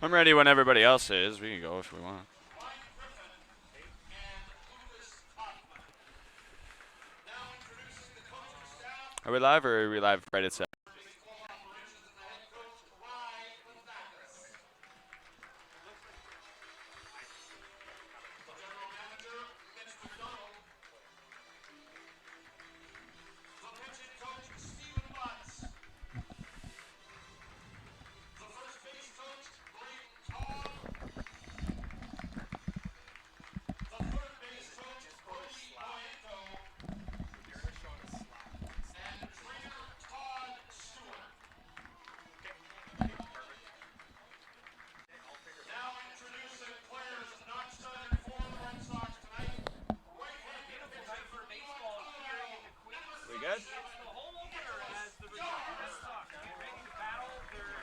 I'm ready when everybody else is. We can go if we want. Are we live or are we live right at 7? We good?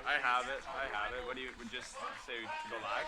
I have it. I have it. What do you would just say to go live?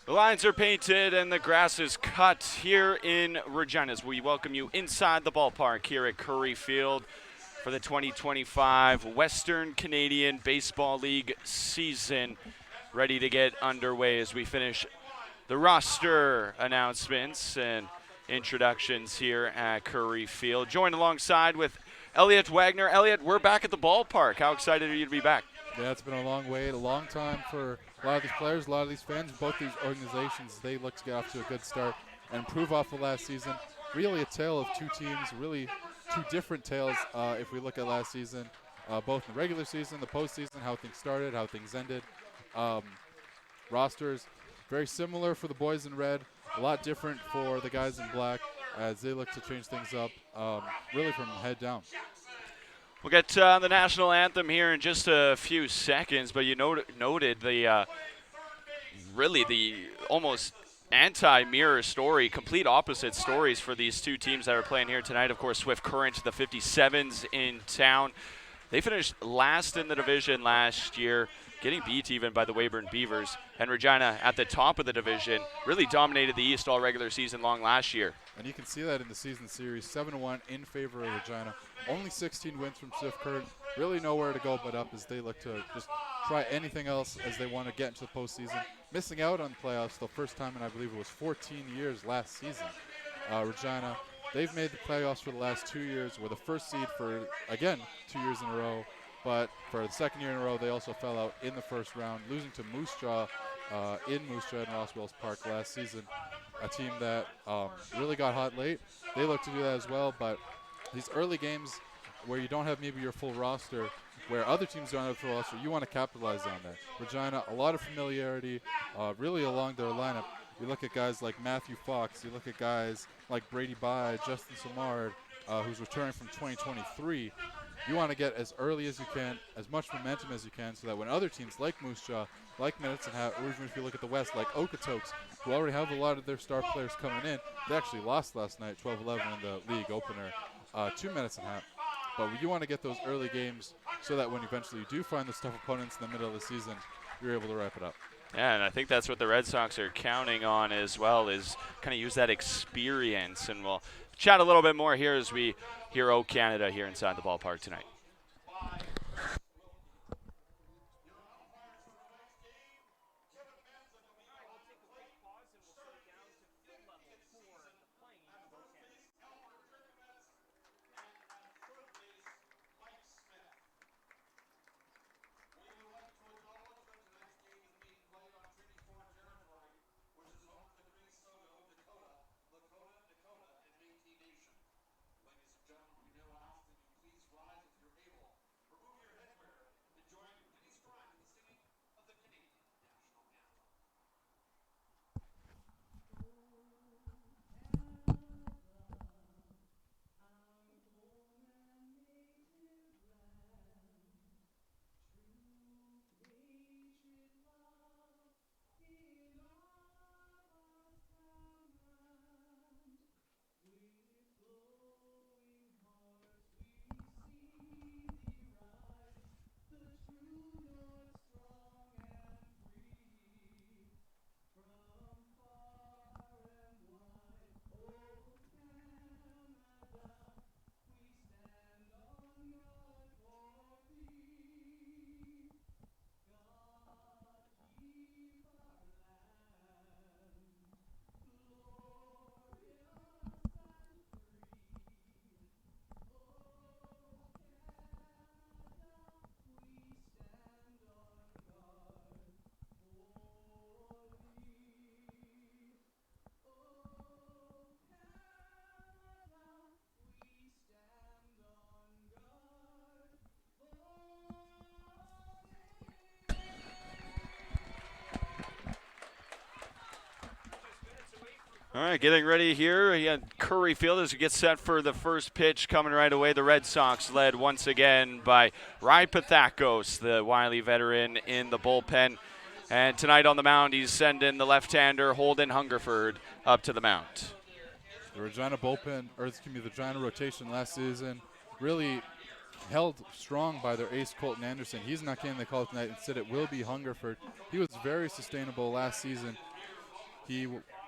The lines are painted and the grass is cut here in Regina as we welcome you inside the ballpark here at Curry Field for the 2025 Western Canadian Baseball League season. Ready to get underway as we finish the roster announcements and introductions here at Curry Field. Joined alongside with Elliot Wagner. Elliot, we're back at the ballpark. How excited are you to be back? Yeah, it's been a long wait, a long time for a lot of these players, a lot of these fans. Both these organizations, they look to get off to a good start and improve off of last season. Really a tale of two teams, really two different tales if we look at last season, both in the regular season, the postseason, how things started, how things ended. Rosters, very similar for the boys in red, a lot different for the guys in black as they look to change things up, really from head down. We'll get the national anthem here in just a few seconds, but you noted the really the almost anti-mirror story, complete opposite stories for these two teams that are playing here tonight. Of course, Swift Current, the 57s in town. They finished last in the division last year, getting beat even by the Weyburn Beavers. And Regina at the top of the division really dominated the East all regular season long last year. And you can see that in the season series, 7-1 in favor of Regina. Only 16 wins from Swift Current. Really nowhere to go but up as they look to just try anything else as they want to get into the postseason. Missing out on the playoffs the first time in, I believe it was 14 years last season. Regina, they've made the playoffs for the last 2 years. Were the first seed for, again, 2 years in a row. But for the second year in a row, they also fell out in the first round, losing to Moose Jaw in Moose Jaw in Ross Wells Park last season. A team that really got hot late. They look to do that as well, but these early games where you don't have maybe your full roster, where other teams don't have a full roster, you want to capitalize on that. Regina, a lot of familiarity really along their lineup. You look at guys like Matthew Fox. You look at guys like Brady By, Justin Samard, who's returning from 2023. You want to get as early as you can, as much momentum as you can, so that when other teams like Moose Jaw, like Medicine Hat, or even if you look at the West, like Okotoks, who already have a lot of their star players coming in, they actually lost last night, 12-11 in the league opener to Medicine Hat. But you want to get those early games so that when eventually you do find those tough opponents in the middle of the season, you're able to wrap it up. Yeah, and I think that's what the Red Sox are counting on as well, is kind of use that experience. And we'll chat a little bit more here as we hear O Canada here inside the ballpark tonight. All right, getting ready here at Curry Field as we get set for the first pitch coming right away. The Red Sox led once again by Ryan Pathakos, the wily veteran in the bullpen. And tonight on the mound, he's sending the left-hander Holden Hungerford up to the mound. The Regina bullpen, or excuse me, the Regina rotation last season really held strong by their ace Colton Anderson. He's not getting the call tonight. Instead, it will be Hungerford. He was very sustainable last season.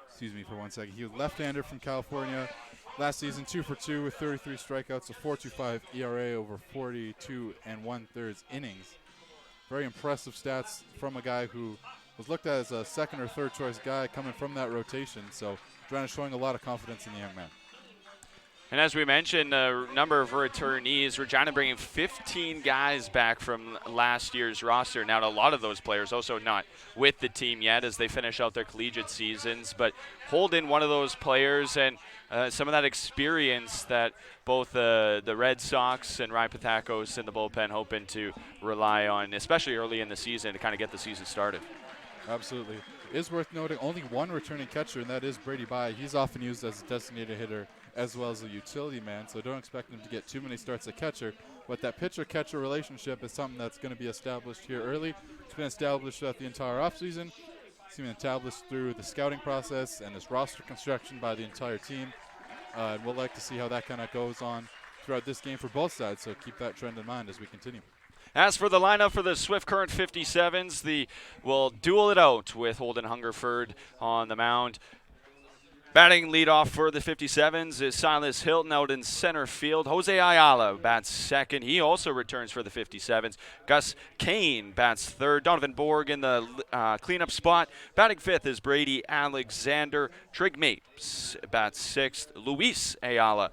Excuse me for 1 second. He was left-hander from California. Last season, 2 for 2 with 33 strikeouts, a 4.25 ERA over 42 and 1/3 innings. Very impressive stats from a guy who was looked at as a second or third choice guy coming from that rotation. So, Regina showing a lot of confidence in the young man. And as we mentioned, a number of returnees, Regina bringing 15 guys back from last year's roster. Now, a lot of those players also not with the team yet as they finish out their collegiate seasons. But Holden, one of those players, and some of that experience that both the Red Sox and Ryan Pathakos in the bullpen hoping to rely on, especially early in the season, to kind of get the season started. Absolutely. It is worth noting only one returning catcher, and that is Brady Bai. He's often used as a designated hitter as well as a utility man, so don't expect him to get too many starts at catcher. But that pitcher-catcher relationship is something that's going to be established here early. It's been established throughout the entire offseason. It's been established through the scouting process and this roster construction by the entire team. And we'll like to see how that kind of goes on throughout this game for both sides, so keep that trend in mind as we continue. As for the lineup for the Swift Current 57s, we'll duel it out with Holden Hungerford on the mound. Batting leadoff for the 57s is Silas Hilton out in center field. Jose Ayala bats second. He also returns for the 57s. Gus Kane bats third. Donovan Borg in the cleanup spot. Batting fifth is Brady Alexander. Trig Mapes bats sixth. Luis Ayala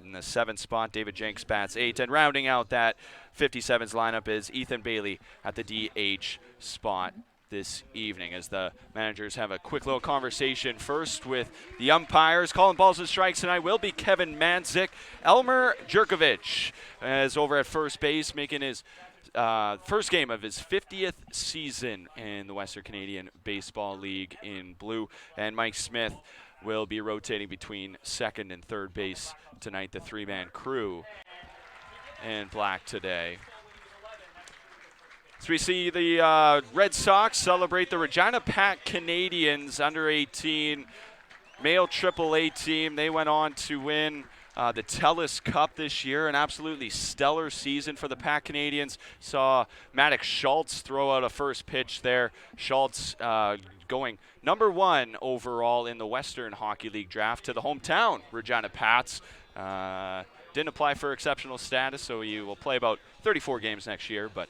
in the seventh spot. David Jenks bats eighth. And rounding out that 57s lineup is Ethan Bailey at the DH spot this evening as the managers have a quick little conversation first with the umpires. Calling balls and strikes tonight will be Kevin Manzik. Elmer Jerkovich is over at first base, making his first game of his 50th season in the Western Canadian Baseball League in blue. And Mike Smith will be rotating between second and third base tonight, the three-man crew in black today. So we see the Red Sox celebrate the Regina Pack Canadians under 18 male AAA team. They went on to win the TELUS Cup this year, an absolutely stellar season for the Pack Canadians. Saw Maddox Schultz throw out a first pitch there. Schultz going number 1 overall in the Western Hockey League draft to the hometown Regina Pats. Didn't apply for exceptional status, so he will play about 34 games next year, but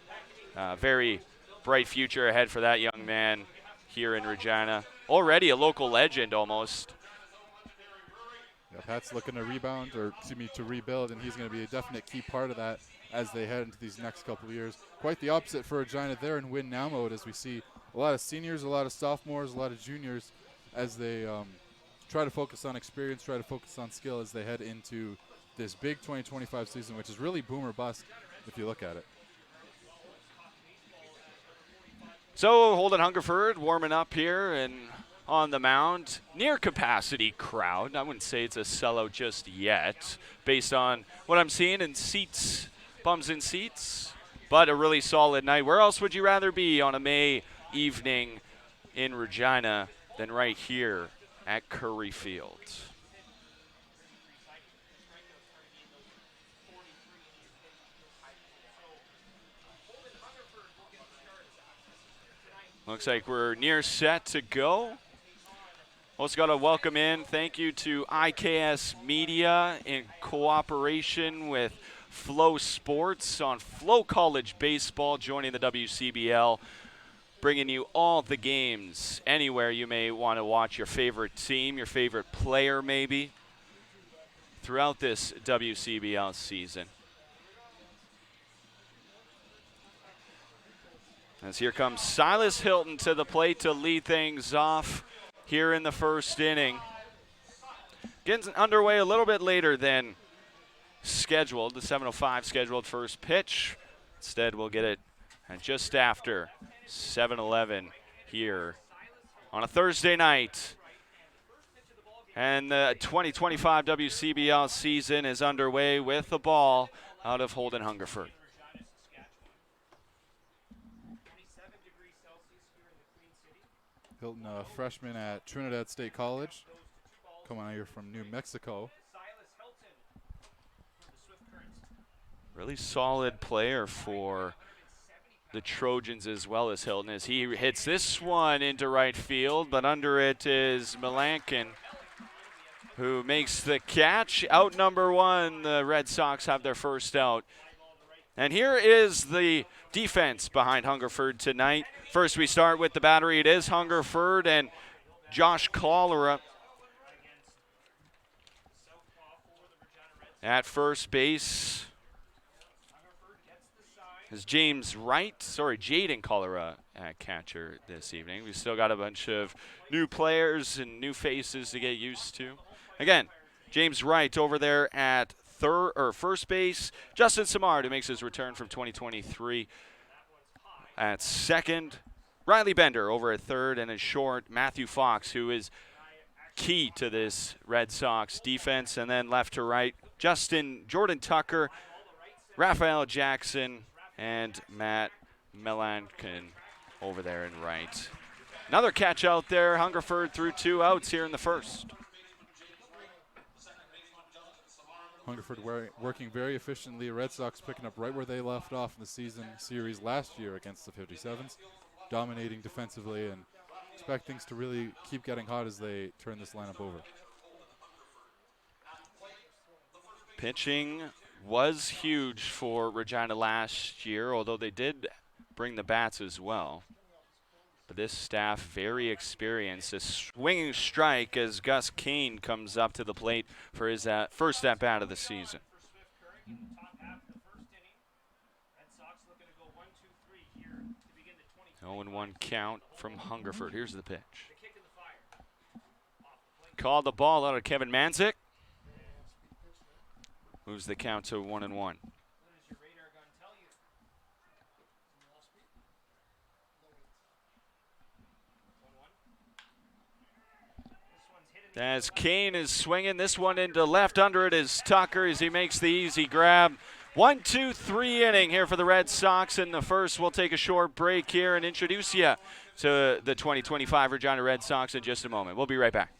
very bright future ahead for that young man here in Regina. Already a local legend almost. Yeah, Pat's looking to rebound, or excuse me, to rebuild, and he's going to be a definite key part of that as they head into these next couple of years. Quite the opposite for Regina. They're in win now mode as we see a lot of seniors, a lot of sophomores, a lot of juniors as they try to focus on experience, try to focus on skill as they head into this big 2025 season, which is really boom or bust if you look at it. So Holden Hungerford warming up here and on the mound. Near capacity crowd. I wouldn't say it's a sellout just yet based on what I'm seeing in seats, bums in seats, but a really solid night. Where else would you rather be on a May evening in Regina than right here at Curry Field? Looks like we're near set to go. Also got to welcome in, thank you to IKS Media in cooperation with Flow Sports on FloCollege Baseball, joining the WCBL, bringing you all the games anywhere you may want to watch your favorite team, your favorite player maybe, throughout this WCBL season. As here comes Silas Hilton to the plate to lead things off here in the first inning. Getting underway a little bit later than scheduled, the 7:05 scheduled first pitch. Instead, we'll get it at just after 7:11 here on a Thursday night. And the 2025 WCBL season is underway with the ball out of Holden Hungerford. Hilton, a freshman at Trinidad State College, coming out here from New Mexico. Really solid player for the Trojans as well as Hilton, as he hits this one into right field, but under it is Melankin, who makes the catch. Out number one, the Red Sox have their first out. And here is the defense behind Hungerford tonight. First, we start with the battery. It is Hungerford and Josh Cholera at first base. Is Jaden Cholera at catcher this evening. We've still got a bunch of new players and new faces to get used to. Again, James Wright over there at first base. Justin Samard, who makes his return from 2023 at second. Riley Bender over at third, and in short, Matthew Fox, who is key to this Red Sox defense. And then left to right, Jordan Tucker, Raphael Jackson, and Matt Melankin over there in right. Another catch out there. Hungerford threw 2 outs here in the first. Hungerford working very efficiently. Red Sox picking up right where they left off in the season series last year against the 57s, dominating defensively, and expect things to really keep getting hot as they turn this lineup over. Pitching was huge for Regina last year, although they did bring the bats as well. But this staff very experienced. A swinging strike as Gus Kane comes up to the plate for his first at-bat of the season. 0-1 count from Hungerford. Here's the pitch. Called the ball out of Kevin Manzik. Moves the count to 1-1. As Kane is swinging this one into left, under it is Tucker as he makes the easy grab. 1-2-3 inning here for the Red Sox in the first. We'll take a short break here and introduce you to the 2025 Regina Red Sox in just a moment. We'll be right back.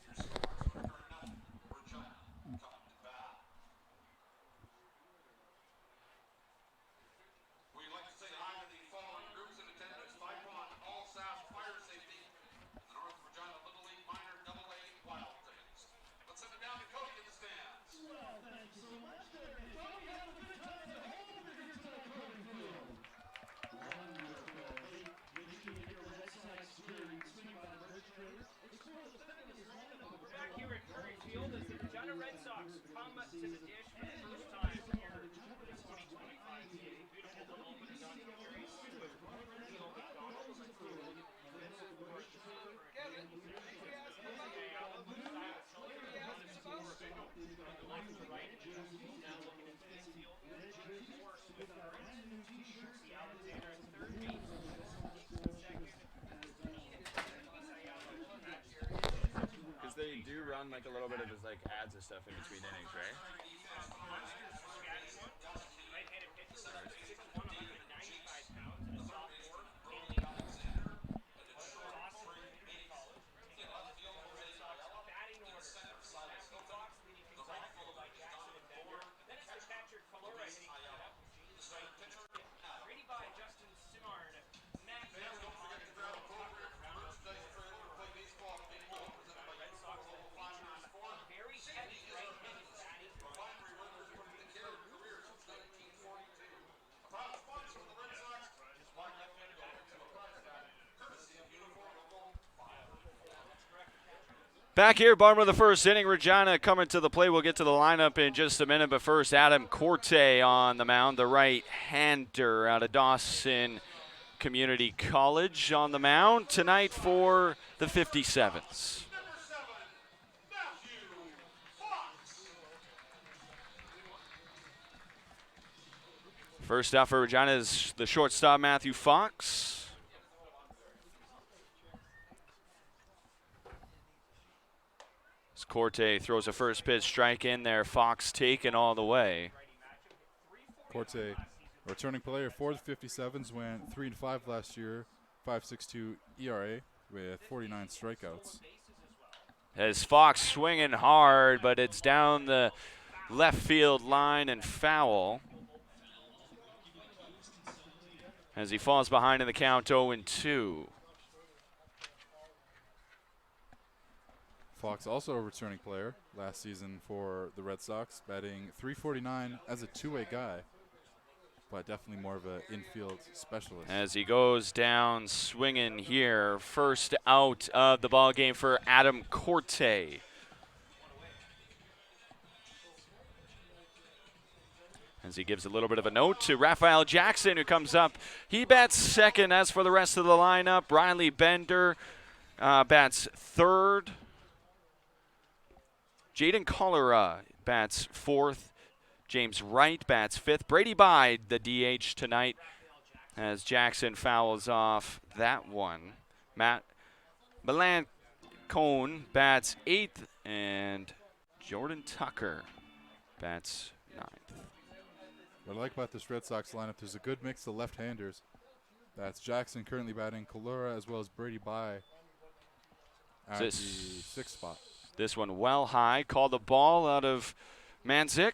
They do run like a little bit of just like ads and stuff in between innings, right? Back here, bottom of the first inning, Regina coming to the play. We'll get to the lineup in just a minute, but first, Adam Corte on the mound, the right-hander out of Dawson Community College on the mound tonight for the 57s. First out for Regina is the shortstop, Matthew Fox. Corte throws a first pitch strike in there. Fox taken all the way. Corte, returning player for the 57s, went 3-5 last year, 5.62 ERA with 49 strikeouts. As Fox swinging hard, but it's down the left field line and foul. As he falls behind in the count 0-2. Fox, also a returning player last season for the Red Sox, batting .349 as a two-way guy, but definitely more of an infield specialist. As he goes down swinging here, first out of the ball game for Adam Corte. As he gives a little bit of a note to Raphael Jackson, who comes up. He bats second. As for the rest of the lineup, Riley Bender bats third. Jaden Cholera bats fourth. James Wright bats fifth. Brady Bide, the DH tonight, as Jackson fouls off that one. Matt Melancone bats eighth, and Jordan Tucker bats ninth. What I like about this Red Sox lineup, there's a good mix of left-handers. That's Jackson currently batting Cholera, as well as Brady Bye at the sixth spot. This one well high. Called the ball out of Manzik.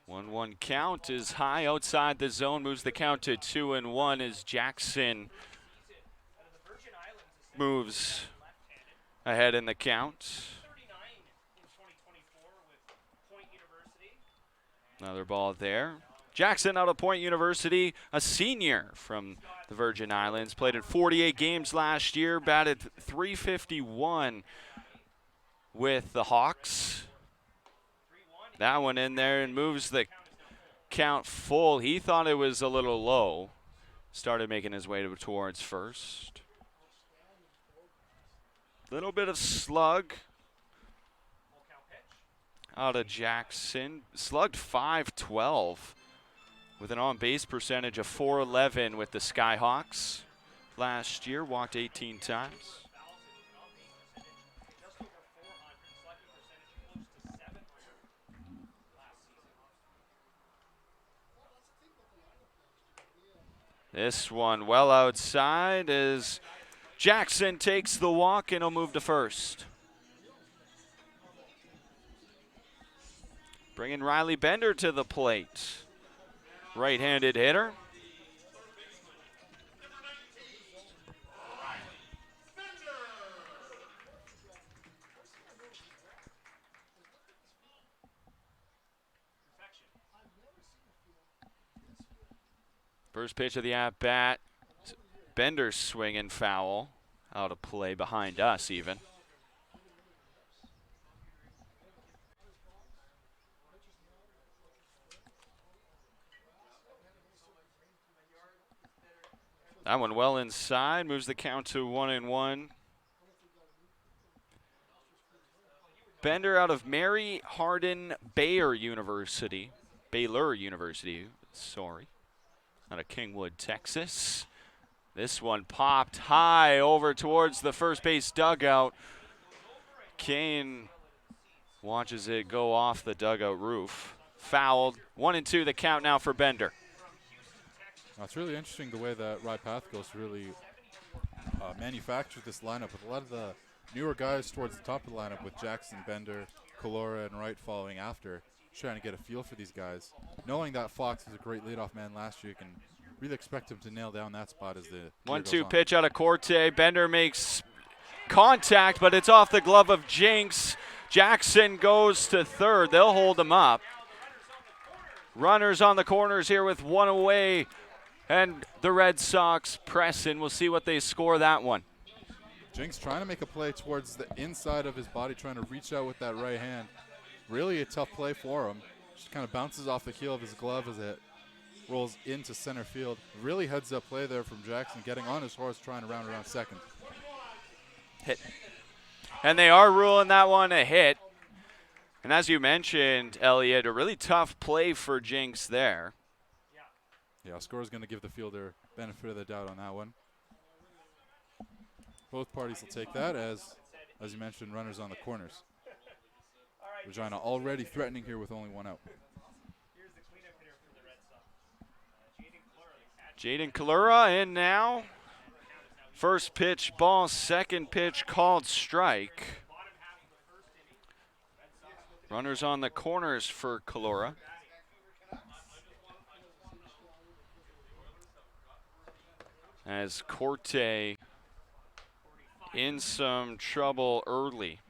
One count is high outside the zone. Moves the count to 2-1 as Jackson moves ahead in the count. Another ball there. Jackson out of Point University, a senior from the Virgin Islands. Played in 48 games last year, batted .351 with the Hawks. That one in there and moves the count full. He thought it was a little low. Started making his way towards first. Little bit of slug out of Jackson. Slugged .512 with an on-base percentage of .411 with the Skyhawks last year. Walked 18 times. This one well outside as Jackson takes the walk and he'll move to first. Bringing Riley Bender to the plate. Right-handed hitter. First pitch of the at-bat. Bender swinging foul. Out of play behind us even. That one well inside. Moves the count to 1-1. Bender out of Mary Hardin Baylor University. Out of Kingwood, Texas. This one popped high over towards the first base dugout. Kane watches it go off the dugout roof. Fouled. 1-2 the count now for Bender. It's really interesting the way that Rye Pathgos really manufactured this lineup with a lot of the newer guys towards the top of the lineup with Jackson, Bender, Cholera, and Wright following after. Trying to get a feel for these guys. Knowing that Fox is a great leadoff man last year, you can really expect him to nail down that spot as the 1-2 pitch out of Corte. Bender makes contact, but it's off the glove of Jinx. Jackson goes to third. They'll hold him up. Runners on the corners here with one away, and the Red Sox press in. We'll see what they score that one. Jinx trying to make a play towards the inside of his body, trying to reach out with that right hand. Really a tough play for him. Just kind of bounces off the heel of his glove as it rolls into center field. Really heads up play there from Jackson, getting on his horse, trying to round around second. Hit. And they are ruling that one a hit. And as you mentioned, Elliot, a really tough play for Jinx there. Yeah, score is going to give the fielder benefit of the doubt on that one. Both parties will take that as you mentioned, runners on the corners. Regina already threatening here with only one out. Jaden Kalura in now. First pitch, ball. Second pitch, called strike. Runners on the corners for Kalura. As Corte in some trouble early.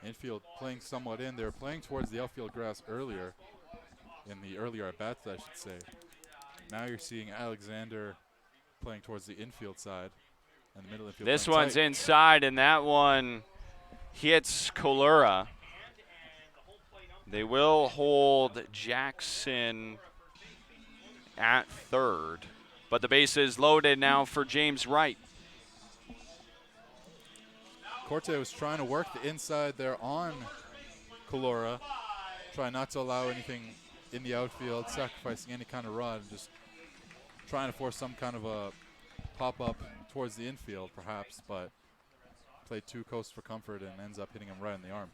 Infield playing somewhat in. They were playing towards the outfield grass earlier, in the earlier at-bats, I should say. Now you're seeing Alexander playing towards the infield side, and the middle infield. This one's inside, and that one hits Kalura. They will hold Jackson at third, but the base is loaded now for James Wright. Corte was trying to work the inside there on Kalura, trying not to allow anything in the outfield, sacrificing any kind of run, just trying to force some kind of a pop-up towards the infield perhaps, but played too close for comfort and ends up hitting him right in the arm.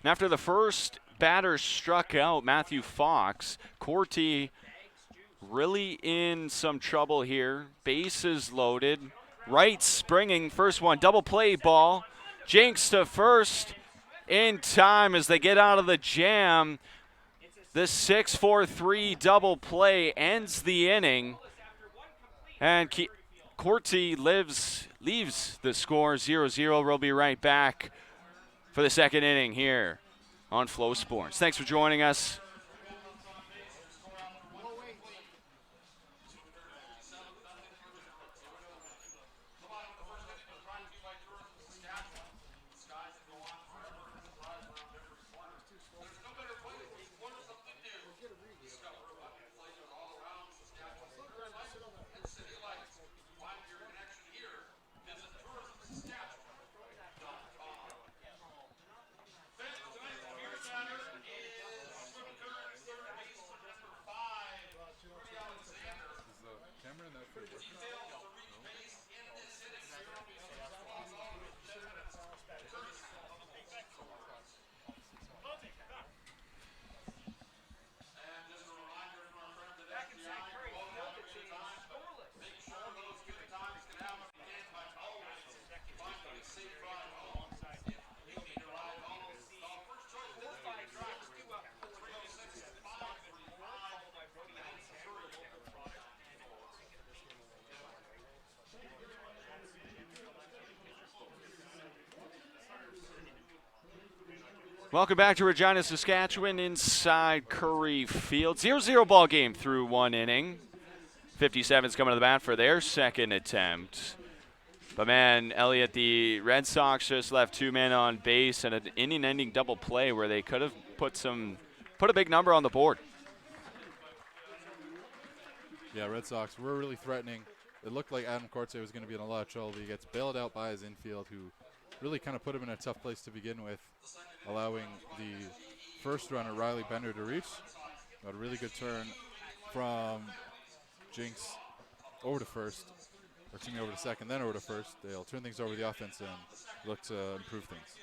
And after the first batter struck out, Matthew Fox, Corte really in some trouble here. Bases loaded. Wright springing, first one, double play ball. Jinx to first in time as they get out of the jam. The 6-4-3 double play ends the inning. And Corte leaves the score 0-0. We'll be right back for the second inning here on Flow Sports. Thanks for joining us. Welcome back to Regina, Saskatchewan, inside Curry Field. 0-0 ball game through one inning. 57's coming to the bat for their second attempt. But man, Elliot, the Red Sox just left two men on base and an inning-ending double play where they could have put a big number on the board. Yeah, Red Sox were really threatening. It looked like Adam Corte was going to be in a lot of trouble. He gets bailed out by his infield, who really kind of put him in a tough place to begin with, allowing the first runner, Riley Bender, to reach. Got a really good turn from Jinx over to first, or excuse me, over to second, then over to first. They'll turn things over to the offense and look to improve things.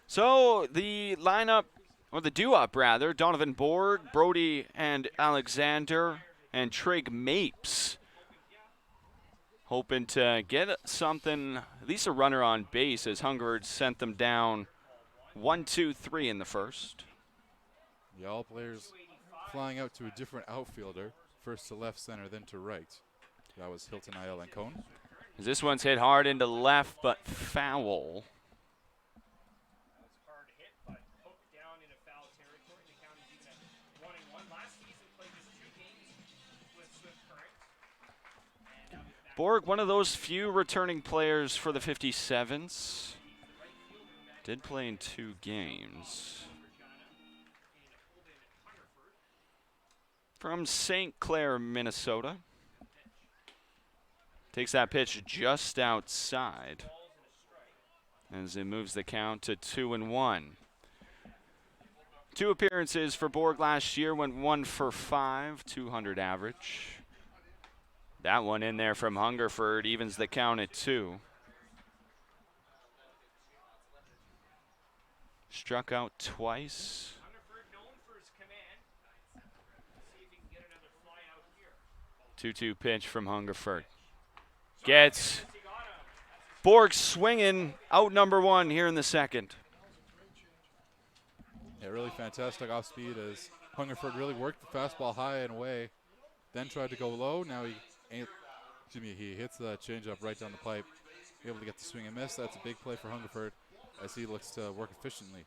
So the lineup, or the due-up rather, Donovan Borg, Brody and Alexander, and Trig Mapes, hoping to get something, at least a runner on base, as Hungerford sent them down 1-2-3 in the first. Yeah, all players flying out to a different outfielder, first to left center, then to right. That was Hilton, Ayel, and Cone. This one's hit hard into left, but foul. Borg, one of those few returning players for the 57s. Did play in 2 games. From St. Clair, Minnesota. Takes that pitch just outside as it moves the count to 2-1. 2 appearances for Borg last year, went 1 for 5, 200 average. That one in there from Hungerford evens the count at 2. Struck out twice. 2-2 pitch from Hungerford. Gets Borg swinging out number 1 here in the second. Yeah, really fantastic off speed as Hungerford really worked the fastball high and away, then tried to go low. Now he hits the changeup right down the pipe, able to get the swing and miss. That's a big play for Hungerford as he looks to work efficiently.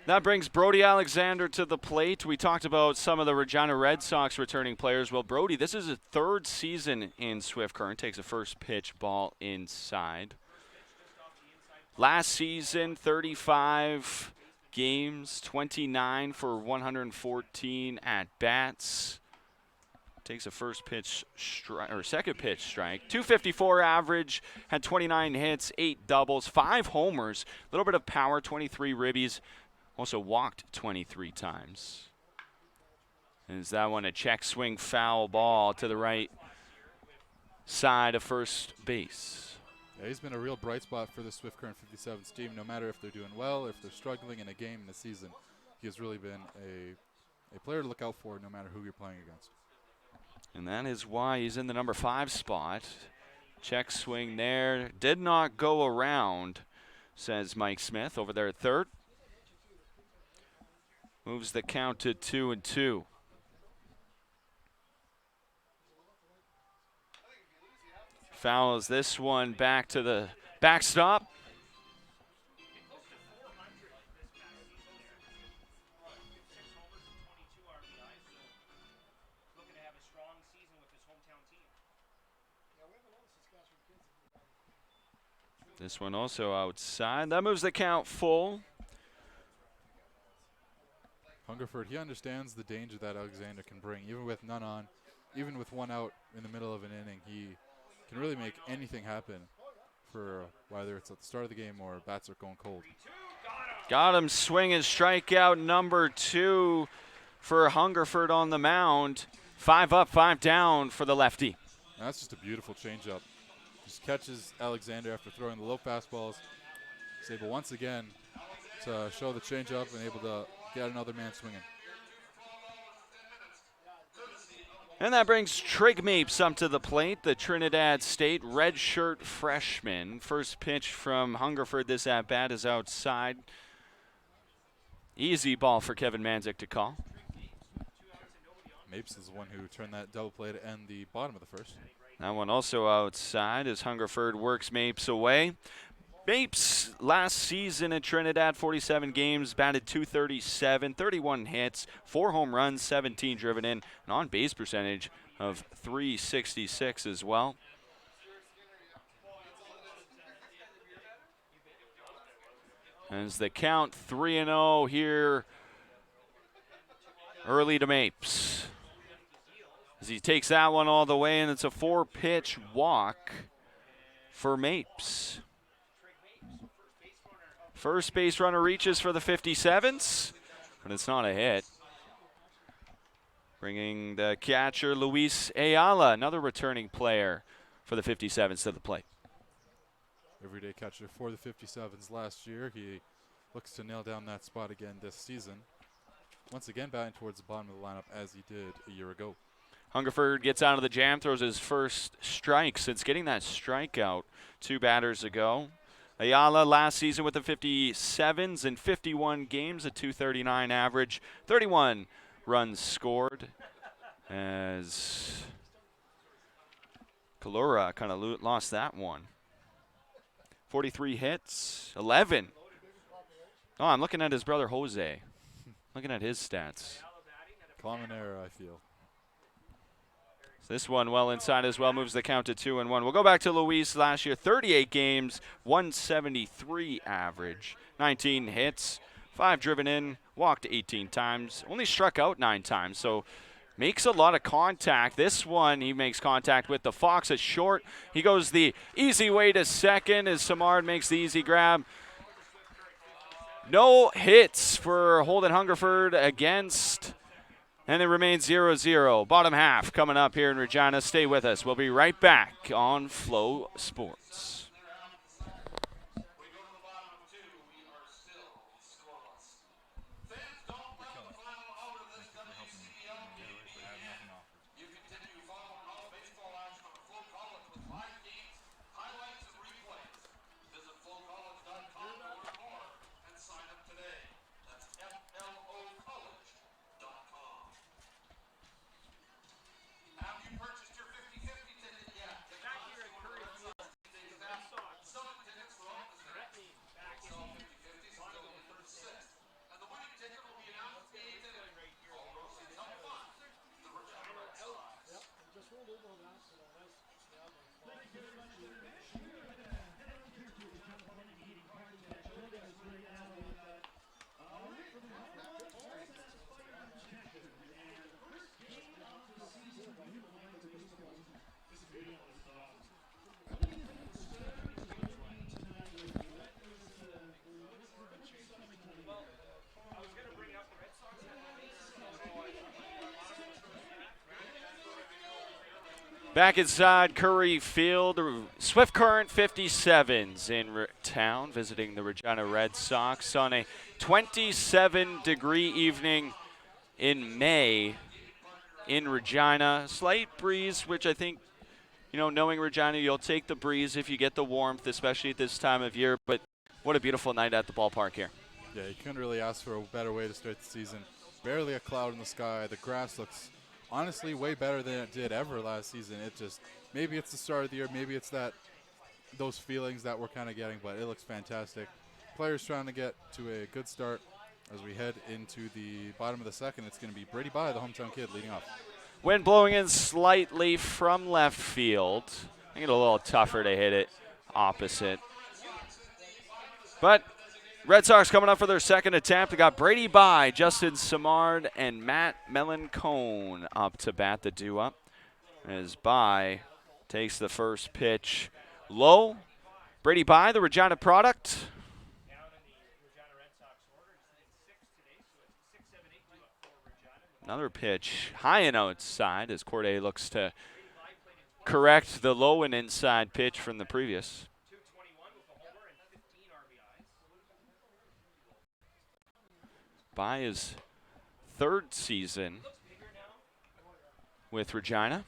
That brings Brody Alexander to the plate. We talked about some of the Regina Red Sox returning players. Well, Brody, this is his 3rd season in Swift Current. Takes a first pitch ball inside. Last season, 35 games, 29 for 114 at bats. Takes a first pitch strike or second pitch strike. 254 average, had 29 hits, 8 doubles, 5 homers, a little bit of power, 23 ribbies. Also walked 23 times. Is that one a check swing foul ball to the right side of first base? Yeah, he's been a real bright spot for the Swift Current 57's team. No matter if they're doing well, if they're struggling in a game in the season, he has really been a player to look out for no matter who you're playing against. And that is why he's in the number 5 spot. Check swing there. Did not go around, says Mike Smith over there at third. Moves the count to 2-2. Fouls this one back to the backstop. This one also outside. That moves the count full. Hungerford, he understands the danger that Alexander can bring. Even with none on, even with 1 out in the middle of an inning, he can really make anything happen for whether it's at the start of the game or bats are going cold. Got him swinging strikeout number 2 for Hungerford on the mound. 5 up, 5 down for the lefty. And that's just a beautiful changeup. Just catches Alexander after throwing the low fastballs. He's able once again to show the changeup and able to get another man swinging. And that brings Trig Mapes up to the plate, the Trinidad State redshirt freshman. First pitch from Hungerford this at-bat is outside. Easy ball for Kevin Manzik to call. Mapes is the one who turned that double play to end the bottom of the first. That one also outside as Hungerford works Mapes away. Mapes last season at Trinidad, 47 games, batted .237, 31 hits, 4 home runs, 17 driven in, an on-base percentage of .366 as well. As the count 3-0 here early to Mapes. As he takes that one all the way, and it's a 4-pitch walk for Mapes. First base runner reaches for the 57s, but it's not a hit. Bringing the catcher, Luis Ayala, another returning player for the 57s to the plate. Everyday catcher for the 57s last year. He looks to nail down that spot again this season. Once again, batting towards the bottom of the lineup as he did a year ago. Hungerford gets out of the jam, throws his first strike since getting that strikeout 2 batters ago. Ayala last season with the 57s in 51 games, a .239 average, 31 runs scored. As Kalura kind of lost that one. 43 hits, 11. Oh, I'm looking at his brother Jose. Looking at his stats. Common error, I feel. This one well inside as well, moves the count to 2-1. We'll go back to Luis last year, 38 games, 173 average, 19 hits, 5 driven in, walked 18 times, only struck out 9 times, so makes a lot of contact. This one, he makes contact with the Fox at short. He goes the easy way to second as Samard makes the easy grab. No hits for Holden Hungerford against, and it remains 0-0. Bottom half coming up here in Regina. Stay with us. We'll be right back on Flow Sports. Back inside Curry Field, Swift Current 57s in town, visiting the Regina Red Sox on a 27-degree evening in May in Regina. Slight breeze, which I think, knowing Regina, you'll take the breeze if you get the warmth, especially at this time of year. But what a beautiful night at the ballpark here. Yeah, you couldn't really ask for a better way to start the season. Barely a cloud in the sky. The grass looks honestly way better than it did ever last season. Maybe it's the start of the year, maybe it's those feelings that we're kind of getting, but it looks fantastic. Players trying to get to a good start as we head into the bottom of the second. It's going to be Brady Bye, the hometown kid, leading off. Wind blowing in slightly from left field. I think it's a little tougher to hit it opposite. But Red Sox coming up for their second attempt. They got Brady Bye, Justin Simard, and Matt Melancone up to bat the do-up. As Bye takes the first pitch low. Brady Bye, the Regina product. Another pitch high and outside as Corday looks to correct the low and inside pitch from the previous. By his third season with Regina.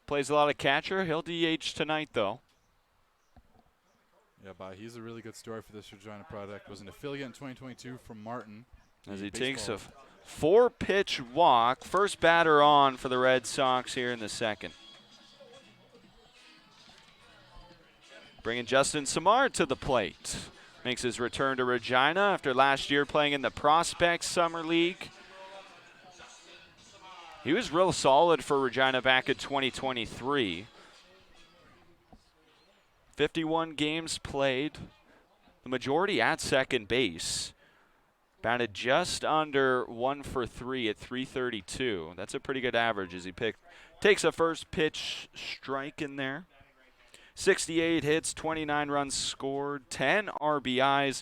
Plays a lot of catcher. He'll DH tonight, though. Yeah, Bye. He's a really good story for this Regina product. Was an affiliate in 2022 from Martin. As he takes a 4-pitch walk. First batter on for the Red Sox here in the second. Bringing Justin Simard to the plate. Makes his return to Regina after last year playing in the Prospect Summer League. He was real solid for Regina back in 2023. 51 games played, the majority at second base. Batted just under 1 for 3 at .332. That's a pretty good average as he takes a first pitch strike in there. 68 hits, 29 runs scored, 10 RBIs,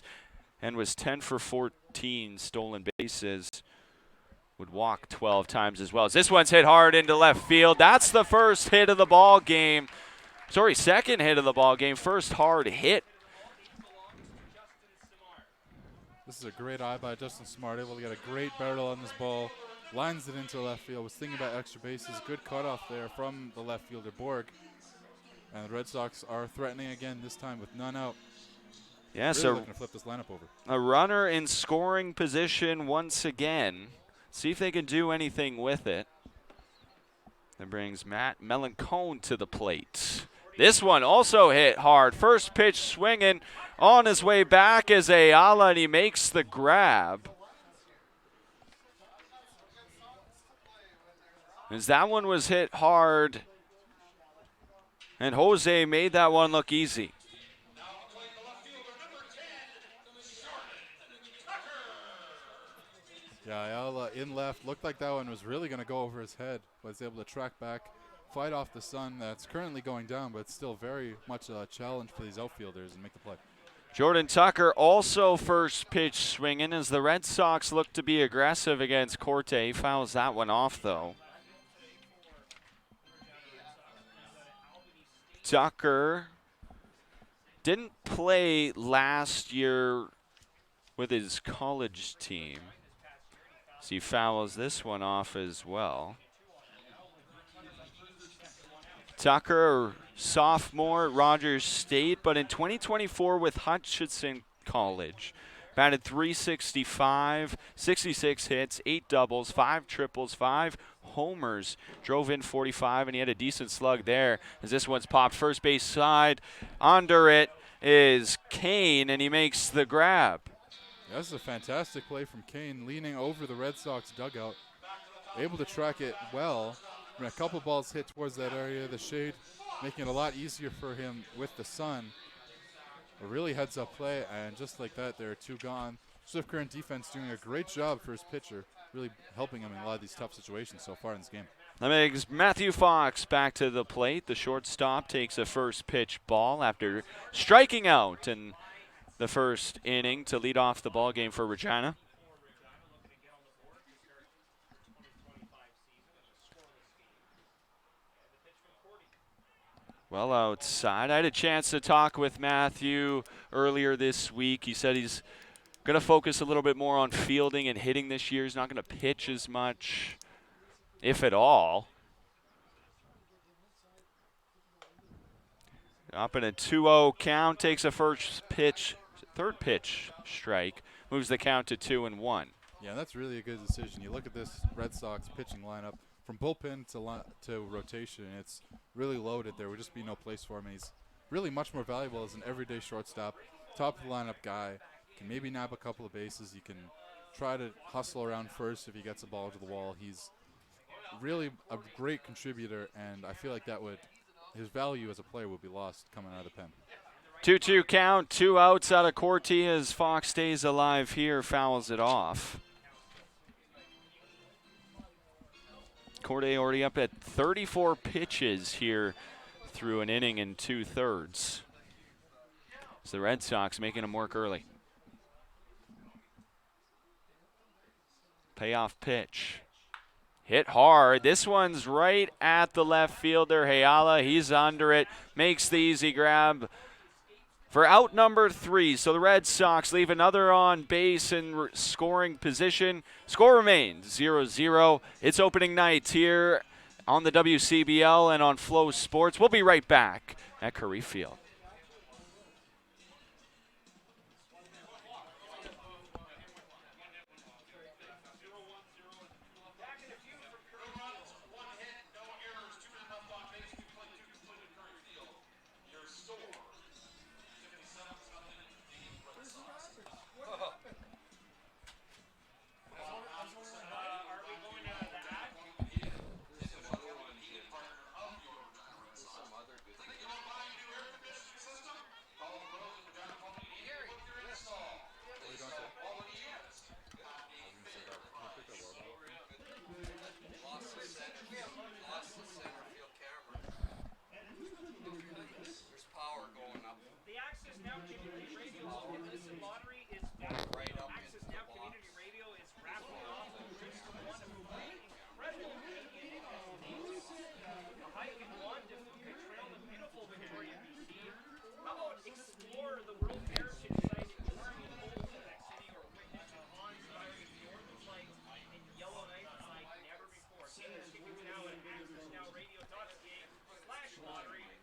and was 10 for 14 stolen bases. Would walk 12 times as well. As this one's hit hard into left field. That's the first hit of the ball game. Sorry, second hit of the ball game. First hard hit. This is a great eye by Justin Simard, able to get a great barrel on this ball. Lines it into left field. Was thinking about extra bases. Good cutoff there from the left fielder, Borg. And the Red Sox are threatening again, this time with none out. Yeah, really so looking to flip this lineup over. A runner in scoring position once again. See if they can do anything with it. That brings Matt Melancone to the plate. This one also hit hard. First pitch swinging on his way back is Ayala, and he makes the grab. As that one was hit hard, and Jose made that one look easy. Yeah, Ayala in left. Looked like that one was really going to go over his head. Was able to track back, fight off the sun that's currently going down, but it's still very much a challenge for these outfielders and make the play. Jordan Tucker also first pitch swinging as the Red Sox look to be aggressive against Corte. Fouls that one off, though. Tucker didn't play last year with his college team, so he fouls this one off as well. Tucker, sophomore at Rogers State, but in 2024 with Hutchinson College. Batted .365, 66 hits, 8 doubles, 5 triples, 5 homers. Drove in 45, and he had a decent slug there as this one's popped first base side. Under it is Kane, and he makes the grab. That's a fantastic play from Kane, leaning over the Red Sox dugout, able to track it well. A couple balls hit towards that area of the shade, making it a lot easier for him with the sun. A really heads-up play, and just like that, there are 2 gone. Swift Current defense doing a great job for his pitcher, really helping him in a lot of these tough situations so far in this game. That makes Matthew Fox back to the plate. The shortstop takes a first pitch ball after striking out in the first inning to lead off the ball game for Regina. Well outside. I had a chance to talk with Matthew earlier this week. He said he's going to focus a little bit more on fielding and hitting this year. He's not going to pitch as much, if at all. Up in a 2-0 count, takes a third pitch strike, moves the count to 2-1. Yeah, that's really a good decision. You look at this Red Sox pitching lineup, from bullpen to rotation, it's really loaded. There would just be no place for him. He's really much more valuable as an everyday shortstop, top of the lineup guy. Can maybe nab a couple of bases. He can try to hustle around first if he gets a ball to the wall. He's really a great contributor, and I feel like his value as a player would be lost coming out of the pen. 2-2 count, 2 outs out of Corte as Fox stays alive here, fouls it off. Corte already up at 34 pitches here through an inning and 2/3. It's the Red Sox making him work early. Payoff pitch. Hit hard. This one's right at the left fielder, Hayala. He's under it. Makes the easy grab for out number 3. So the Red Sox leave another on base in scoring position. Score remains 0-0. It's opening night here on the WCBL and on Flow Sports. We'll be right back at Curry Field.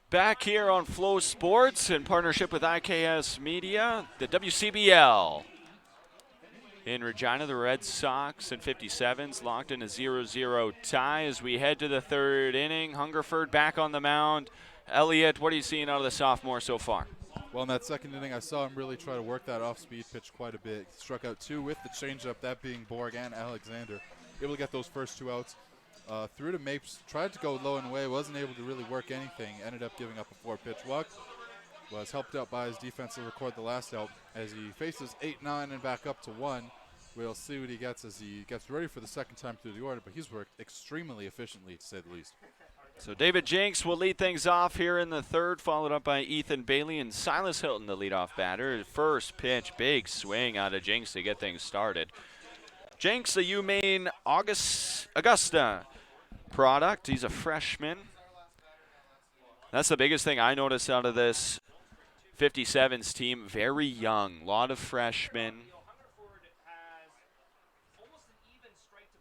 Back here on Flow Sports in partnership with IKS Media, the WCBL. In Regina, the Red Sox and 57s locked in a 0-0 tie as we head to the 3rd inning. Hungerford back on the mound. Elliott, what are you seeing out of the sophomore so far? Well, in that 2nd inning, I saw him really try to work that off-speed pitch quite a bit. He struck out 2 with the changeup, that being Borg and Alexander. Able to get those first 2 outs. Threw to Mapes, tried to go low and away, wasn't able to really work anything, ended up giving up a 4-pitch walk. Was helped out by his defense to record the last out as he faces 8-9 and back up to 1. We'll see what he gets as he gets ready for the 2nd time through the order, but he's worked extremely efficiently, to say the least. So David Jinks will lead things off here in the third, followed up by Ethan Bailey and Silas Hilton, the leadoff batter. First pitch, big swing out of Jinks to get things started. Jinks, a UMaine Augusta product. He's a freshman. That's the biggest thing I noticed out of this 57's team. Very young, a lot of freshmen.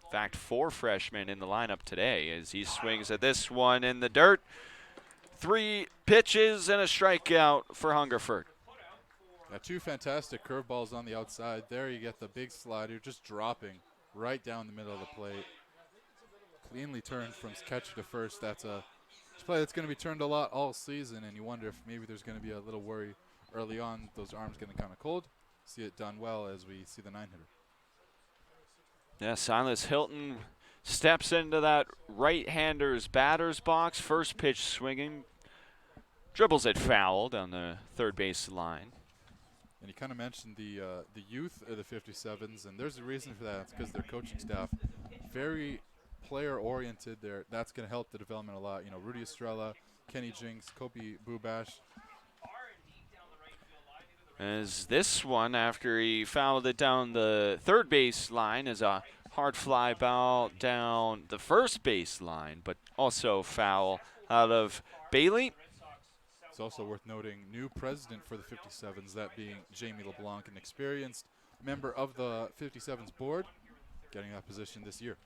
In fact, 4 freshmen in the lineup today as he swings at this one in the dirt. 3 pitches and a strikeout for Hungerford. Got 2 fantastic curveballs on the outside. There you get the big slider just dropping right down the middle of the plate. Cleanly turned from catcher to first. That's a play that's going to be turned a lot all season, and you wonder if maybe there's going to be a little worry early on. Those arms getting kind of cold. See it done well as we see the 9-hitter. Yeah, Silas Hilton steps into that right-hander's batter's box. First pitch swinging. Dribbles it foul down the third base line. And you kind of mentioned the youth of the 57s, and there's a reason for that. It's because their coaching staff very player-oriented there. That's going to help the development a lot. You know, Rudy Estrella, Kenny Jinks, Kopi Bubash. As this one, after he fouled it down the third base line, is a hard fly ball down the first base line, but also foul out of Bailey. It's also worth noting new president for the 57s, that being Jamie LeBlanc, an experienced member of the 57s board, getting that position this year.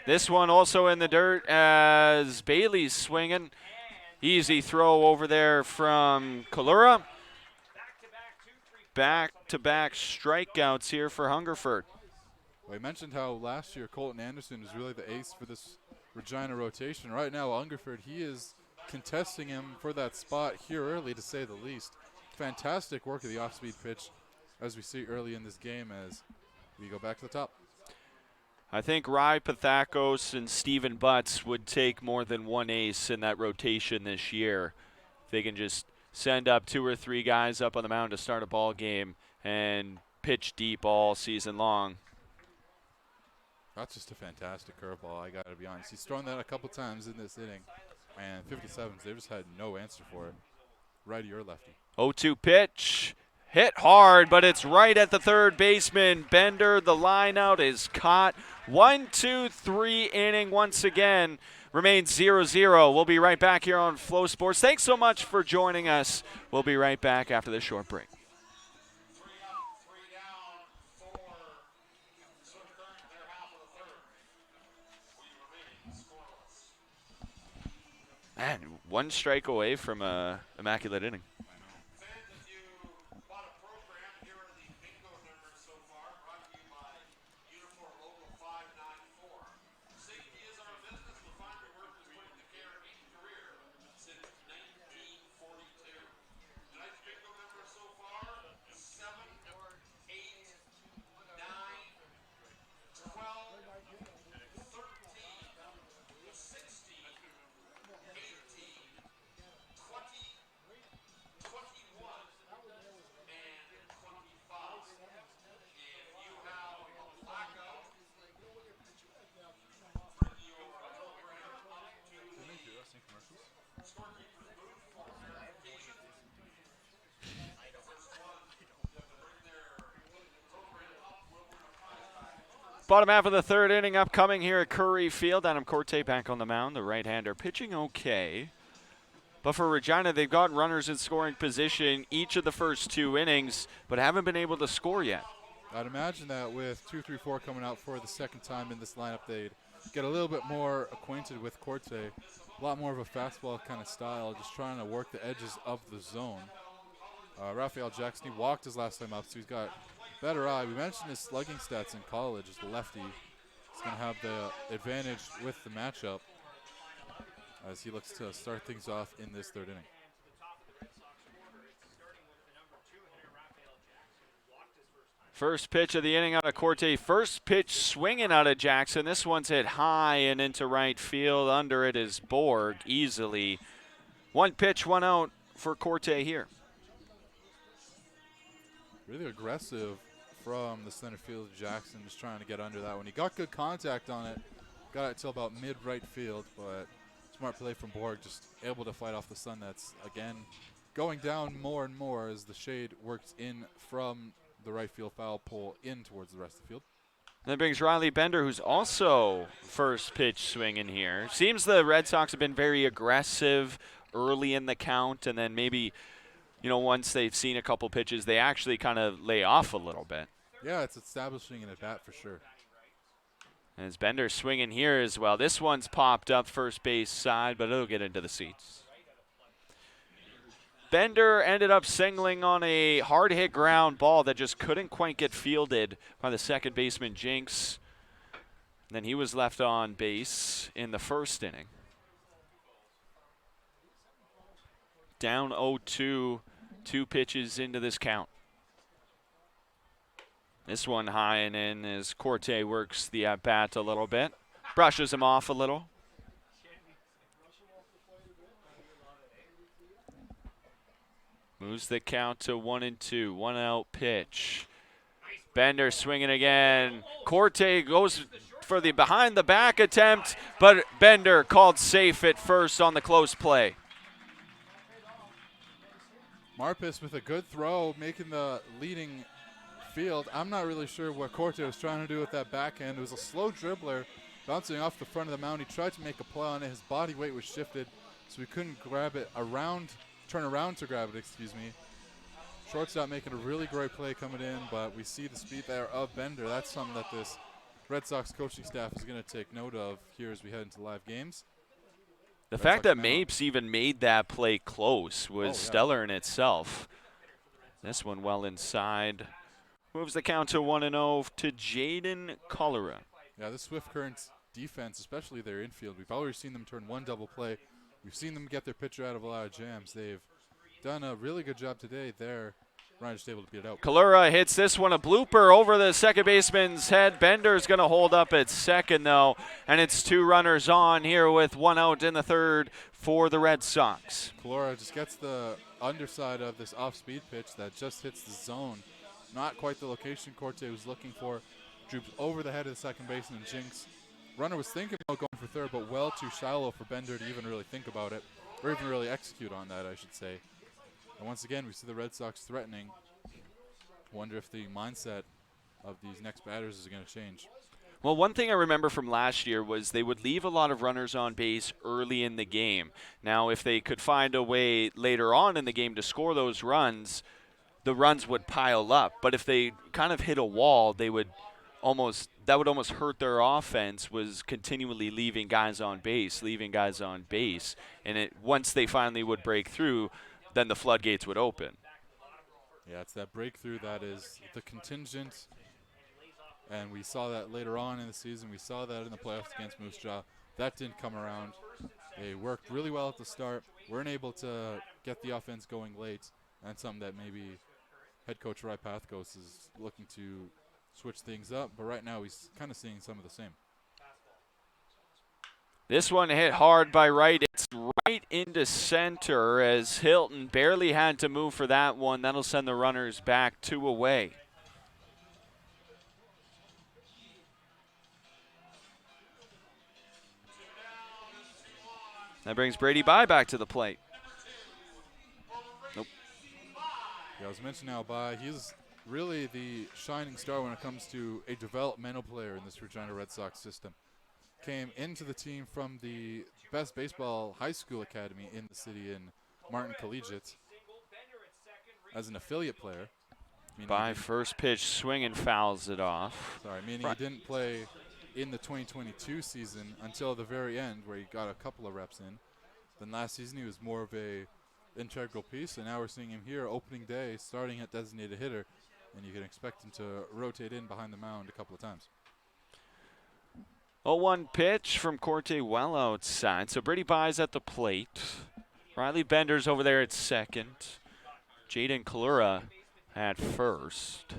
This one also in the dirt as Bailey's swinging. Easy throw over there from Kalura. Back-to-back strikeouts here for Hungerford. Well, I mentioned how last year Colton Anderson was really the ace for this Regina rotation. Right now, Hungerford, he is contesting him for that spot here early, to say the least. Fantastic work of the off-speed pitch, as we see early in this game as we go back to the top. I think Rai Pathakos and Stephen Butts would take more than one ace in that rotation this year. If they can just send up 2 or 3 guys up on the mound to start a ball game and pitch deep all season long. That's just a fantastic curveball, I got to be honest. He's thrown that a couple times in this inning, and 57s, they've just had no answer for it. Righty or lefty. 0-2 pitch. Hit hard, but it's right at the third baseman. Bender, the line out is caught. 1-2-3 inning once again. Remains 0-0. We'll be right back here on Flow Sports. Thanks so much for joining us. We'll be right back after this short break. Man, 1 strike away from a immaculate inning. Bottom half of the third inning upcoming here at Curry Field. Adam Corte back on the mound, the right-hander pitching okay. But for Regina, they've got runners in scoring position each of the first 2 innings, but haven't been able to score yet. I'd imagine that with 2-3-4 coming out for the second time in this lineup, they'd get a little bit more acquainted with Corte. A lot more of a fastball kind of style, just trying to work the edges of the zone. Raphael Jackson, he walked his last time up, so he's got better eye. We mentioned his slugging stats in college as the lefty. He's going to have the advantage with the matchup as he looks to start things off in this third inning. First pitch of the inning out of Corte. First pitch swinging out of Jackson. This one's hit high and into right field. Under it is Borg easily. 1 pitch, 1 out for Corte here. Really aggressive from the center field. Jackson just trying to get under that one. He got good contact on it. Got it till about mid-right field, but Smart play from Borg, just able to fight off the sun that's, again, going down more and more as the shade works in from the right field foul pole in towards the rest of the field. That brings Riley Bender, who's also first pitch swinging here. Seems the Red Sox have been very aggressive early in the count, and then maybe, once they've seen a couple pitches, they actually kind of lay off a little bit. Yeah, it's establishing an at-bat for sure. As Bender swinging here as well. This one's popped up first base side, but it'll get into the seats. Bender ended up singling on a hard-hit ground ball that just couldn't quite get fielded by the second baseman, Jinx. Then he was left on base in the first inning. Down 0-2, 2 pitches into this count. This one high and in as Corte works the at-bat a little bit. Brushes him off a little. Moves the count to 1-2. 1 out pitch. Bender swinging again. Corte goes for the behind the back attempt, but Bender called safe at first on the close play. Marpus with a good throw, making the leading field. I'm not really sure what Corte was trying to do with that backhand. It was a slow dribbler bouncing off the front of the mound. He tried to make a play on it. His body weight was shifted, so he couldn't grab it around, turn around to grab it, excuse me. Shortstop making a really great play coming in, but we see the speed there of Bender. That's something that this Red Sox coaching staff is going to take note of here as we head into live games. The fact that Mapes even made that play close was stellar in itself. This one well inside. Moves the count to 1-0 to Jaden Cholera. Yeah, the Swift Currents defense, especially their infield, we've already seen them turn one double play. We've seen them get their pitcher out of a lot of jams. They've done a really good job today there. Ryan just able to get it out. Cholera hits this one, a blooper over the second baseman's head. Bender's going to hold up at second, though, and it's 2 runners on here with 1 out in the third for the Red Sox. Cholera just gets the underside of this off-speed pitch that just hits the zone. Not quite the location Corte was looking for. Droops over the head of the second baseman, Jinx. Runner was thinking about going for third, but well too shallow for Bender to even really think about it, or even really execute on that, I should say. And once again, we see the Red Sox threatening. Wonder if the mindset of these next batters is going to change. Well, one thing I remember from last year was they would leave a lot of runners on base early in the game. Now, if they could find a way later on in the game to score those runs, the runs would pile up. But if they kind of hit a wall, that would almost hurt their offense, was continually leaving guys on base. And once they finally would break through, then the floodgates would open. Yeah, it's that breakthrough that is the contingent, and we saw that later on in the season. We saw that in the playoffs against Moose Jaw. That didn't come around. They worked really well at the start, weren't able to get the offense going late, and that's something that maybe head coach Ry Pathkos is looking to switch things up, but right now he's kind of seeing some of the same. This one hit hard by right. It's right into center as Hilton barely had to move for that one. That'll send the runners back 2 away. That brings Brady Bye back to the plate. Nope. Yeah, I was mentioning now Bye. He's really the shining star when it comes to a developmental player in this Regina Red Sox system. Came into the team from the best baseball high school academy in the city in Martin Collegiate as an affiliate player. By first pitch, swing and fouls it off. Sorry, meaning he didn't play in the 2022 season until the very end where he got a couple of reps in. Then last season he was more of a integral piece, and now we're seeing him here opening day starting at designated hitter, and you can expect him to rotate in behind the mound a couple of times. 0-1 pitch from Corte well outside. So Brady Bye's at the plate. Riley Bender's over there at second. Jaden Cholera at first.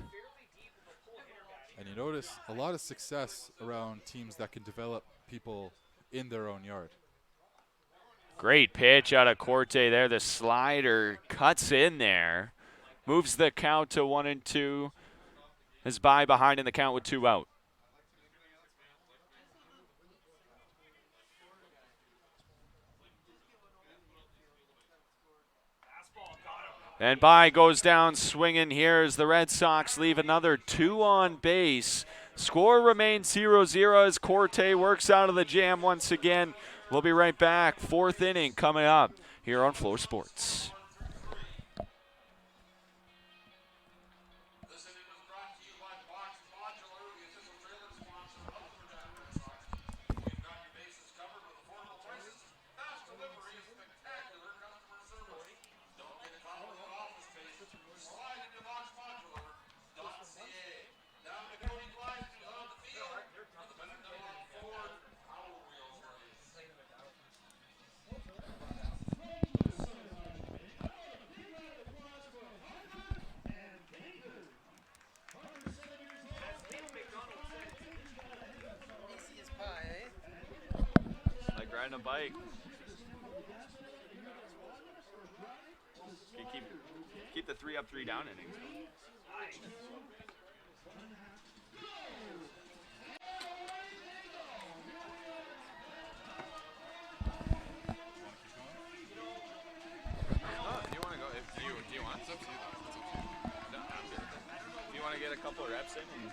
And you notice a lot of success around teams that can develop people in their own yard. Great pitch out of Corte there. The slider cuts in there. Moves the count to 1-2. As Bye behind in the count with 2 out. And By goes down swinging here as the Red Sox leave another 2 on base. Score remains 0-0 as Corte works out of the jam once again. We'll be right back. 4th inning coming up here on Flow Sports. Like riding a bike. You keep the 3 up, 3 down innings. Do you want to go? Do you want? It's up to you. No, I'm good. Do you want to get a couple of reps in? Yeah.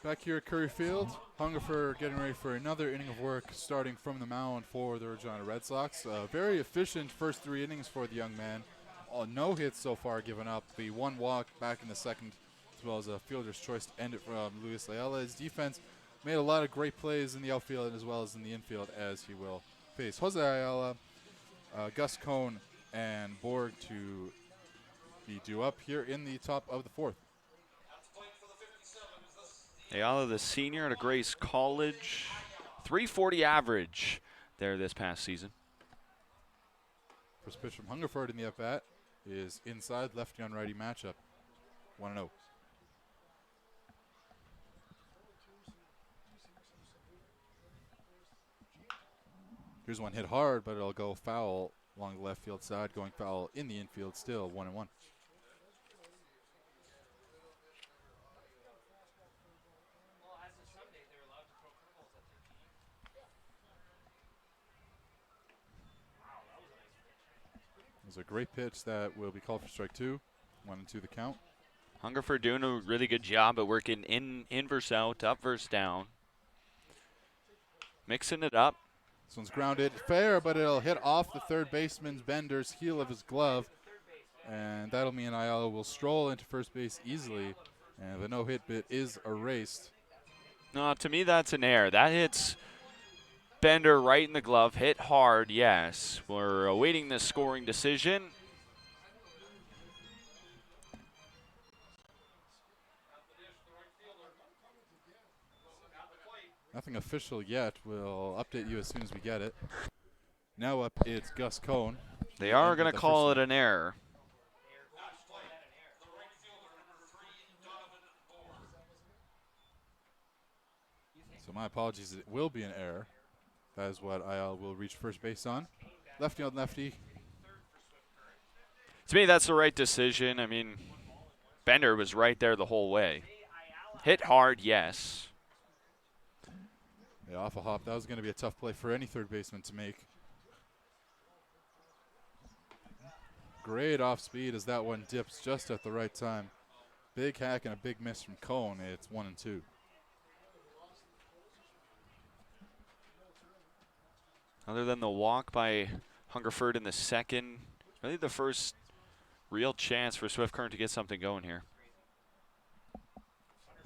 Back here at Curry Field, Hungerford getting ready for another inning of work starting from the mound for the Regina Red Sox. Very efficient first 3 innings for the young man. No hits so far given up. The 1 walk back in the second, as well as a fielder's choice to end it from Luis Ayala. His defense made a lot of great plays in the outfield as well as in the infield, as he will face Jose Ayala, Gus Cohn, and Borg to be due up here in the top of the 4th. Ayala, the senior at Grace College, 340 average there this past season. First pitch from Hungerford in the at-bat is inside, lefty on righty matchup. 1-0. Here's one hit hard, but it'll go foul along the left field side, going foul in the infield, still 1-1. It was a great pitch that will be called for strike 2. 1-2 the count. Hungerford doing a really good job at working in versus out, up versus down. Mixing it up. This one's grounded fair, but it'll hit off the third baseman's Bender's heel of his glove. And that'll mean Ayala will stroll into first base easily. And the no-hit bit is erased. No, to me that's an error. That hits Bender right in the glove, hit hard, yes. We're awaiting the scoring decision. Nothing official yet. We'll update you as soon as we get it. Now up, it's Gus Cohn. They are going to call it an error. So my apologies, it will be an error. That is what Ayala will reach first base on. Lefty on lefty. To me, that's the right decision. I mean, Bender was right there the whole way. Hit hard, yes. Yeah, off a hop. That was going to be a tough play for any third baseman to make. Great off speed as that one dips just at the right time. Big hack and a big miss from Cohn. It's 1-2. Other than the walk by Hungerford in the second, really the first real chance for Swift Current to get something going here.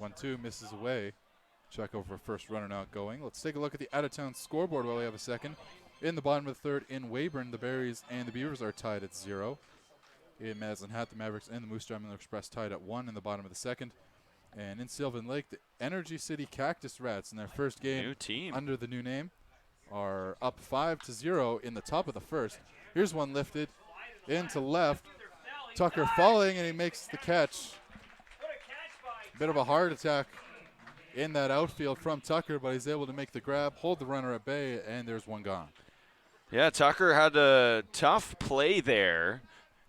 1-2 misses away. Check over first runner not going. Let's take a look at the out-of-town scoreboard while we have a second. In the bottom of the third in Weyburn, the Berries and the Beavers are tied at 0. In Medicine Hat, the Mavericks and the Moose Jaw Miller Express tied at 1 in the bottom of the second. And in Sylvan Lake, the Energy City Cactus Rats in their first game New team. under the new name are up 5-0 in the top of the first. Here's one lifted into left. Tucker falling, and he makes the catch. Bit of a heart attack in that outfield from Tucker, but he's able to make the grab, hold the runner at bay, and there's one gone. Yeah, Tucker had a tough play there.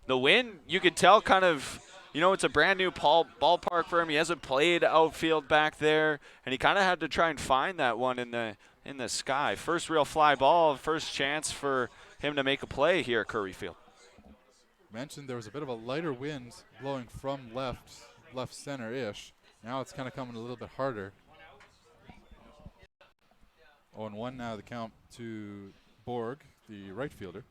The wind, you could tell kind of, it's a brand new ballpark for him. He hasn't played outfield back there, and he kind of had to try and find that one in the sky. First real fly ball, first chance for him to make a play here at Curry Field. Mentioned there was a bit of a lighter wind blowing from left center-ish. Now it's kind of coming a little bit harder. 0-1 now the count to Borg, the right fielder.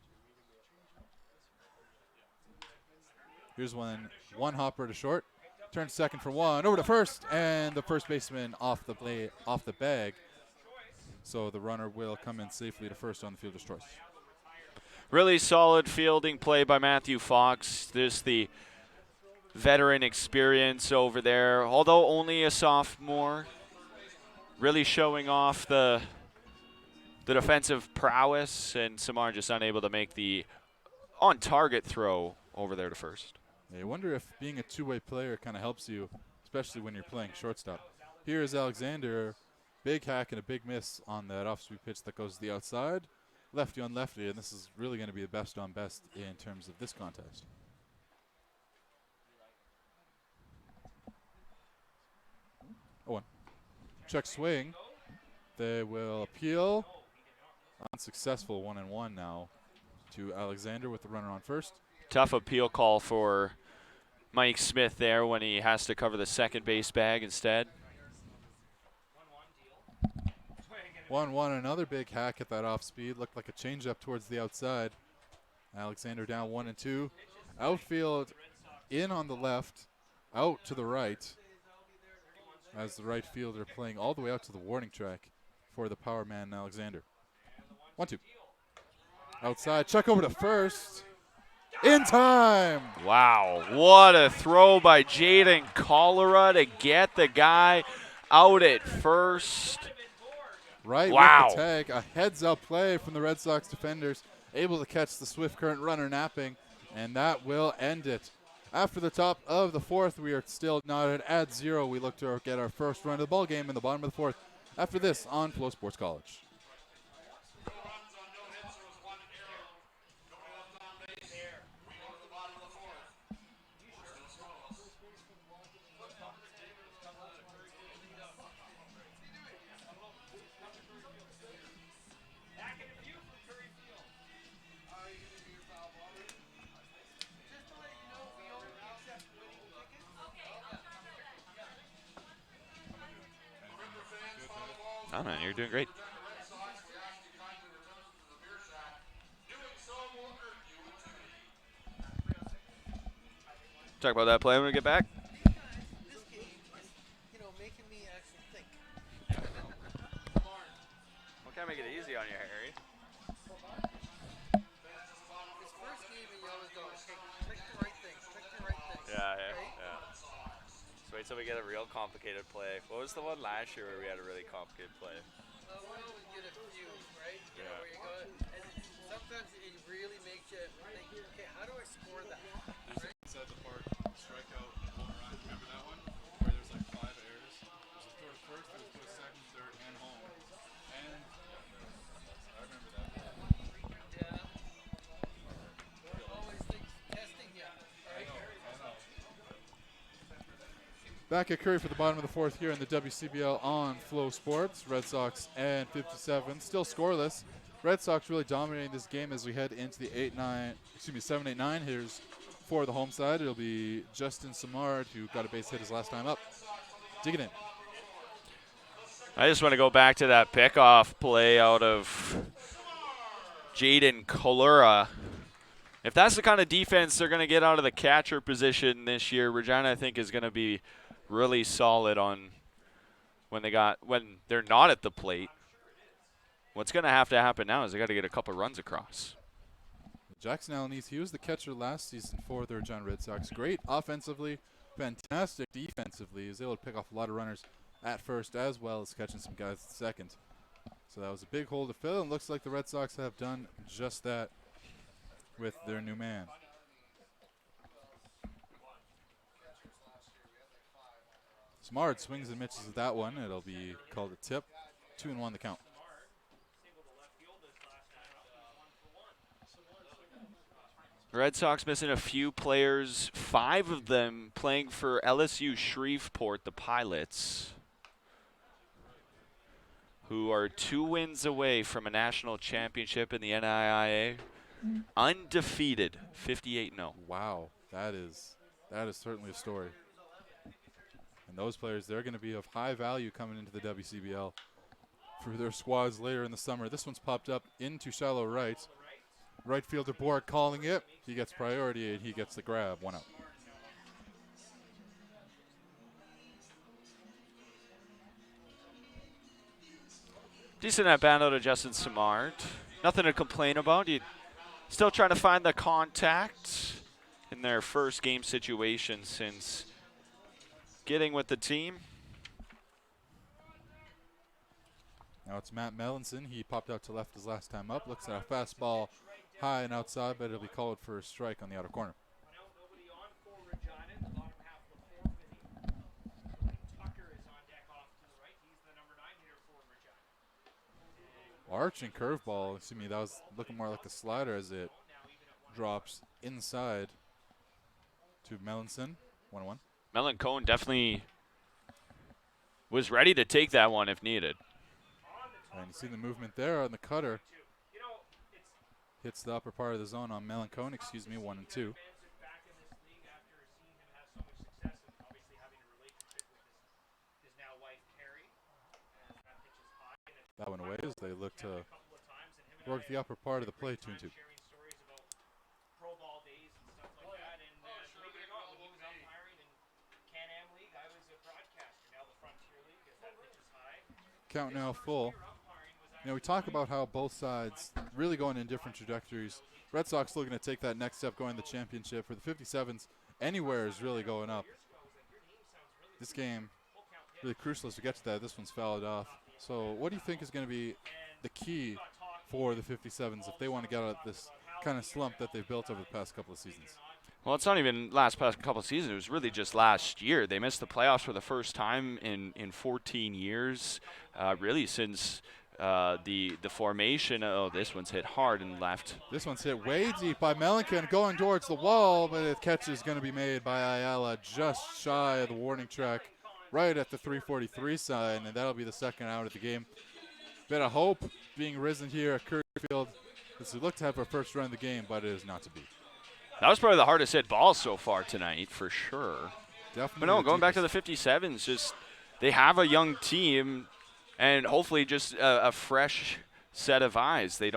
Here's one hopper to short. Turns second for one, over to first, and the first baseman off the bag. So the runner will come in safely to first on the fielder's choice. Really solid fielding play by Matthew Fox. Just the veteran experience over there, although only a sophomore. Really showing off the defensive prowess, and Samar just unable to make the on-target throw over there to first. I wonder if being a two-way player kind of helps you, especially when you're playing shortstop. Here is Alexander, big hack and a big miss on that off-speed pitch that goes to the outside. Lefty on lefty, and this is really going to be the best on best in terms of this contest. Oh, one. Check swing. They will appeal. Unsuccessful 1-1 now to Alexander with the runner on first. Tough appeal call for Mike Smith there when he has to cover the second base bag instead. 1-1, another big hack at that off speed. Looked like a changeup towards the outside. Alexander down 1-2. Outfield in on the left, out to the right. As the right fielder playing all the way out to the warning track for the power man Alexander. 1-2. Outside, check over to first. In time! Wow, what a throw by Jaden Cholera to get the guy out at first. Right wow. With the tag, a heads-up play from the Red Sox defenders, able to catch the Swift Current runner napping, and that will end it. After the top of the fourth, we are still knotted at 0. We look to get our first run of the ball game in the bottom of the fourth. After this on Flow Sports College. Oh, man, you're doing great. Talk about that play when we get back. This game is, making me actually think. What can I make it easy on you, Harry? His first game, and you always go, okay, pick the right thing, Yeah. right? So wait till we get a real complicated play. What was the one last year where we had a really complicated play? We always get a few, right? Yeah. Where you go, and sometimes it really makes you think, okay, how do I score that? Right? Inside the park, strikeout, home run. Remember that one? Where there's like 5 errors. There's a throw to first, there's a throw to second, third, and home. And I remember that. Yeah. Always things testing you, right? I know. Back at Curry for the bottom of the fourth here in the WCBL on Flow Sports. Red Sox and 57, still scoreless. Red Sox really dominating this game as we head into the 7-8-9 hitters for the home side. It'll be Justin Samard, who got a base hit his last time up. Dig it in. I just want to go back to that pickoff play out of Jaden Cholera. If that's the kind of defense they're going to get out of the catcher position this year, Regina, I think, is going to be really solid on when they're not at the plate. What's going to happen now is they got to get a couple runs across. Jackson Allen East, he was the catcher last season for the Regina Red Sox. Great offensively, fantastic defensively. He was able to pick off a lot of runners at first as well as catching some guys at second. So that was a big hole to fill, and looks like the Red Sox have done just that with their new man. Smart swings and misses at that one. It'll be called a tip. 2-1 the count. The Red Sox missing a few players, 5 of them playing for LSU Shreveport, the Pilots, who are 2 wins away from a national championship in the NIIA. Undefeated, 58-0. Wow, that is certainly a story. And those players, they're going to be of high value coming into the WCBL for their squads later in the summer. This one's popped up into shallow right. Right fielder Borg calling it. He gets priority and he gets the grab. 1 out. Decent at bat out of Justin Smart. Nothing to complain about. You still trying to find the contact in their first game situation since getting with the team. Now it's Matt Melanson. He popped out to left his last time up. Looks at a fastball high and outside, but it'll be called for a strike on the outer corner. Arching curveball. See me, that was looking more like a slider as it drops inside to Melanson. 1-1. Mellon Cohn definitely was ready to take that one if needed. And you see the movement there on the cutter. Hits the upper part of the zone on Mellon Cohn, 1-2. That one away as they look to work the upper part of the plate. 2-2. Count now full. You know, we talk about how both sides really going in different trajectories. Red Sox looking to take that next step going to the championship. For the 57s, anywhere is really going up. This game really crucial as we get to that. This one's fouled off. So what do you think is going to be the key for the 57s if they want to get out of this kind of slump that they've built over the past couple of seasons? Well, it's not even past couple of seasons. It was really just last year. They missed the playoffs for the first time in 14 years, really since the formation. Oh, this one's hit hard and left. This one's hit way deep by Melanson going towards the wall, but the catch is going to be made by Ayala just shy of the warning track, right at the 343 side, and that'll be the second out of the game. Bit of hope being risen here at Kirkfield. This would look to have our first run of the game, but it is not to be. That was probably the hardest hit ball so far tonight, for sure. Definitely. But no, going back to the 57s, just they have a young team, and hopefully just a fresh set of eyes. They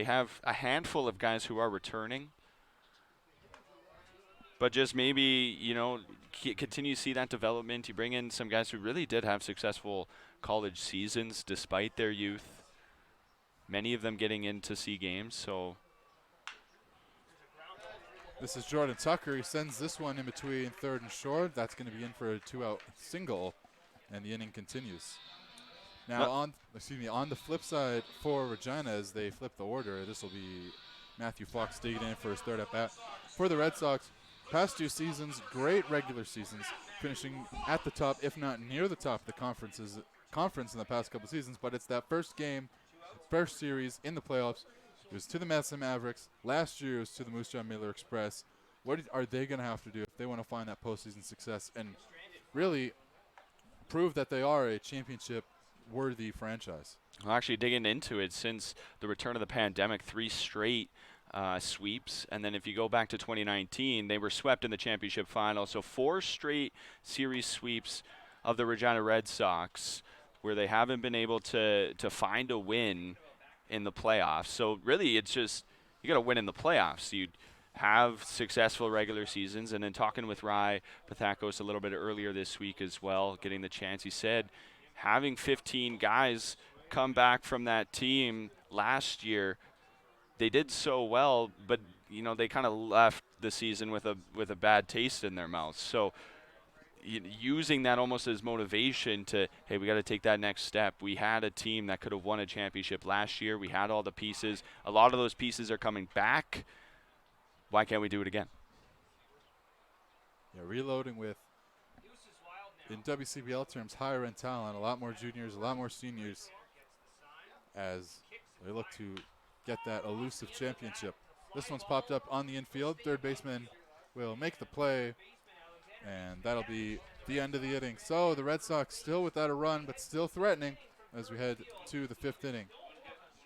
have a handful of guys who are returning, but just maybe continue to see that development. You bring in some guys who really did have successful college seasons despite their youth. Many of them getting in to see games. So. This is Jordan Tucker. He sends this one in between third and short. That's going to be in for a 2-out single, and the inning continues. Now on the flip side for Regina, as they flip the order, this will be Matthew Fox digging in for his third at bat. For the Red Sox, past 2 seasons, great regular seasons, finishing at the top, if not near the top of the conference in the past couple seasons. But it's that first series in the playoffs. It was to the Mets and Mavericks. Last year it was to the Moose Jaw Miller Express. What are they going to have to do if they want to find that postseason success and really prove that they are a championship-worthy franchise? Well, actually digging into it, since the return of the pandemic, 3 straight sweeps. And then if you go back to 2019, they were swept in the championship final. So 4 straight series sweeps of the Regina Red Sox where they haven't been able to find a win in the playoffs. So really it's just you got to win in the playoffs. You have successful regular seasons. And then talking with Ry Pathakos a little bit earlier this week as well, getting the chance, he said having 15 guys come back from that team last year, they did so well, but they kind of left the season with a bad taste in their mouths. So using that almost as motivation to, hey, we got to take that next step. We had a team that could have won a championship last year. We had all the pieces. A lot of those pieces are coming back. Why can't we do it again? Yeah, reloading with, in WCBL terms, higher end talent, a lot more juniors, a lot more seniors, as they look to get that elusive championship. This one's popped up on the infield. Third baseman will make the play, and that'll be the end of the inning. So the Red Sox still without a run, but still threatening as we head to the 5th inning.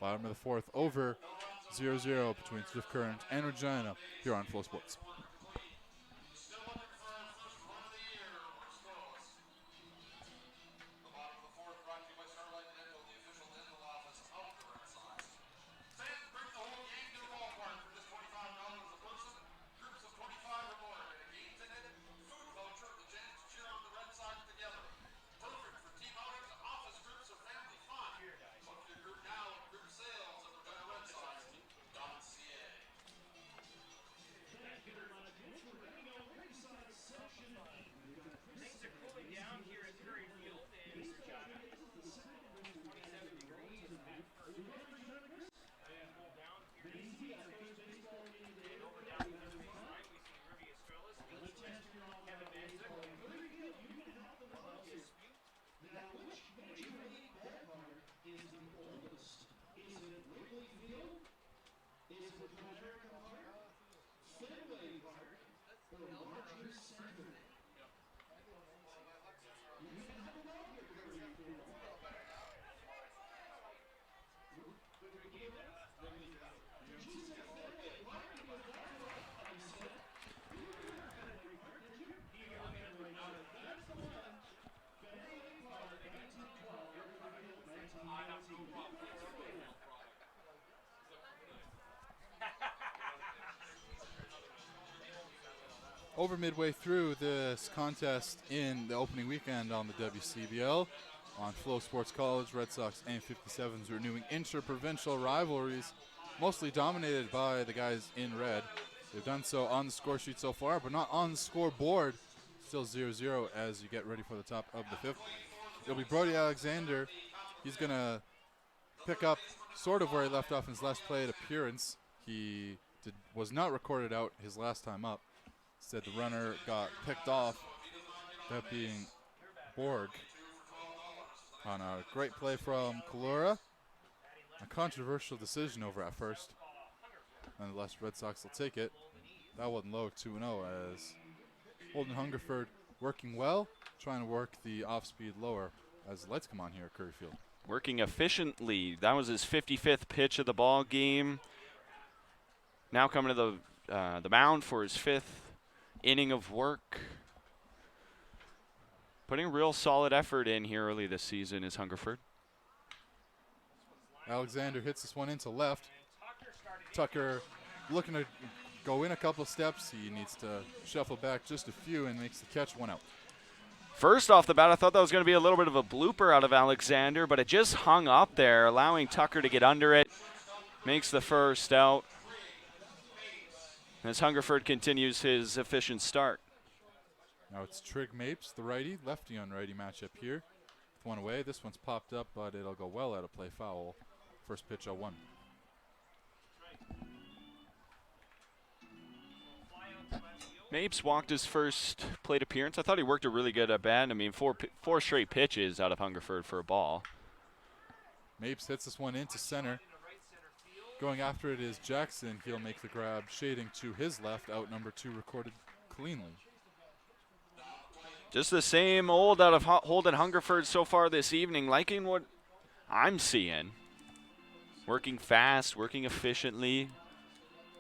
Bottom of the 4th, over 0-0 between Swift Current and Regina here on Flow Sports. Over midway through this contest in the opening weekend on the WCBL, on Flow Sports College, Red Sox and 57s renewing inter-provincial rivalries, mostly dominated by the guys in red. They've done so on the score sheet so far, but not on the scoreboard. Still 0-0 as you get ready for the top of the 5th. It'll be Brody Alexander. He's going to pick up sort of where he left off in his last plate appearance. He was not recorded out his last time up. Said the runner got picked off, that being Borg, on a great play from Kalura. A controversial decision over at first. Nonetheless, Red Sox will take it. That wasn't low, 2-0, as Holden Hungerford working well, trying to work the off-speed lower as the lights come on here at Curry Field. Working efficiently. That was his 55th pitch of the ball game. Now coming to the mound for his 5th inning of work. Putting real solid effort in here early this season is Hungerford. Alexander hits this one into left. Tucker looking to go in a couple steps. He needs to shuffle back just a few and makes the catch, 1 out. First off the bat, I thought that was going to be a little bit of a blooper out of Alexander, but it just hung up there, allowing Tucker to get under it. Makes the first out. As Hungerford continues his efficient start. Now it's Trig Mapes, the righty, lefty on righty matchup here. With one away, this one's popped up, but it'll go well out of play, foul. First pitch 0-1. Mapes walked his first plate appearance. I thought he worked a really good at bat. I mean, four straight pitches out of Hungerford for a ball. Mapes hits this one into center. Going after it is Jackson. He'll make the grab, shading to his left. Out number 2 recorded cleanly. Just the same old out of Holden Hungerford so far this evening. Liking what I'm seeing. Working fast, working efficiently.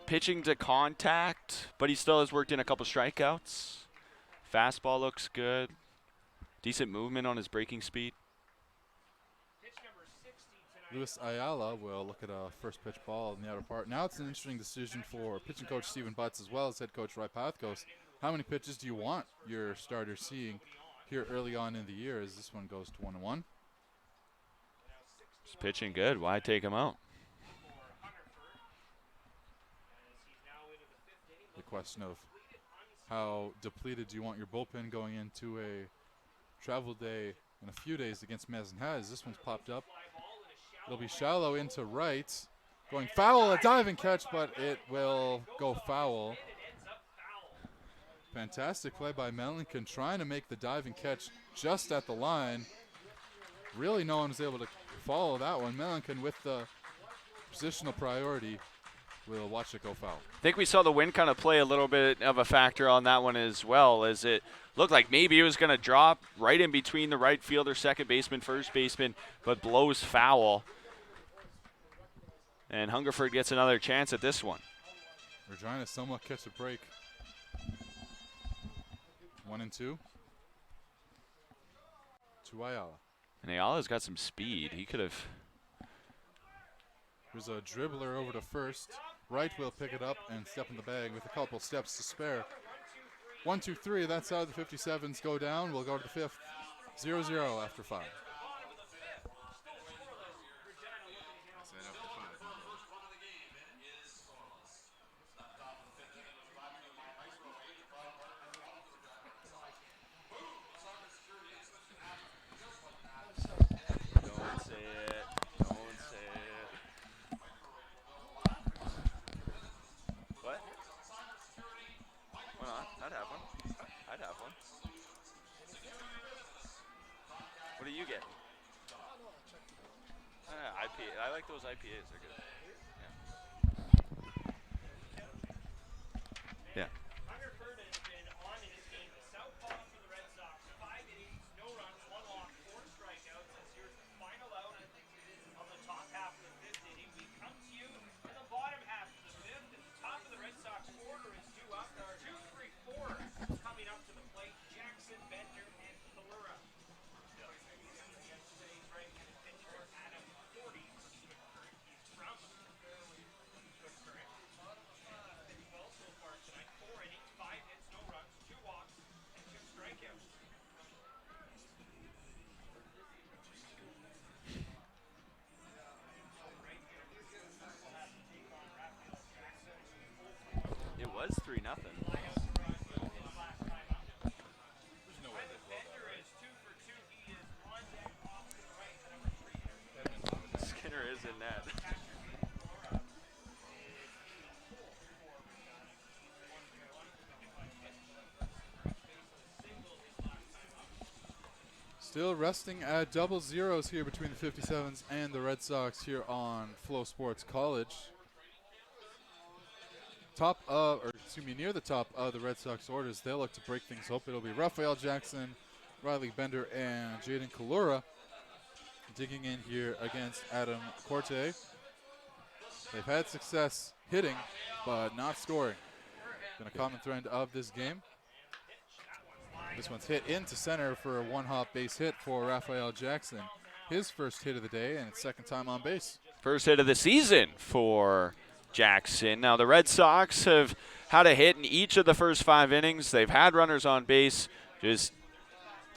Pitching to contact, but he still has worked in a couple strikeouts. Fastball looks good. Decent movement on his breaking speed. Luis Ayala will look at a first pitch ball in the outer part. Now it's an interesting decision for pitching coach Stephen Butts as well as head coach Roy Pathkos. How many pitches do you want your starter seeing here early on in the year as this one goes to 1-1? He's pitching good. Why take him out? The question of how depleted do you want your bullpen going into a travel day in a few days against Mazenhaz. This one's popped up. It'll be shallow into right. Going foul, a diving catch, but it will go foul. Fantastic play by Melankin, trying to make the diving catch just at the line. Really no one was able to follow that one. Melankin with the positional priority will watch it go foul. I think we saw the wind kind of play a little bit of a factor on that one as well, as it looked like maybe it was going to drop right in between the right fielder, second baseman, first baseman, but blows foul. And Hungerford gets another chance at this one. Regina somewhat catch a break. 1-2 to Ayala. And Ayala's got some speed. He could have. There's a dribbler over to first. Wright will pick it up and step in the bag with a couple steps to spare. 1, 2, 3. That's how the 57s go down. We'll go to the fifth. 0-0 after 5. Don't say it. Don't say it. What? Why not? I'd have one. I'd have one. What are you getting? IPA. I like those IPAs. They're good. Yeah. Hungerford has been on in his game. The southpaw for the Red Sox. 5 innings, no runs, 1 walk, 4 strikeouts. As here's the final out of the top half of the 5th inning. We come to you in the bottom half of the 5th. At the top of the Red Sox order is 2 up. There are 2, 3, 4 coming up to the plate. Jackson, Bender, and Kalura. Yesterday's right-handed pitcher, Adam 40 for Swift. He's from Swift Current. Well, so far tonight, 4 innings, 5 hits, no runs, 2 walks, and 2 strikeouts. It was 3-0. Bender is 2 for 2. He is on deck off to the right, number 3. Skinner is in net. Still resting at double zeros here between the 57s and the Red Sox here on Flow Sports College. Near the top of the Red Sox orders, they'll look to break things up. It'll be Raphael Jackson, Riley Bender, and Jaden Kalura digging in here against Adam Corte. They've had success hitting, but not scoring. Been a common thread of this game. This one's hit into center for a one-hop base hit for Raphael Jackson. His first hit of the day and its second time on base. First hit of the season for Jackson. Now the Red Sox have had a hit in each of the first 5 innings. They've had runners on base. Just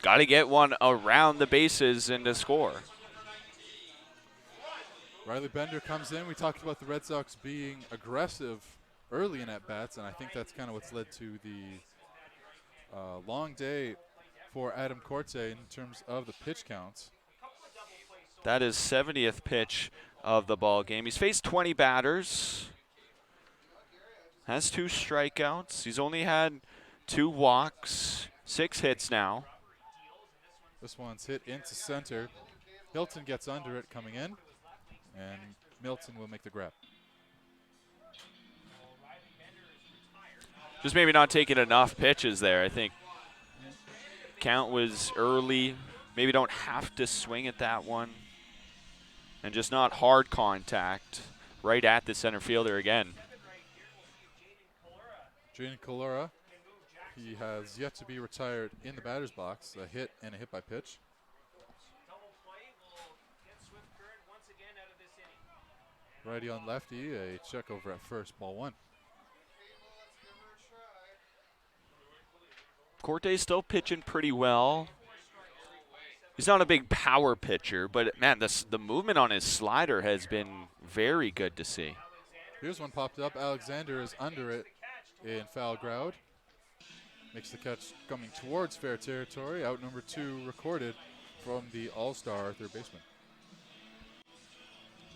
got to get one around the bases and to score. Riley Bender comes in. We talked about the Red Sox being aggressive early in at-bats, and I think that's kind of what's led to the long day for Adam Corte in terms of the pitch counts. That is 70th pitch of the ball game. He's faced 20 batters. Has 2 strikeouts. He's only had 2 walks, 6 hits now. This one's hit into center. Hilton gets under it coming in, and Milton will make the grab. Just maybe not taking enough pitches there. I think count was early. Maybe don't have to swing at that one. And just not hard contact right at the center fielder again. Jaden Kalura, he has yet to be retired in the batter's box. A hit and a hit by pitch. Righty on lefty, a check over at first, ball 1. Corte's still pitching pretty well. He's not a big power pitcher, but man, the movement on his slider has been very good to see. Here's one popped up. Alexander is under it in foul ground. makes the catch coming towards fair territory. Out number 2 recorded from the all-star third baseman.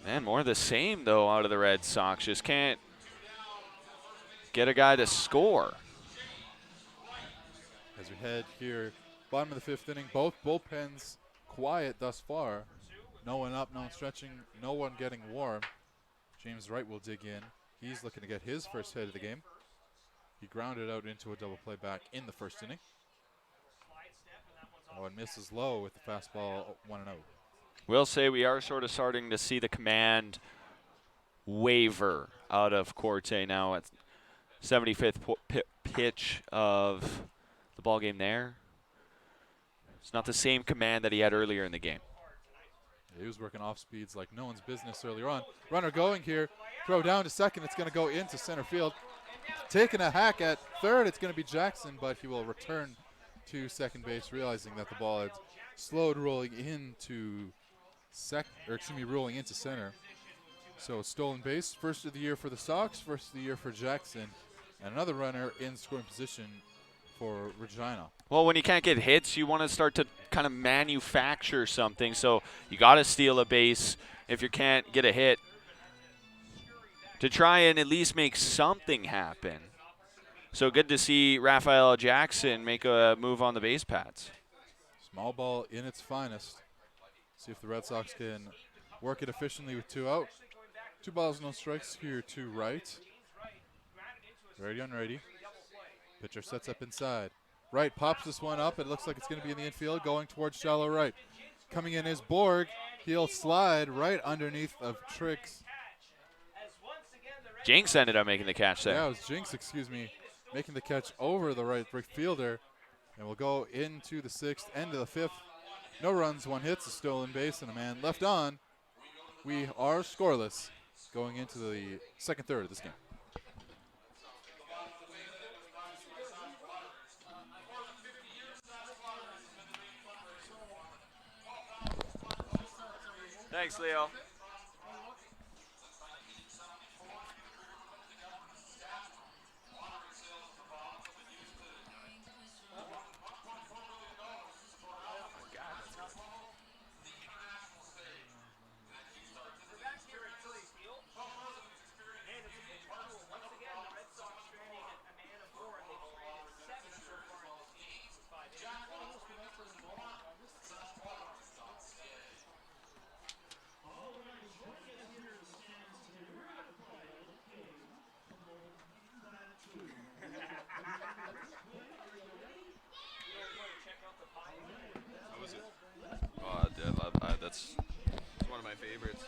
Man, more of the same, though, out of the Red Sox. Just can't get a guy to score. As we head here, bottom of the 5th inning, both bullpens quiet thus far. No one up, no one stretching, no one getting warm. James Wright will dig in. He's looking to get his first hit of the game. He grounded out into a double play back in the 1st inning. Oh, and misses low with the fastball 1-0. We'll say we are sort of starting to see the command waver out of Corte now at 75th pitch of the ball game there. It's not the same command that he had earlier in the game. He was working off speeds like no one's business earlier on. Runner going here. Throw down to second. It's going to go into center field. Taking a hack at third. It's going to be Jackson, but he will return to second base, realizing that the ball had slowed rolling into rolling into center. So stolen base, first of the year for the Sox, first of the year for Jackson, and another runner in scoring position for Regina. Well, when you can't get hits, you want to start to kind of manufacture something. So you got to steal a base if you can't get a hit to try and at least make something happen. So good to see Raphael Jackson make a move on the base pads. Small ball in its finest. See if the Red Sox can work it efficiently with 2 out. 2 balls, no strikes here to right. Ready on righty. Pitcher sets up inside. Right pops this one up. It looks like it's going to be in the infield, going towards shallow right. Coming in is Borg. He'll slide right underneath of Triggs. Jinx ended up making the catch there. Yeah, it was Jinx, making the catch over the right fielder. And we'll go into the 6th, end of the 5th. No runs, 1 hit, a stolen base, and a man left on. We are scoreless going into the 2nd third of this game. Thanks, Leo. That's one of my favorites.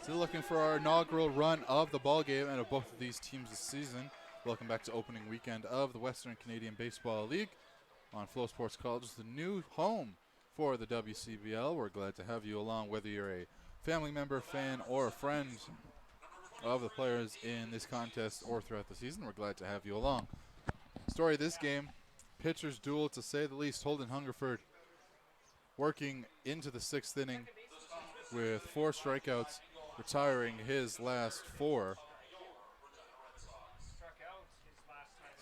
Still looking for our inaugural run of the ball game and of both of these teams this season. Welcome back to opening weekend of the Western Canadian Baseball League on FloCollege, the new home for the WCBL. We're glad to have you along, whether you're a family member, fan, or a friend of the players in this contest or throughout the season. We're glad to have you along. Story of this game, pitchers duel to say the least. Holden Hungerford working into the 6th inning with 4 strikeouts, retiring his last 4.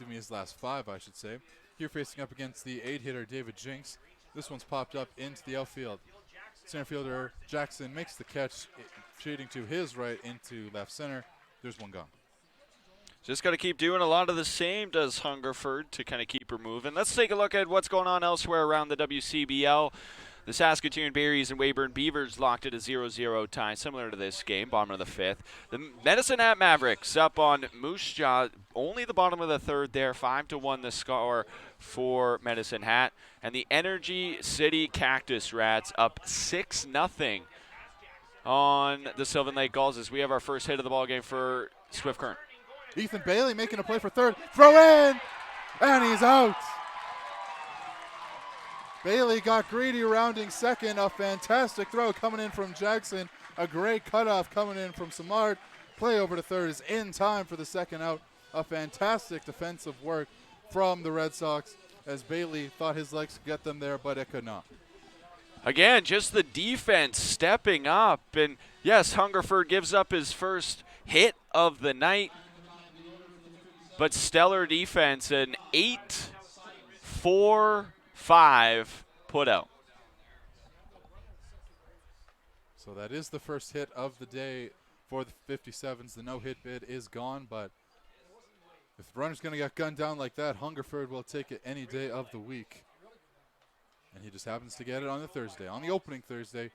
His last 5, I should say. Here facing up against the 8-hitter David Jinx. This one's popped up into the outfield. Center fielder Jackson makes the catch, shading to his right into left center. There's one gone. Just got to keep doing a lot of the same, does Hungerford, to kind of keep her moving. Let's take a look at what's going on elsewhere around the WCBL. The Saskatchewan Berries and Weyburn Beavers locked at a 0-0 tie, similar to this game, bottom of the 5th. The Medicine Hat Mavericks up on Moose Jaw, only the bottom of the 3rd there, 5-1 the score for Medicine Hat. And the Energy City Cactus Rats up 6-0 on the Sylvan Lake Gulls as we have our first hit of the ball game for Swift Current. Ethan Bailey making a play for 3rd. Throw in! And he's out. Bailey got greedy, rounding second. A fantastic throw coming in from Jackson. A great cutoff coming in from Samard. Play over to third is in time for the second out. A fantastic defensive work from the Red Sox as Bailey thought his legs could get them there, but it could not. Again, just the defense stepping up. And yes, Hungerford gives up his first hit of the night. But stellar defense, an 8-4-5 put out. So that is the first hit of the day for the 57s. The no-hit bid is gone, but if the runner's going to get gunned down like that, Hungerford will take it any day of the week. And he just happens to get it on the Thursday. On the opening Thursday,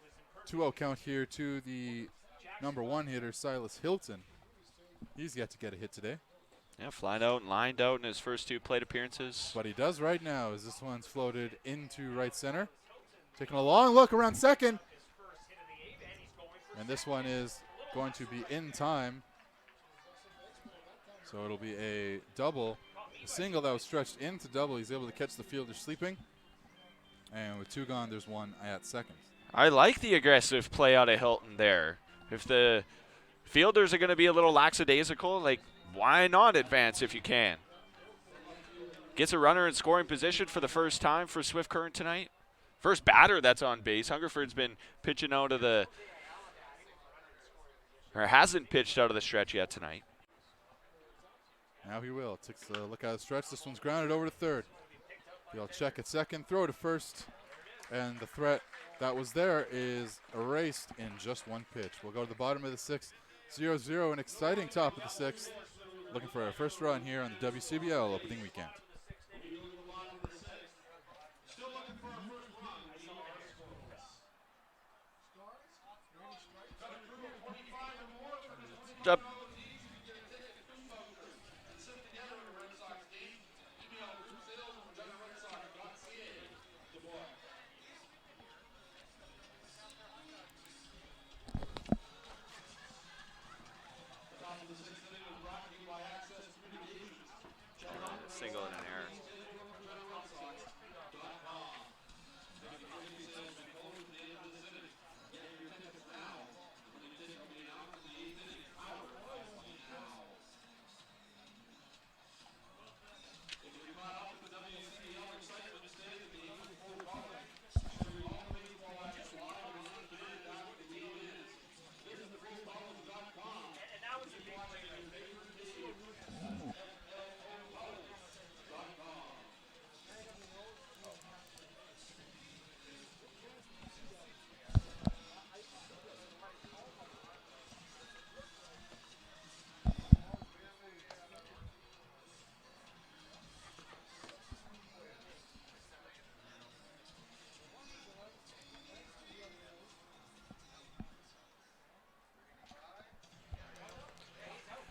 2-0 count here to the number one hitter, Silas Hilton. He's yet to get a hit today. Yeah, flying out and lined out in his first two plate appearances. But he does right now as this one's floated into right center. Taking a long look around second. And this one is going to be in time. So it'll be a double. A single that was stretched into double. He's able to catch the fielder sleeping. And with two gone, there's one at second. I like the aggressive play out of Hilton there. If the fielders are going to be a little lackadaisical, like, why not advance if you can? Gets a runner in scoring position for the first time for Swift Current tonight. First batter that's on base. Hungerford's been pitching out of the, or hasn't pitched out of the stretch yet tonight. Now he will. Takes a look at the stretch. This one's grounded over to third. He'll check at second, throw to first, and the threat that was there is erased in just one pitch. We'll go to the bottom of the sixth, 0-0, an exciting top of the sixth. Looking for our first run here on the WCBL opening weekend. Up. Single and an error.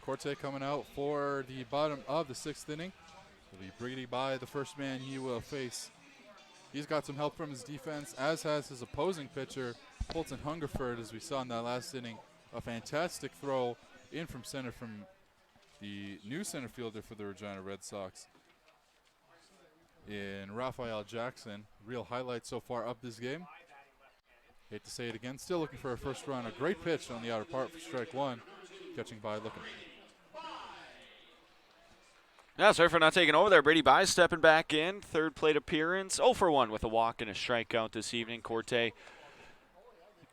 Corte coming out for the bottom of the sixth inning. He'll be greeted by the first man he will face. He's got some help from his defense, as has his opposing pitcher, Colton Hungerford, as we saw in that last inning. A fantastic throw in from center from the new center fielder for the Regina Red Sox in Raphael Jackson. Real highlight so far of this game. Hate to say it again, still looking for a first run. A great pitch on the outer part for strike one. Catching by looking. Yeah, sorry for not taking over there. Brady Buys stepping back in. Third plate appearance. 0 for 1 with a walk and a strikeout this evening. Corte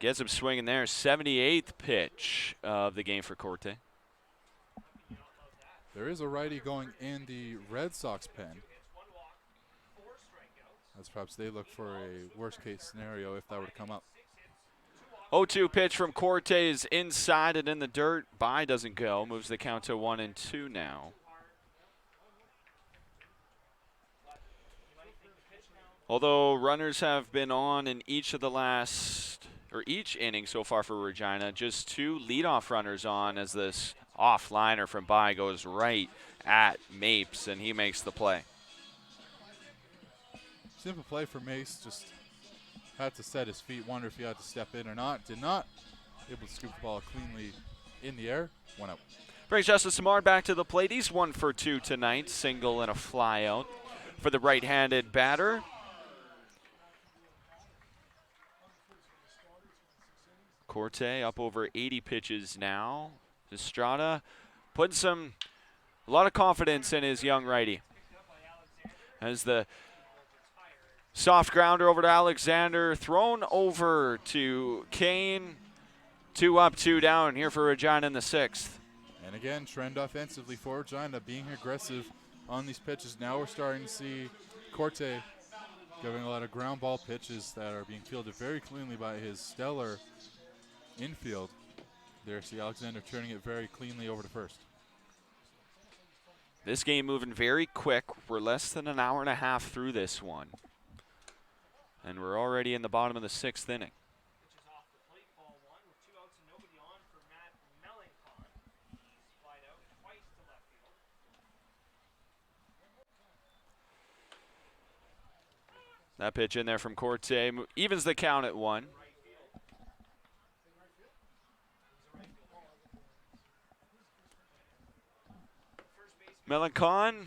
gets him swinging there. 78th pitch of the game for Corte. There is a righty going in the Red Sox pen. As perhaps they look for a worst-case scenario if that were to come up. 0-2 pitch from Corte is inside and in the dirt. By doesn't go. Moves the count to 1-2 now. Although runners have been on in each of the each inning so far for Regina, just two leadoff runners on as this off-liner from By goes right at Mapes, and he makes the play. Simple play for Mace, just had to set his feet, wonder if he had to step in or not. Did not. Able to scoop the ball cleanly in the air, 1 out. Brings Justin Samard back to the plate. He's 1 for 2 tonight, single and a fly out for the right-handed batter. Corte up over 80 pitches now. Estrada putting a lot of confidence in his young righty. As the soft grounder over to Alexander, thrown over to Kane. 2 up, 2 down here for Regina in the 6th. And again, trend offensively for Regina, being aggressive on these pitches. Now we're starting to see Corte giving a lot of ground ball pitches that are being fielded very cleanly by his stellar infield. There, see Alexander turning it very cleanly over to first. This game moving very quick. We're less than an hour and a half through this one. And we're already in the bottom of the 6th inning. Pitch is off the plate, ball 1 with 2 outs and nobody on for Matt Melancon. He's flied out twice to left field. That pitch in there from Corte evens the count at 1. Melancon.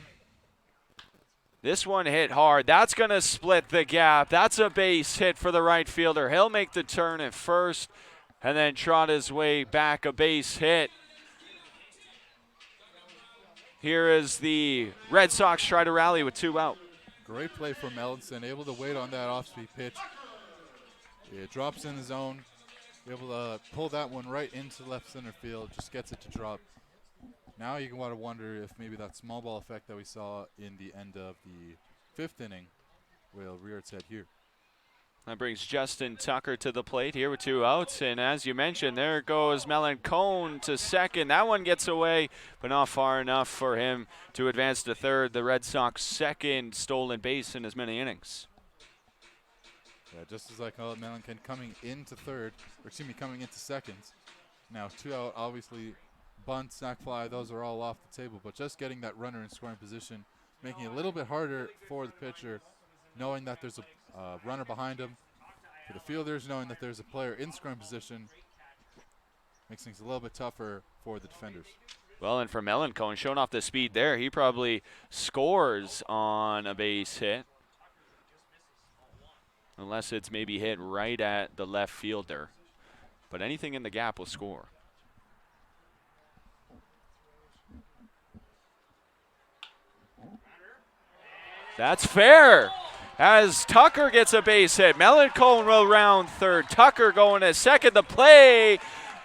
This one hit hard. That's going to split the gap. That's a base hit for the right fielder. He'll make the turn at first and then trot his way back, a base hit. Here is the Red Sox try to rally with 2 out. Great play from Ellenson, able to wait on that off-speed pitch. It drops in the zone, able to pull that one right into left center field, just gets it to drop. Now you can want to wonder if maybe that small ball effect that we saw in the end of the 5th inning will rear its head here. That brings Justin Tucker to the plate here with 2 outs. And as you mentioned, there goes Melancon to second. That one gets away, but not far enough for him to advance to third. The Red Sox 2nd stolen base in as many innings. Yeah, just as I call it, Melancon coming into third, or excuse me, coming into second. Now 2 out, obviously bunt, sac fly, those are all off the table, but just getting that runner in scoring position, making it a little bit harder for the pitcher, knowing that there's a runner behind him. For the fielders, knowing that there's a player in scoring position, makes things a little bit tougher for the defenders. Well, and for Melancon, showing off the speed there, he probably scores on a base hit. Unless it's maybe hit right at the left fielder. But anything in the gap will score. That's fair. As Tucker gets a base hit. Melancon will round third. Tucker going to second. The play,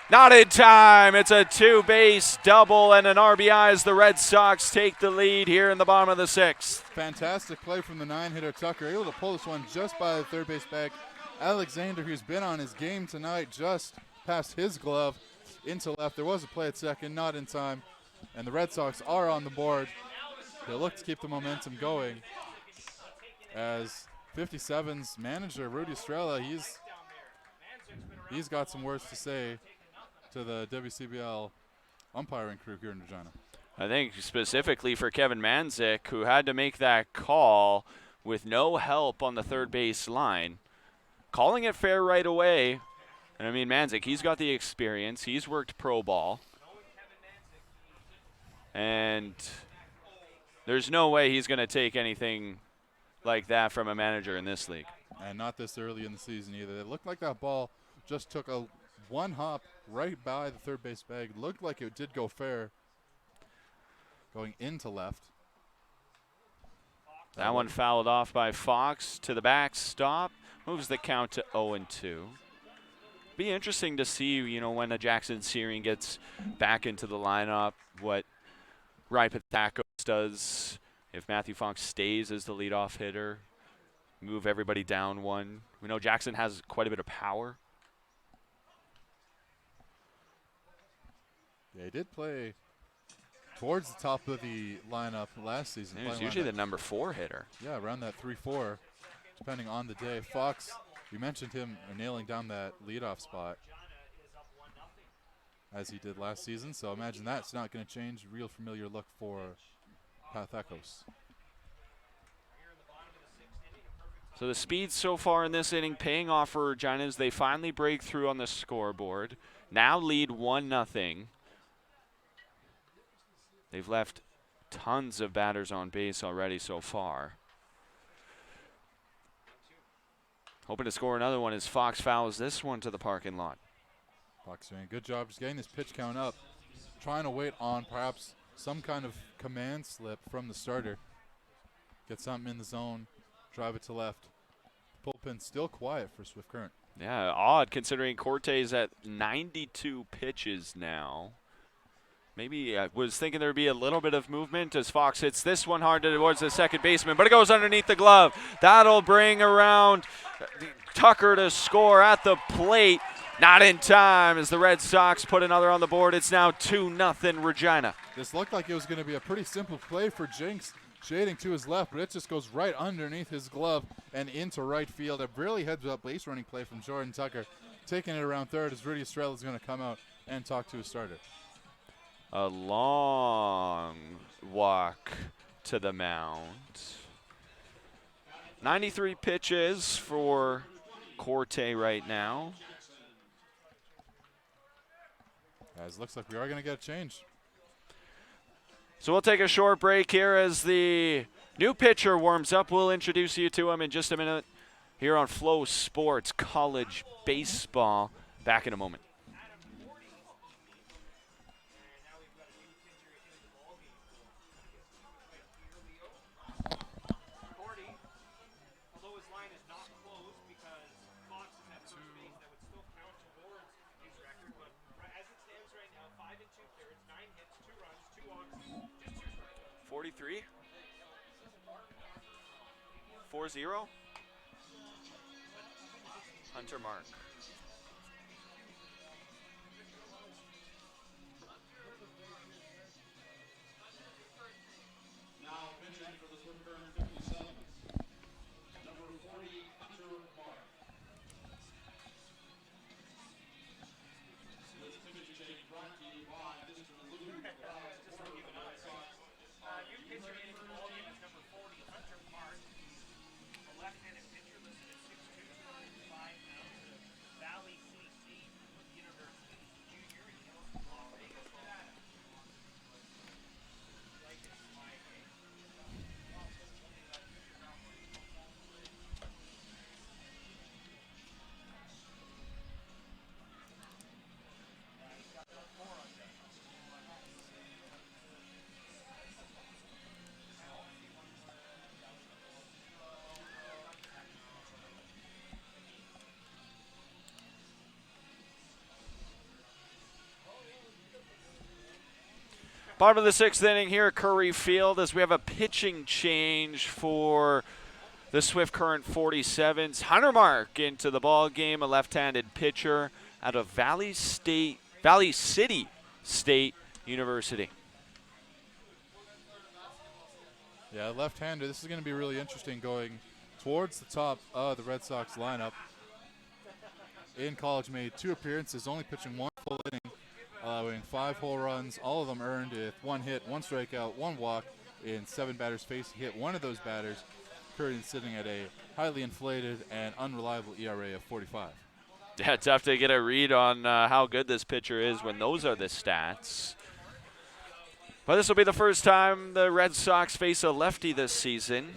not in time. It's a 2-base double and an RBI as the Red Sox take the lead here in the bottom of the 6th. Fantastic play from the 9-hitter Tucker, able to pull this one just by the third base bag. Alexander, who's been on his game tonight, just past his glove into left. There was a play at second, not in time, and the Red Sox are on the board. They look to keep the momentum going. As 57's manager, Rudy Estrella, he's got some words to say to the WCBL umpiring crew here in Regina. I think specifically for Kevin Manzik, who had to make that call with no help on the third base line, calling it fair right away. And I mean, Manzik, he's got the experience. He's worked pro ball. And there's no way he's going to take anything like that from a manager in this league. And not this early in the season either. It looked like that ball just took a one hop right by the third base bag. Looked like it did go fair, going into left. That one fouled off by Fox to the backstop. Moves the count to 0-2. Be interesting to see, you know, when a Jackson Searing gets back into the lineup, what Ryan Patakos does. If Matthew Fox stays as the leadoff hitter, move everybody down one. We know Jackson has quite a bit of power. Yeah, he did play towards the top of the lineup last season. He was usually the number 4 hitter. Yeah, around that 3-4, depending on the day. Fox, you mentioned him nailing down that leadoff spot as he did last season, so imagine that's not going to change. Real familiar look for Pathakos. So the speed so far in this inning paying off for Regina as they finally break through on the scoreboard. Now lead 1-0. They've left tons of batters on base already so far. Hoping to score another one as Fox fouls this one to the parking lot. Fox doing a good job just getting this pitch count up. Trying to wait on perhaps some kind of command slip from the starter. Get something in the zone, drive it to left. Bullpen still quiet for Swift Current. Yeah, odd considering Corte's at 92 pitches now. Maybe I was thinking there would be a little bit of movement as Fox hits this one hard towards the second baseman, but it goes underneath the glove. That'll bring around Tucker to score at the plate. Not in time as the Red Sox put another on the board. It's now 2-0 Regina. This looked like it was going to be a pretty simple play for Jinx, shading to his left, but it just goes right underneath his glove and into right field. A really heads-up base running play from Jordan Tucker. Taking it around third as Rudy Estrella is going to come out and talk to his starter. A long walk to the mound. 93 pitches for Corte right now. Guys, looks like we are going to get a change. So we'll take a short break here as the new pitcher warms up. We'll introduce you to him in just a minute here on Flow Sports College Baseball. Back in a moment. Although his line is not closed because Fox is at first base, that would still count towards his record. But as it stands right now, 5 2/3, 9 hits, 2 runs, 2 walks, just 2 strikeouts. 43? 4-0? Hunter Mark. New pitcher in the ballgame is number 40, Hunter Mark. A left-handed pitcher listed at 6'2", 205 pounds, a Valley CC University junior. He hails from Las Vegas, Nevada. Like his flag game. Bottom of the 6th inning here at Curry Field as we have a pitching change for the Swift Current 47s. Hunter Mark into the ball game, a left-handed pitcher out of Valley City State University. Yeah, left-hander. This is going to be really interesting going towards the top of the Red Sox lineup. In college, made 2 appearances, only pitching 1 full inning, allowing 5 whole runs, all of them earned with 1 hit, 1 strikeout, 1 walk in 7 batters faced. He hit 1 of those batters. Curry sitting at a highly inflated and unreliable ERA of 45. Yeah, tough to get a read on how good this pitcher is when those are the stats. But this will be the first time the Red Sox face a lefty this season.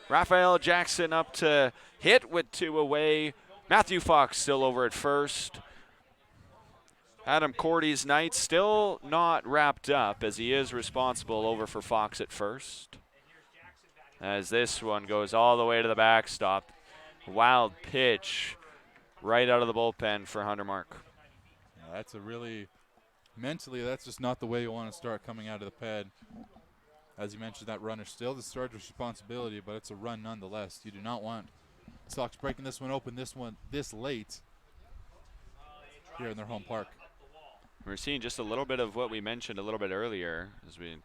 Raphael Jackson up to hit with 2 away. Matthew Fox still over at first. Adam Cordy's night still not wrapped up as he is responsible over for Fox at first. As this one goes all the way to the backstop. Wild pitch right out of the bullpen for Hunter Mark. Yeah, that's a really, mentally, that's just not the way you want to start coming out of the pad. As you mentioned, that runner still the starter's responsibility, but it's a run nonetheless. You do not want Sox breaking this one open this late here in their home park. We're seeing just a little bit of what we mentioned a little bit earlier as we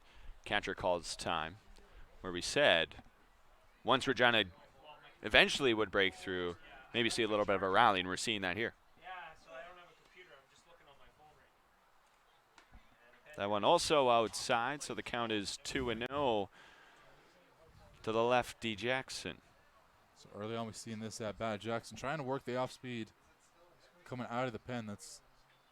catcher calls time, where we said once Regina eventually would break through, maybe see a little bit of a rally, and we're seeing that here. Yeah, so I don't have a computer. I'm just looking on my phone right now. That one also outside, so the count is 2-0 to the lefty Jackson. So early on, we've seen this at bat. Jackson trying to work the off speed coming out of the pen. That's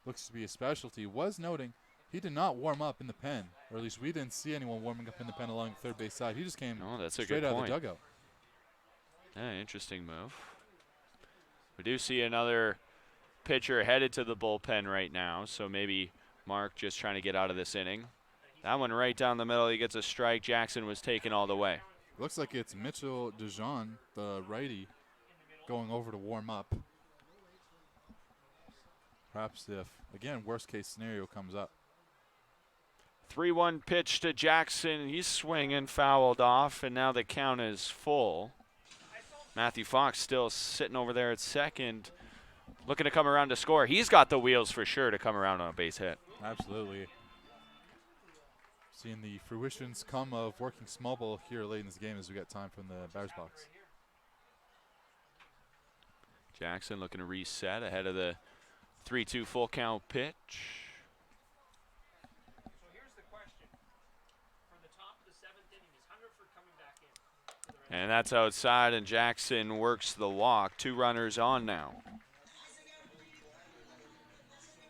looks to be a specialty. Was noting he did not warm up in the pen, or at least we didn't see anyone warming up in the pen along the third base side. He just came Oh, that's a straight good out point. of the dugout. Yeah, interesting move. We do see another pitcher headed to the bullpen right now, so maybe Mark just trying to get out of this inning. That one right down the middle, he gets a strike. Jackson was taken all the way. Looks like it's Mitchell DeJean, the righty, going over to warm up. Perhaps if, again, worst case scenario comes up. 3-1 pitch to Jackson. He's swinging, fouled off, and now the count is full. Matthew Fox still sitting over there at second, looking to come around to score. He's got the wheels for sure to come around on a base hit. Absolutely. Seeing the fruitions come of working small ball here late in this game as we get time from the batter's box. Jackson looking to reset ahead of the 3-2 full count pitch. So here's the question. For the top of the 7th inning, is Hungerford coming back in? For the Red And that's outside, and Jackson works the walk. 2 runners on now.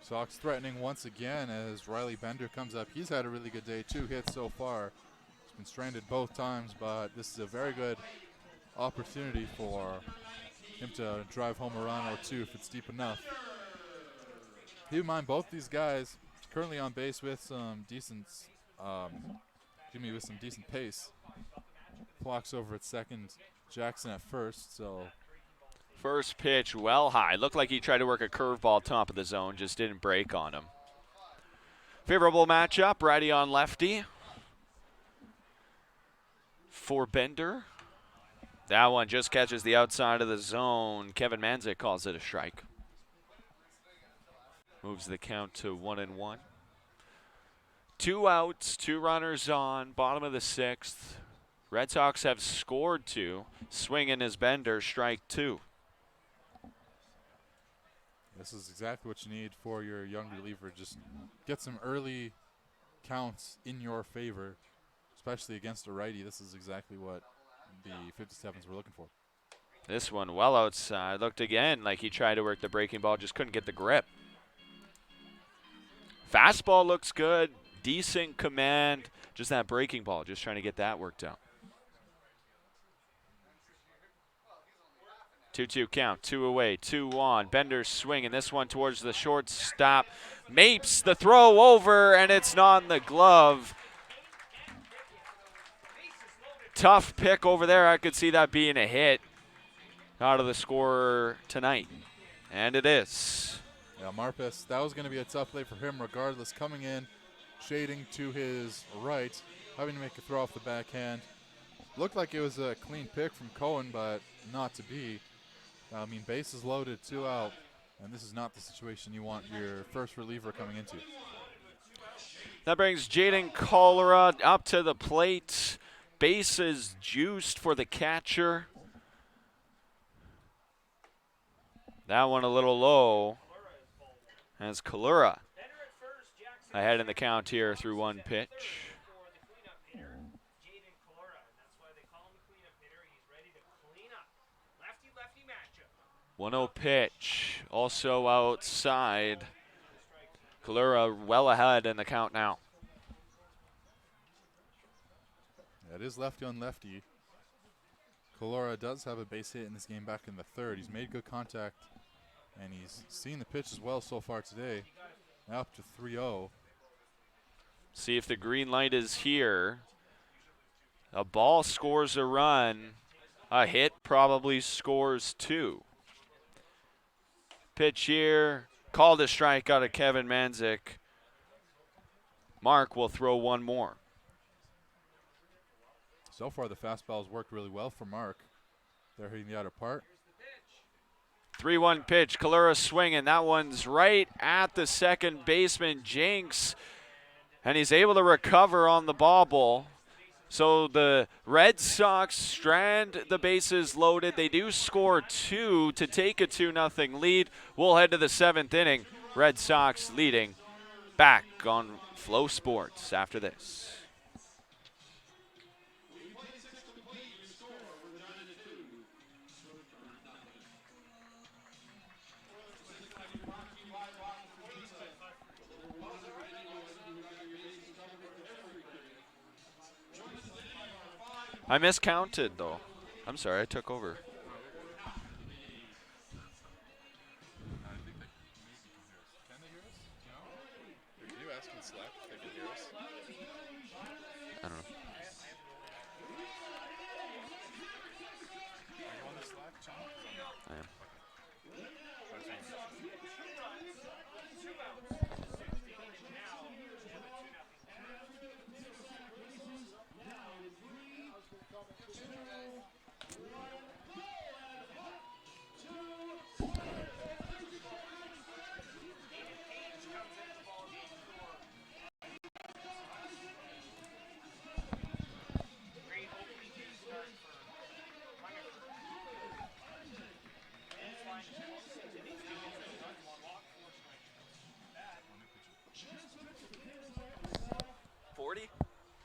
Sox threatening once again as Riley Bender comes up. He's had a really good day, 2 hits so far. He's been stranded both times, but this is a very good opportunity for him to drive home a run or 2 if it's deep enough. Keep in mind, both these guys currently on base with some decent, with some decent pace. Clock's over at second, Jackson at first, so. First pitch well high. Looked like he tried to work a curveball top of the zone, just didn't break on him. Favorable matchup, righty on lefty for Bender. That one just catches the outside of the zone. Kevin Manzik calls it a strike. Moves the count to 1-1. 2 outs, 2 runners on, bottom of the 6th. Red Sox have scored 2. Swinging is Bender, strike 2. This is exactly what you need for your young reliever. Just get some early counts in your favor, especially against a righty. This is exactly what the 57s were looking for. This one well outside. Looked again like he tried to work the breaking ball, just couldn't get the grip. Fastball looks good, decent command. Just that breaking ball, just trying to get that worked out. 2-2 count, 2 away, 2 on. Bender's swinging this one towards the shortstop. Mapes the throw over, and it's not in the glove. Tough pick over there. I could see that being a hit out of the scorer tonight, and it is. Yeah, Marpes, that was going to be a tough play for him regardless. Coming in, shading to his right, having to make a throw off the backhand. Looked like it was a clean pick from Cohen, but not to be. I mean, bases loaded, 2 out, and this is not the situation you want your first reliever coming into. That brings Jaden Cholera up to the plate. Bases juiced for the catcher. That one a little low as Cholera ahead in the count here through 1 pitch. 1-0 pitch, also outside. Cholera well ahead in the count now. It is lefty on lefty. Cholera does have a base hit in this game back in the 3rd. He's made good contact, and he's seen the pitch as well so far today. Now up to 3-0. See if the green light is here. A ball scores a run. A hit probably scores 2. Pitch here. Called a strike out of Kevin Manzik. Mark will throw 1 more. So far, the fastball's worked really well for Mark. They're hitting the outer part. 3-1 pitch. Cholera swinging. That one's right at the second baseman, Jinks. And he's able to recover on the bobble. So the Red Sox strand the bases loaded. They do score 2 to take a 2-0 lead. We'll head to the 7th inning. Red Sox leading. Back on Flow Sports after this. I miscounted, though. I'm sorry, I took over. I think they maybe can hear us. Can they hear us? Do you know? Can you ask in Slack if they can hear us? I don't know. Are you on the Slack channel? 'Cause I'm not. I am. Great opening day start for Hungerford. Baseline channel 6 innings, 2 hits, no runs, 1 walk, 4 strikeouts. 40?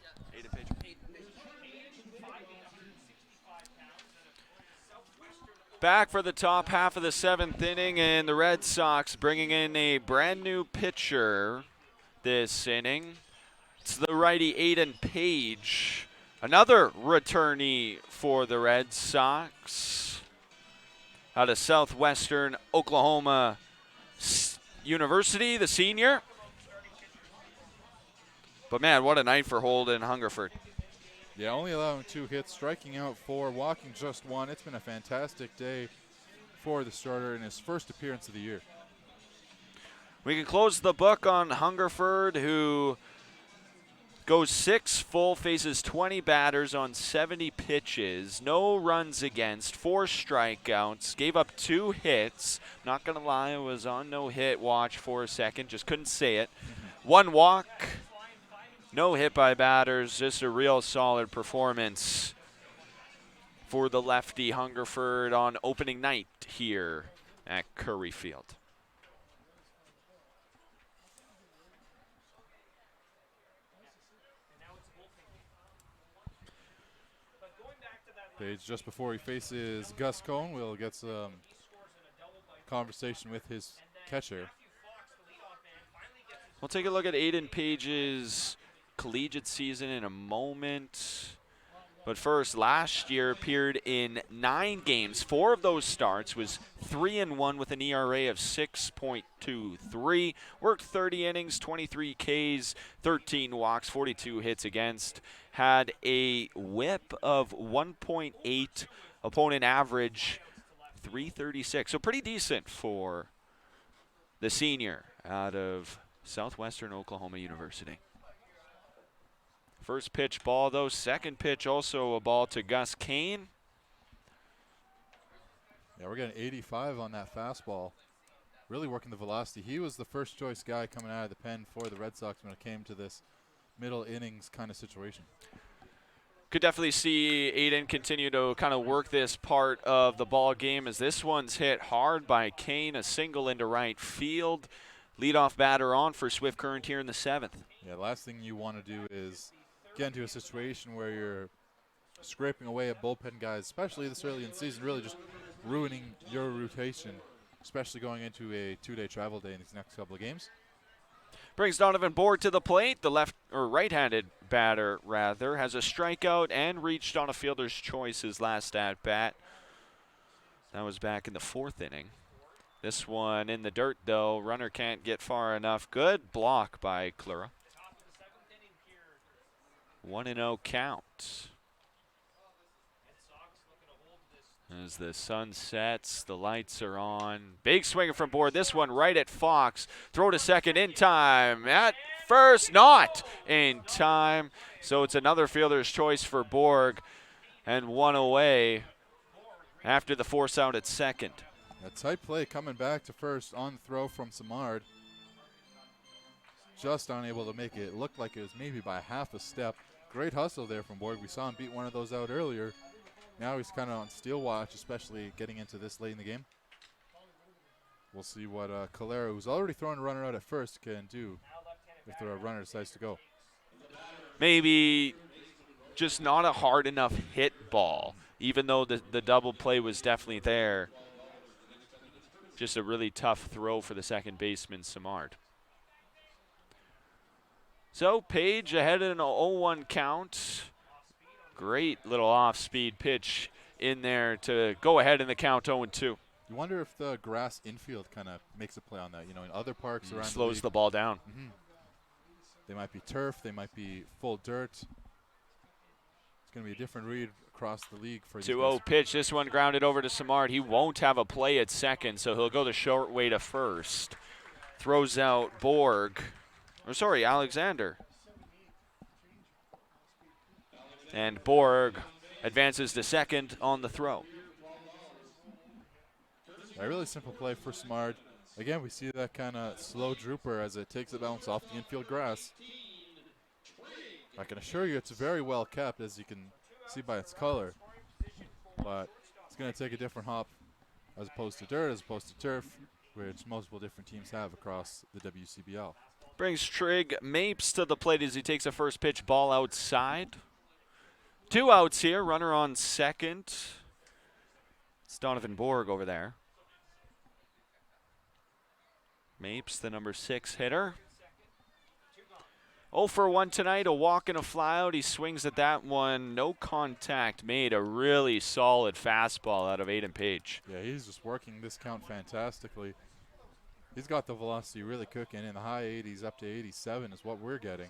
Yeah. 8 pitch. 8 pitch. Age 5'8", 165 pounds, out of Southwestern Back for the top half of the 7th inning, and the Red Sox bringing in a brand new pitcher this inning. It's the righty Aiden Page, another returnee for the Red Sox out of Southwestern Oklahoma University, the senior. But man, what a night for Holden Hungerford. Yeah, only allowing 2 hits, striking out 4, walking just 1. It's been a fantastic day for the starter in his first appearance of the year. We can close the book on Hungerford, who goes 6 full, faces 20 batters on 70 pitches, no runs against, 4 strikeouts, gave up 2 hits. Not going to lie, I was on no hit watch for a second, just couldn't say it. 1 walk, no hit by batters, just a real solid performance for the lefty Hungerford on opening night here at Curry Field. Page, just before he faces Gus Cohn, we'll get some conversation with his catcher. We'll take a look at Aiden Page's collegiate season in a moment. But first, last year appeared in 9 games. 4 of those starts was 3-1 with an ERA of 6.23. Worked 30 innings, 23 Ks, 13 walks, 42 hits against. Had a whip of 1.8, opponent average 336. So pretty decent for the senior out of Southwestern Oklahoma University. First pitch ball, though. Second pitch also a ball to Gus Kane. Yeah, we're getting 85 on that fastball. Really working the velocity. He was the first choice guy coming out of the pen for the Red Sox when it came to this middle innings kind of situation. Could definitely see Aiden continue to kind of work this part of the ball game as this one's hit hard by Kane, a single into right field. Leadoff batter on for Swift Current here in the 7th. Yeah, last thing you want to do is get into a situation where you're scraping away at bullpen guys, especially this early in the season, really just ruining your rotation, especially going into a 2-day travel day in these next couple of games. Brings Donovan Board to the plate. The left or right-handed batter rather has a strikeout and reached on a fielder's choice his last at bat. That was back in the 4th inning. This one in the dirt though. Runner can't get far enough. Good block by Klura. 1-0 count. As the sun sets, the lights are on. Big swing from Board. This one right at Fox. Throw to second in time. At first, not in time. So it's another fielder's choice for Borg. And 1 away after the force out at second. A tight play coming back to first on the throw from Samard. Just unable to make it. It looked like it was maybe by half a step. Great hustle there from Borg. We saw him beat one of those out earlier. Now he's kind of on steal watch, especially getting into this late in the game. We'll see what Calero, who's already thrown a runner out at first, can do if the runner decides to go. Maybe just not a hard enough hit ball, even though the double play was definitely there. Just a really tough throw for the second baseman, Samard. So Page ahead in an 0-1 count. Great little off-speed pitch in there to go ahead in the count 0-2. You wonder if the grass infield kind of makes a play on that. You know, in other parks around Slows the the league, ball down. they might be turf, they might be full dirt. It's going to be a different read across the league for these 2-0 guys. pitch. This one grounded over to Samard. He won't have a play at second, so he'll go the short way to first. Throws out Alexander. And Borg advances to second on the throw. A really simple play for Smart. Again, we see that kind of slow drooper as it takes the bounce off the infield grass. I can assure you it's very well kept, as you can see by its color. But it's going to take a different hop as opposed to dirt, as opposed to turf, which multiple different teams have across the WCBL. Brings Trig Mapes to the plate as he takes a first pitch ball outside. 2 outs here, runner on second. It's Donovan Borg over there. Mapes, the number 6 hitter. 0 for 1 tonight, a walk and a flyout. He swings at that one, no contact made. A really solid fastball out of Aiden Page. Yeah, he's just working this count fantastically. He's got the velocity really cooking. In the high 80s up to 87 is what we're getting.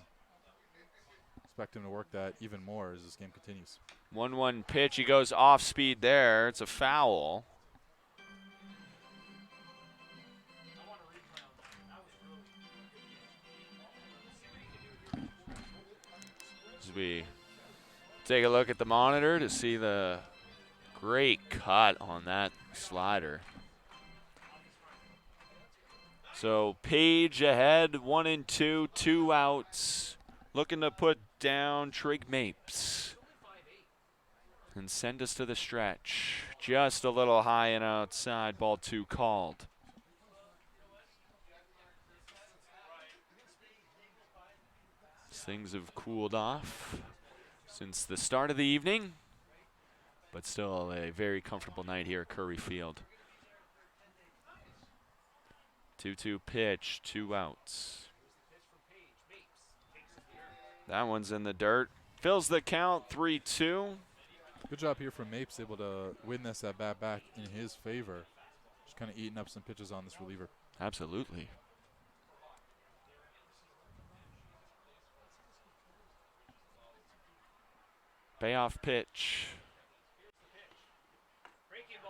Expect him to work that even more as this game continues. 1-1 pitch. He goes off speed there. It's a foul. As we take a look at the monitor to see the great cut on that slider. So Page ahead, 1-2, 2 outs. Looking to put down Trig Mapes and send us to the stretch. Just a little high and outside, ball 2 called. Things have cooled off since the start of the evening, but still a very comfortable night here at Curry Field. 2-2 pitch, 2 outs. That one's in the dirt. Fills the count, 3-2. Good job here from Mapes, able to win this at bat back in his favor. Just kind of eating up some pitches on this reliever. Absolutely. Payoff pitch.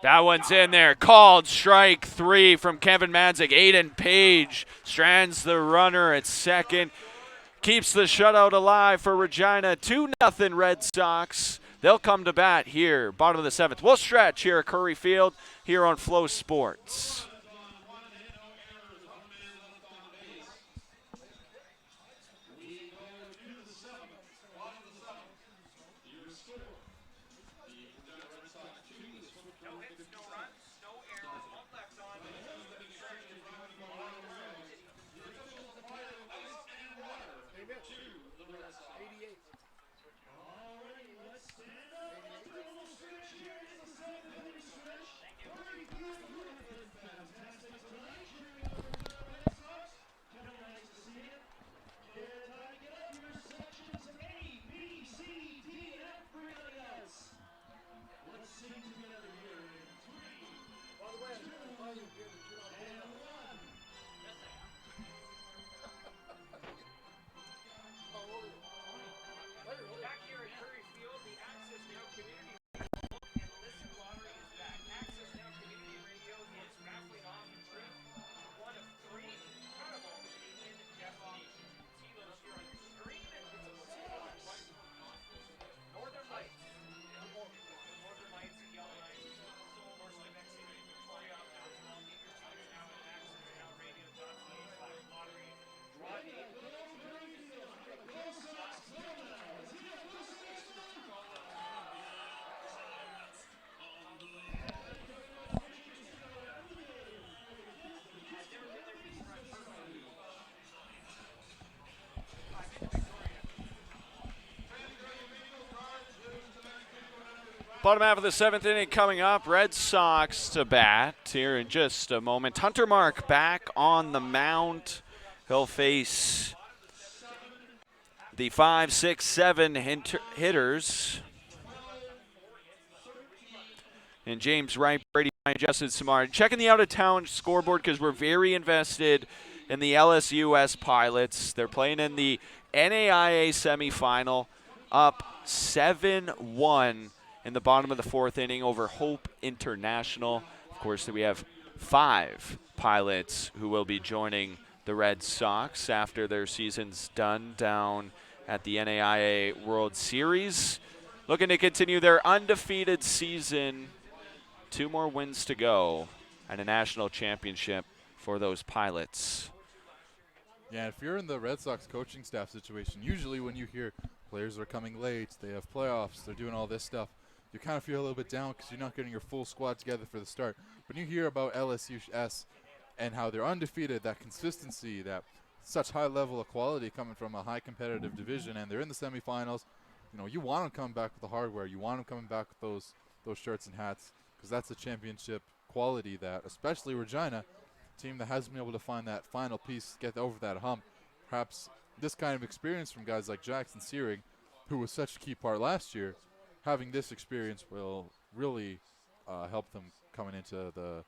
That one's in there. Called strike 3 from Kevin Madzik. Aiden Page strands the runner at second. Keeps the shutout alive for Regina. 2-0 Red Sox. They'll come to bat here, bottom of the 7th. We'll stretch here at Curry Field, here on Flow Sports. Bottom half of the 7th inning coming up. Red Sox to bat here in just a moment. Hunter Mark back on the mound. He'll face the 5, 6, 7 hitters and James Wright, Brady Bryant, Justin Samard. Checking the out-of-town scoreboard because we're very invested in the LSUS Pilots. They're playing in the NAIA semifinal, up 7-1 in the bottom of the fourth inning over Hope International. Of course, we have 5 Pilots who will be joining the Red Sox after their season's done down at the NAIA World Series. Looking to continue their undefeated season. 2 more wins to go and a national championship for those Pilots. Yeah, if you're in the Red Sox coaching staff situation, usually when you hear players are coming late, they have playoffs, they're doing all this stuff, you kind of feel a little bit down because you're not getting your full squad together for the start. When you hear about LSUS and how they're undefeated, that consistency, that such high level of quality coming from a high competitive division, and they're in the semifinals, you want them coming back with the hardware. You want them coming back with those shirts and hats because that's the championship quality that, especially Regina, team that hasn't been able to find that final piece, get over that hump. Perhaps this kind of experience from guys like Jackson Searing, who was such a key part last year, having this experience will really help them coming into the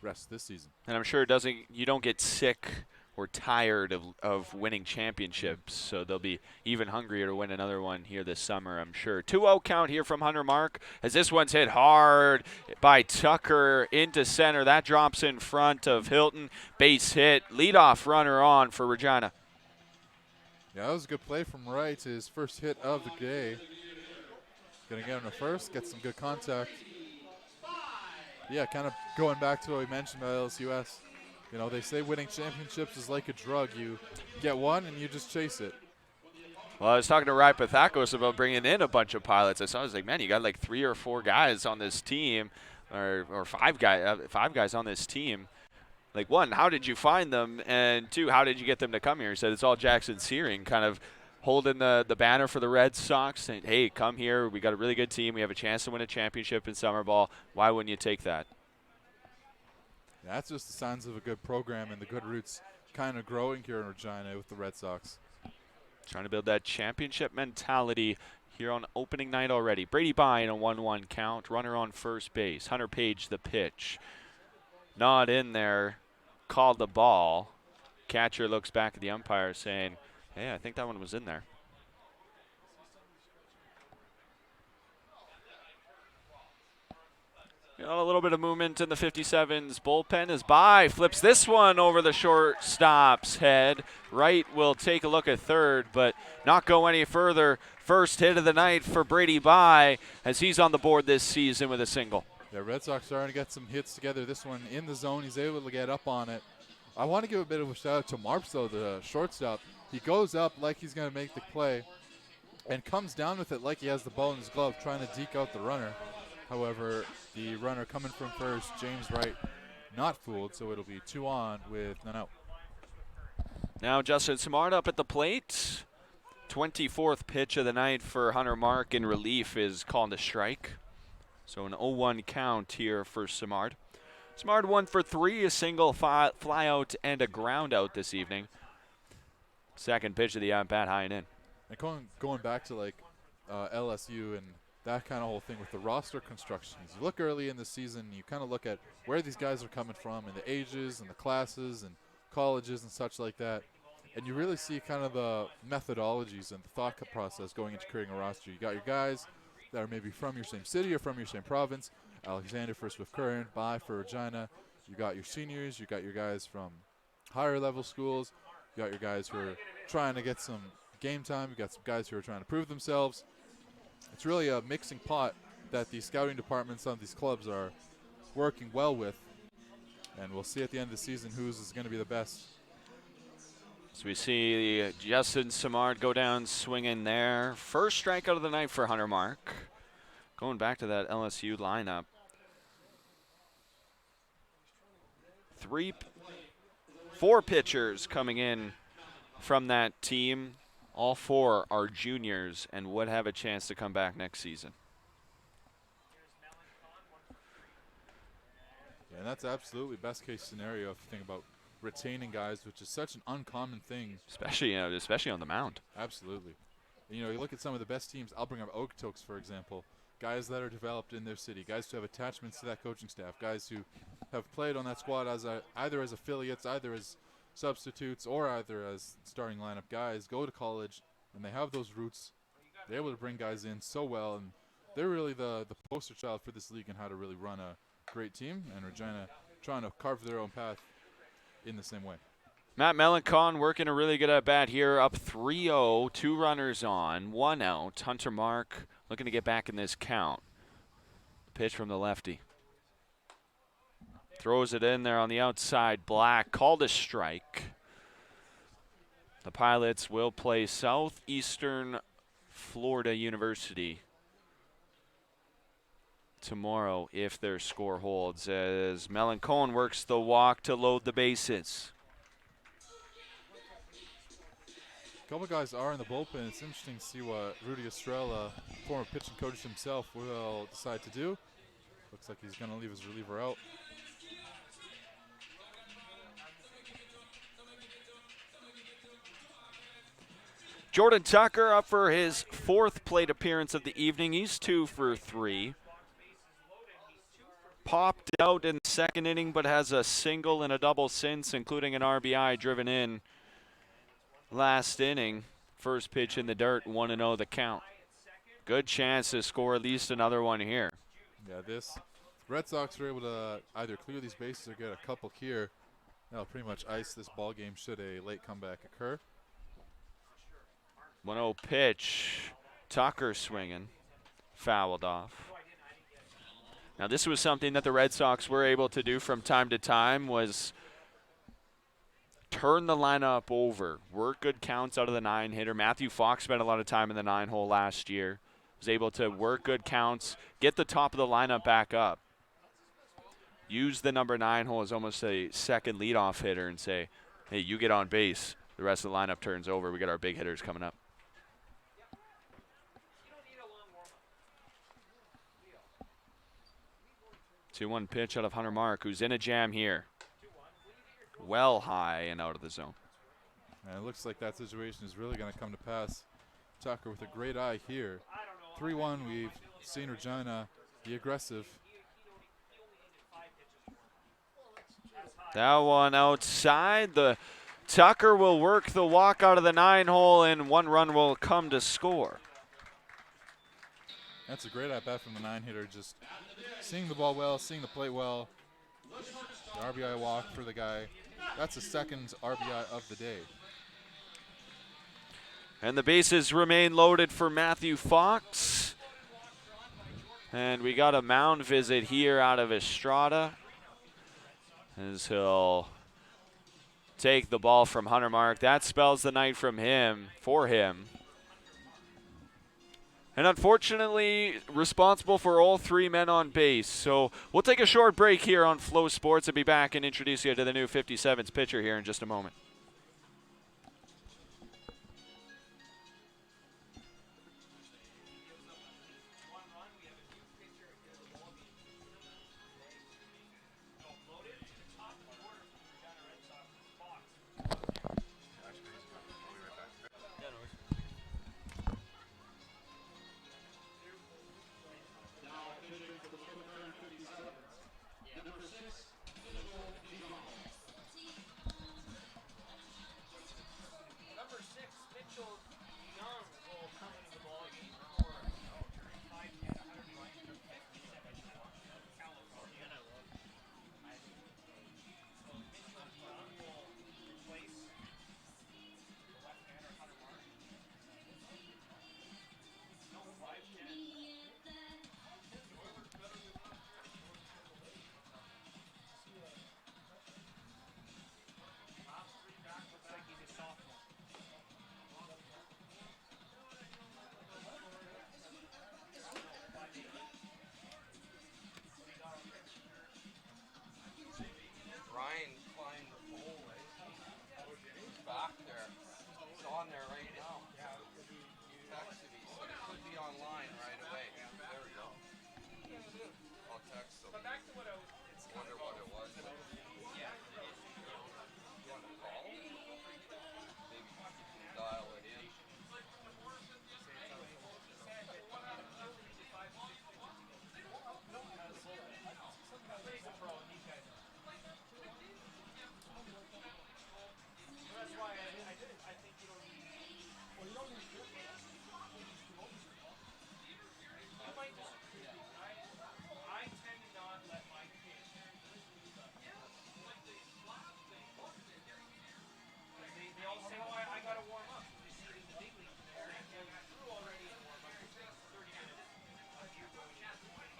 rest of this season. And I'm sure you don't get sick or tired of winning championships, so they'll be even hungrier to win another one here this summer, I'm sure. 2-0 count here from Hunter Mark as this one's hit hard by Tucker into center. That drops in front of Hilton. Base hit. Leadoff runner on for Regina. Yeah, that was a good play from Wright. His first hit of the day. Going to get him to first, get some good contact. Yeah, kind of going back to what we mentioned about LSUS. They say winning championships is like a drug. You get one and you just chase it. Well, I was talking to Rai Pathakos about bringing in a bunch of pilots. I was like, man, you got like 3 or 4 guys on this team, or 5 guys on this team. Like, 1, how did you find them? And 2, how did you get them to come here? He said it's all Jackson Searing, kind of holding the banner for the Red Sox, saying, hey, come here. We got a really good team. We have a chance to win a championship in summer ball. Why wouldn't you take that? That's just the signs of a good program and the good roots kind of growing here in Regina with the Red Sox. Trying to build that championship mentality here on opening night already. Brady Bryant a 1-1 count. Runner on first base. Hunter Page the pitch. Not in there. Called the ball. Catcher looks back at the umpire saying, hey, I think that one was in there. A little bit of movement in the 57's bullpen as By flips this one over the shortstop's head. Wright will take a look at third, but not go any further. First hit of the night for Brady By as he's on the board this season with a single. Yeah, Red Sox starting to get some hits together. This one in the zone, he's able to get up on it. I want to give a bit of a shout out to Marps, though, the shortstop. He goes up like he's going to make the play and comes down with it like he has the ball in his glove, trying to deke out the runner. However, the runner coming from first, James Wright, not fooled, so it'll be 2 on with none out. Now Justin Samard up at the plate. 24th pitch of the night for Hunter Mark in relief is called a strike. So an 0-1 count here for Samard. Samard 1 for 3, a single, fly out, and a ground out this evening. Second pitch of the at-bat, high and in. And going back to like LSU and that kind of whole thing with the roster construction. As you look early in the season, you kind of look at where these guys are coming from and the ages and the classes and colleges and such like that. And you really see kind of the methodologies and the thought process going into creating a roster. You got your guys that are maybe from your same city or from your same province. Alexander for Swift Current, By for Regina. You got your seniors. You got your guys from higher level schools. You got your guys who are trying to get some game time. You got some guys who are trying to prove themselves. It's really a mixing pot that the scouting departments on these clubs are working well with. And we'll see at the end of the season whose is going to be the best. So we see Justin Samard go down swinging there. First strikeout of the night for Hunter Mark. Going back to that LSU lineup. 4 pitchers coming in from that team. All 4 are juniors and would have a chance to come back next season. Yeah, and that's absolutely best case scenario if you think about retaining guys, which is such an uncommon thing. Especially on the mound. Absolutely. You look at some of the best teams. I'll bring up Okotoks, for example. guys that are developed in their city, guys who have attachments to that coaching staff, guys who have played on that squad as either as affiliates, either as substitutes, or either as starting lineup guys, go to college, and they have those roots. They're able to bring guys in so well, and they're really the poster child for this league and how to really run a great team, and Regina trying to carve their own path in the same way. Matt Melancon working a really good at-bat here, up 3-0, 2 runners on, 1 out. Hunter Mark looking to get back in this count. Pitch from the lefty. Throws it in there on the outside. Black called a strike. The Pilots will play Southeastern Florida University tomorrow if their score holds, as Melancon works the walk to load the bases. A couple guys are in the bullpen. It's interesting to see what Rudy Estrella, former pitching coach himself, will decide to do. Looks like he's going to leave his reliever out. Jordan Tucker up for his 4th plate appearance of the evening. He's 2 for 3. Popped out in the 2nd inning, but has a single and a double since, including an RBI driven in last inning. First pitch in the dirt, 1-0 the count. Good chance to score at least another one here. Yeah, this Red Sox are able to either clear these bases or get a couple here. That'll pretty much ice this ball game should a late comeback occur. 1-0 pitch. Tucker swinging. Fouled off. Now this was something that the Red Sox were able to do from time to time, was turn the lineup over, work good counts out of the 9-hitter. Matthew Fox spent a lot of time in the 9-hole last year. Was able to work good counts, get the top of the lineup back up. Use the number 9 hole as almost a second leadoff hitter and say, hey, you get on base. The rest of the lineup turns over. We got our big hitters coming up. 2-1 pitch out of Hunter Mark, who's in a jam here. Well high and out of the zone. And it looks like that situation is really going to come to pass. Tucker with a great eye here. 3-1, we've seen Regina be aggressive. That one outside. The Tucker will work the walk out of the 9-hole, and 1 run will come to score. That's a great at-bat from the 9-hitter, just seeing the ball well, seeing the plate well. The RBI walk for the guy. That's the 2nd RBI of the day. And the bases remain loaded for Matthew Fox. And we got a mound visit here out of Estrada, as he'll take the ball from Hunter Mark. That spells the night for him. And unfortunately, responsible for all 3 men on base. So we'll take a short break here on Flow Sports and be back and introduce you to the new 57's pitcher here in just a moment.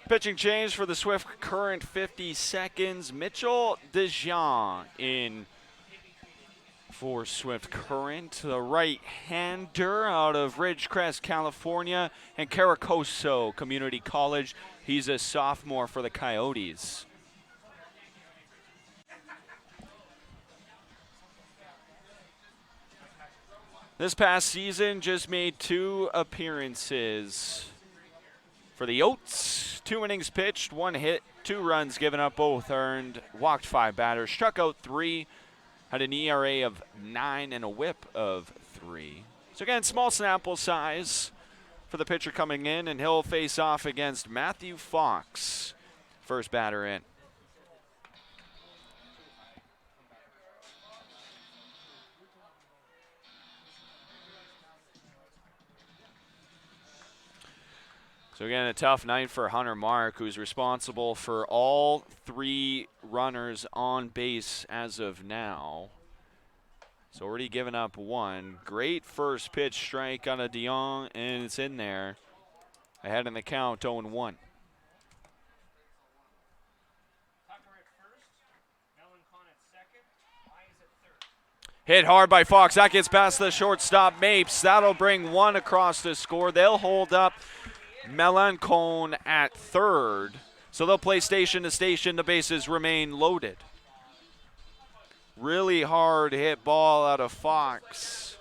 Pitching change for the Swift Current, 50 seconds. Mitchell DeJean in for Swift Current, the right-hander out of Ridgecrest, California, and Caracoso Community College. He's a sophomore for the Coyotes. This past season, just made 2 appearances for the Oats. 2 innings pitched, 1 hit, 2 runs given up, both earned. Walked 5 batters, struck out 3, had an ERA of 9 and a whip of 3. So again, small sample size for the pitcher coming in, and he'll face off against Matthew Fox, first batter in. So again, a tough night for Hunter Mark, who's responsible for all 3 runners on base as of now. He's already given up 1. Great first pitch strike on a Dion, and it's in there. Ahead in the count, 0-1. Tucker at first, Melancon at second, Wise at third. Hit hard by Fox. That gets past the shortstop, Mapes. That'll bring 1 across the score. They'll hold up Melancon at third. So they'll play station to station. The bases remain loaded. Really hard hit ball out of Fox.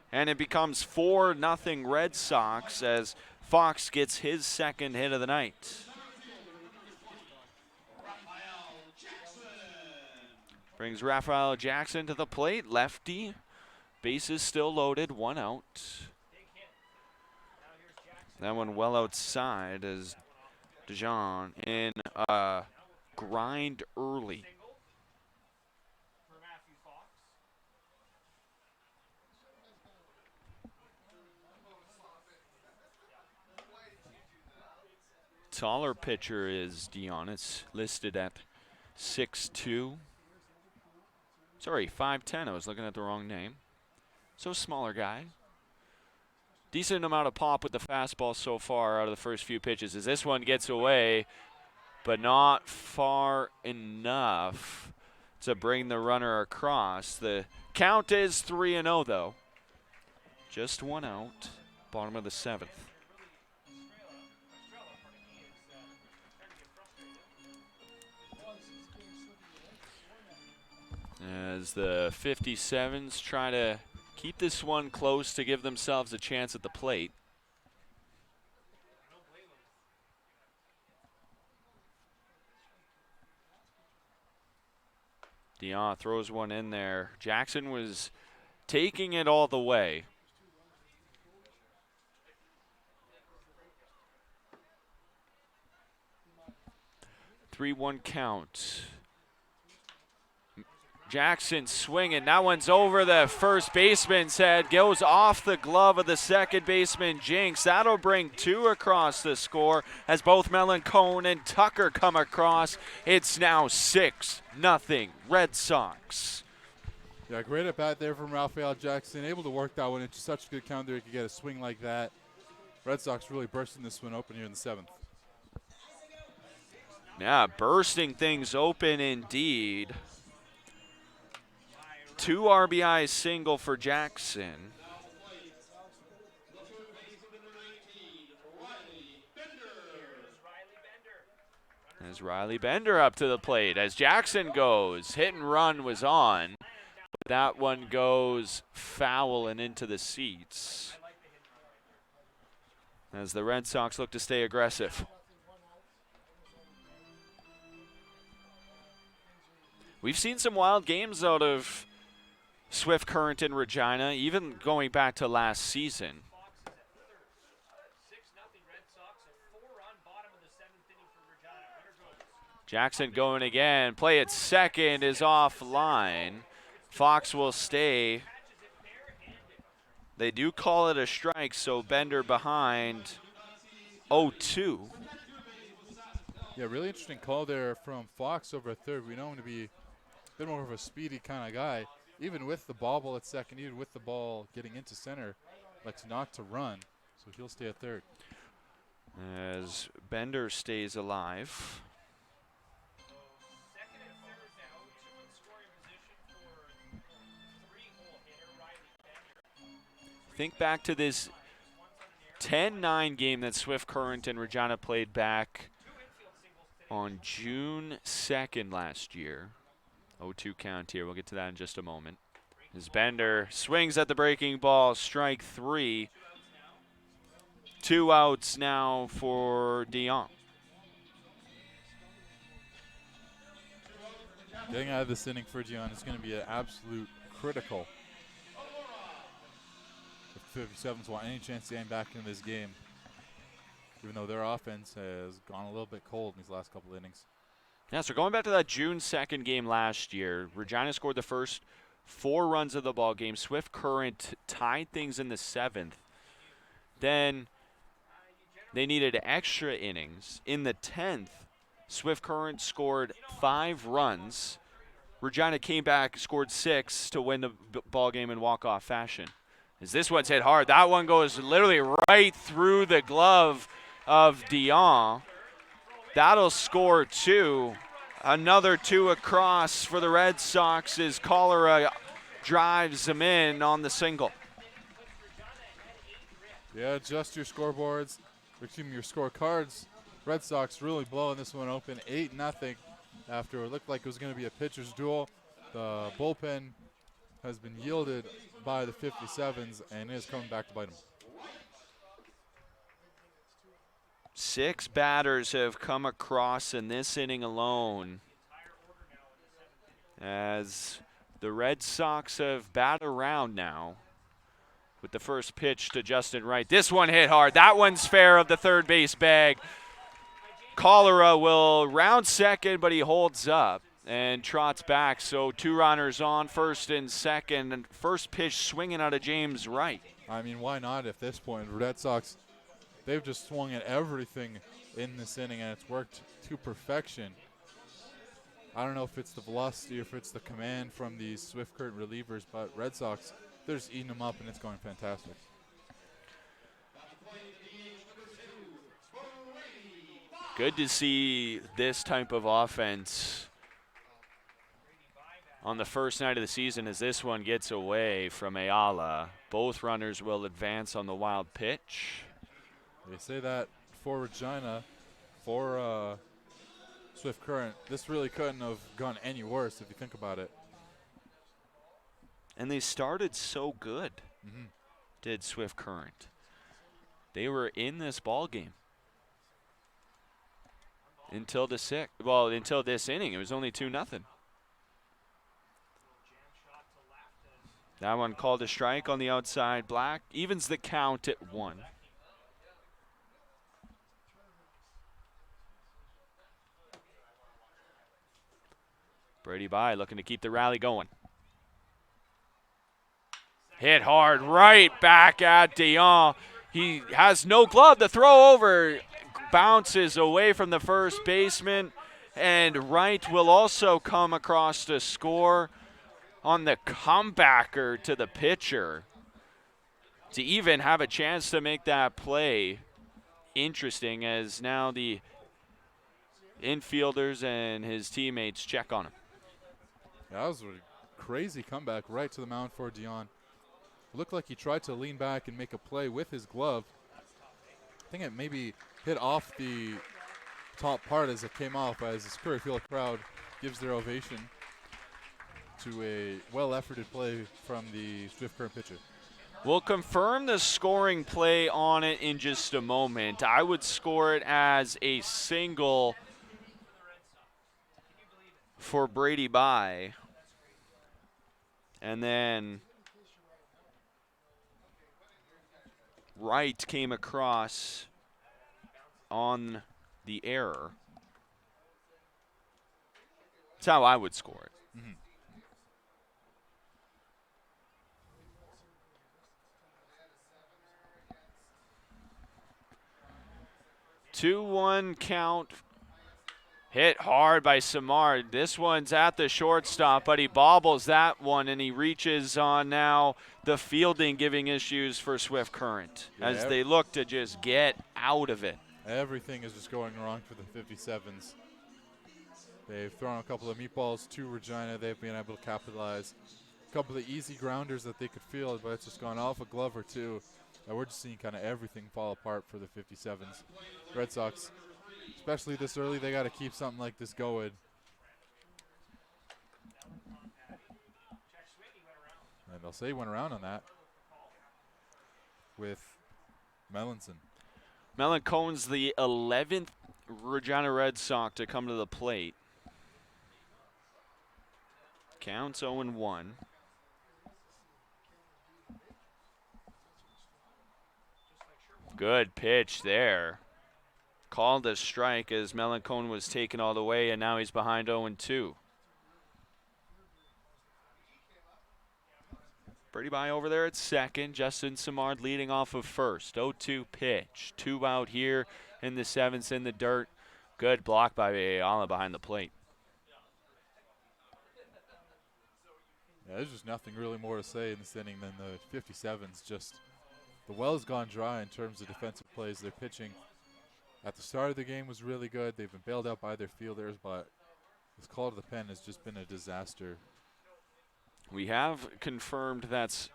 And it becomes 4-0 Red Sox as Fox gets his second hit of the night. Brings Raphael Jackson to the plate, lefty. Bases still loaded, 1 out. That one well outside as DeJean in grind early. For Matthew Fox. Taller pitcher is Dion. It's listed at 6'2". Sorry, 5'10". I was looking at the wrong name. So smaller guy. Decent amount of pop with the fastball so far out of the first few pitches as this one gets away, but not far enough to bring the runner across. The count is 3-0 though. Just 1 out, bottom of the 7th. As the 57s try to keep this one close to give themselves a chance at the plate. Dion throws one in there. Jackson was taking it all the way. Three-one count. Jackson swinging. That one's over the first baseman's head. Goes off the glove of the second baseman, Jinx. That'll bring 2 across the score as both Melancon and Tucker come across. It's now 6-0 Red Sox. Yeah, great at bat there from Raphael Jackson. Able to work that one into such a good counter. He could get a swing like that. Red Sox really bursting this one open here in the 7th. Yeah, bursting things open indeed. 2 RBI single for Jackson. As Riley Bender up to the plate as Jackson goes. Hit and run was on. But that one goes foul and into the seats. As the Red Sox look to stay aggressive. We've seen some wild games out of Swift Current and Regina, even going back to last season. Jackson going again. Play at second is offline. Fox will stay. They do call it a strike, so Bender behind 0-2. Yeah, really interesting call there from Fox over at third. We know him to be a bit more of a speedy kind of guy. Even with the ball at second, even with the ball getting into center, likes not to run, so he'll stay at third. as Bender stays alive. Second and third now. Two in scoring position for three-hole hitter Riley Bender. Think back to this 10-9 game that Swift Current and Regina played back on June 2nd last year. 0-2 count here. We'll get to that in just a moment. As Bender swings at the breaking ball, strike 3. 2 outs now for Dion. Getting out of this inning for Dion is going to be an absolute critical. If 57s want any chance to get back in this game, even though their offense has gone a little bit cold in these last couple innings. Yeah, so going back to that June 2nd game last year, Regina scored the first 4 runs of the ball game. Swift Current tied things in the 7th. Then they needed extra innings. In the 10th, Swift Current scored 5 runs. Regina came back, scored 6 to win the ball game in walk-off fashion. As this one's hit hard, that one goes literally right through the glove of Dion. That'll score 2. Another 2 across for the Red Sox as Cholera drives them in on the single. Yeah, adjust your scoreboards, or excuse me, your scorecards. Red Sox really blowing this one open, 8-0 after it looked like it was going to be a pitcher's duel. The bullpen has been yielded by the 57s and is coming back to bite them. 6 batters have come across in this inning alone, as the Red Sox have batted around now with the first pitch to Justin Wright. This one hit hard. That one's fair of the third base bag. Cholera will round second, but he holds up and trots back. So 2 runners on, first and second, and first pitch swinging out of James Wright. I mean, why not at this point? Red Sox, they've just swung at everything in this inning, and it's worked to perfection. I don't know if it's the velocity or if it's the command from these Swift Current relievers, but Red Sox, they're just eating them up, and it's going fantastic. Good to see this type of offense on the first night of the season as this one gets away from Ayala. Both runners will advance on the wild pitch. They say that for Regina, for Swift Current, this really couldn't have gone any worse if you think about it. And they started so good, did Swift Current. They were in this ball game until until this inning. It was only 2-0. That one called a strike on the outside. Black evens the count at 1. Brady Bye looking to keep the rally going. Hit hard right back at Dion. He has no glove. The throw over bounces away from the first baseman, and Wright will also come across to score on the comebacker to the pitcher to even have a chance to make that play interesting, as now the infielders and his teammates check on him. That was a crazy comeback right to the mound for Dion. Looked like he tried to lean back and make a play with his glove. I think it maybe hit off the top part as it came off, as the Superior Field crowd gives their ovation to a well-efforted play from the Swift Current pitcher. We'll confirm the scoring play on it in just a moment. I would score it as a single for Brady Bye. And then Wright came across on the error. That's how I would score it. 2-1 count. Hit hard by Samard. This one's at the shortstop, but he bobbles that one, and he reaches on now the fielding, giving issues for Swift Current as they look to just get out of it. Everything is just going wrong for the 57s. They've thrown a couple of meatballs to Regina. They've been able to capitalize. A couple of easy grounders that they could field, but it's just gone off a glove or two. And we're just seeing kind of everything fall apart for the 57s. Red Sox, especially this early, they got to keep something like this going. And they'll say he went around on that with Melanson. Melancone's the 11th Regina Red Sox to come to the plate. Counts 0-1. Good pitch there. Called a strike as Melancone was taken all the way, and now he's behind 0-2. Brady Bye over there at second. Justin Simard leading off of first. 0-2 pitch. 2 out here in the 7th in the dirt. Good block by Ayala behind the plate. Yeah, there's just nothing really more to say in this inning than the 57s. Just the well's gone dry in terms of defensive plays. Their pitching at the start of the game was really good. They've been bailed out by their fielders, but this call to the pen has just been a disaster. We have confirmed that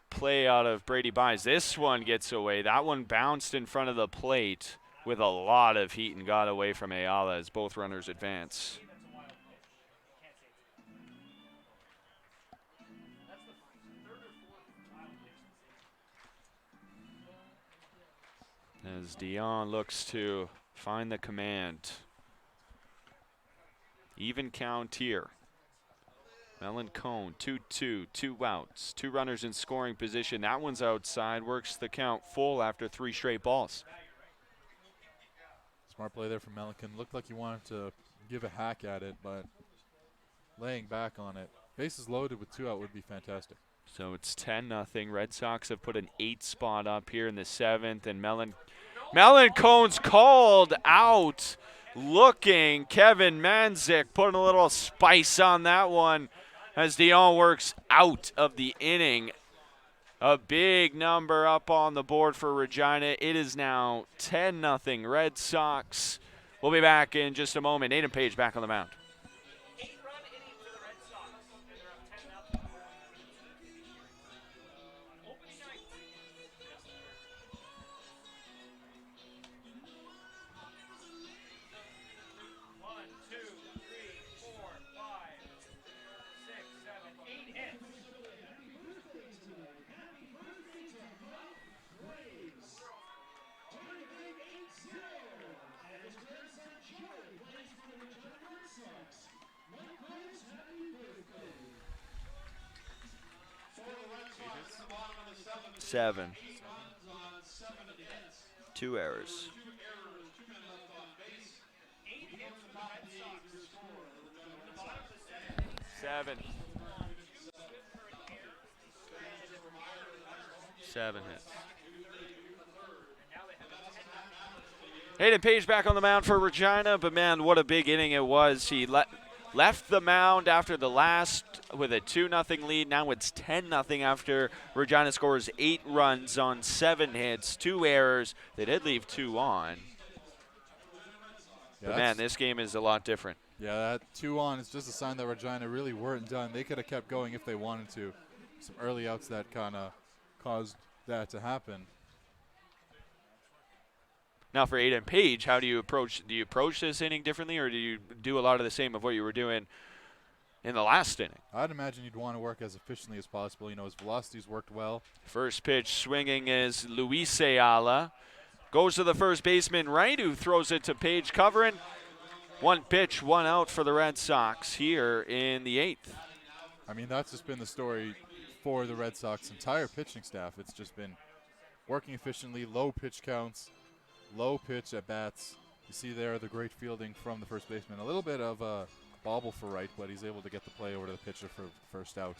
play out of Brady Byes. This one gets away. That one bounced in front of the plate with a lot of heat and got away from Ayala as both runners advance. As Dion looks to find the command. Even count here. Melancone, 2-2, 2 outs, 2 runners in scoring position. That one's outside, works the count full after 3 straight balls. Smart play there from Melancone. Looked like he wanted to give a hack at it, but laying back on it. Bases loaded with 2 out would be fantastic. So it's 10-0. Red Sox have put an 8 spot up here in the 7th, and Melancone's called out. Looking, Kevin Manzik putting a little spice on that one as Dion works out of the inning. A big number up on the board for Regina. It is now 10-0 Red Sox. We'll be back in just a moment. Nathan Page back on the mound. 8-run inning for the Red Sox. They're up 10-0. Opening night. One, two, three, 4, 5, 6, 7, 8 hits. Seven. 2 errors. 8 hits for the Red Sox. In the bottom of the 7th. 7. 7 hits. Hayden Page back on the mound for Regina, but man, what a big inning it was. He left the mound after the last with a 2-0 lead. Now it's 10-0 after Regina scores 8 runs on 7 hits, 2 errors. They did leave 2 on. Yeah, But man, this game is a lot different. Yeah, that 2 on is just a sign that Regina really weren't done. They could have kept going if they wanted to. Some early outs that kind of caused that to happen. Now for Aiden Page, how do you approach this inning differently, or do you do a lot of the same of what you were doing in the last inning? I'd imagine you'd want to work as efficiently as possible. You know, his velocity's worked well. First pitch swinging is Luis Ayala. Goes to the first baseman right, who throws it to Page covering. 1 pitch, 1 out for the Red Sox here in the 8th. I mean, that's just been the story for the Red Sox entire pitching staff. It's just been working efficiently, low pitch counts, low pitch at bats. You see there the great fielding from the first baseman. A little bit of a bobble for right, but he's able to get the play over to the pitcher for first out.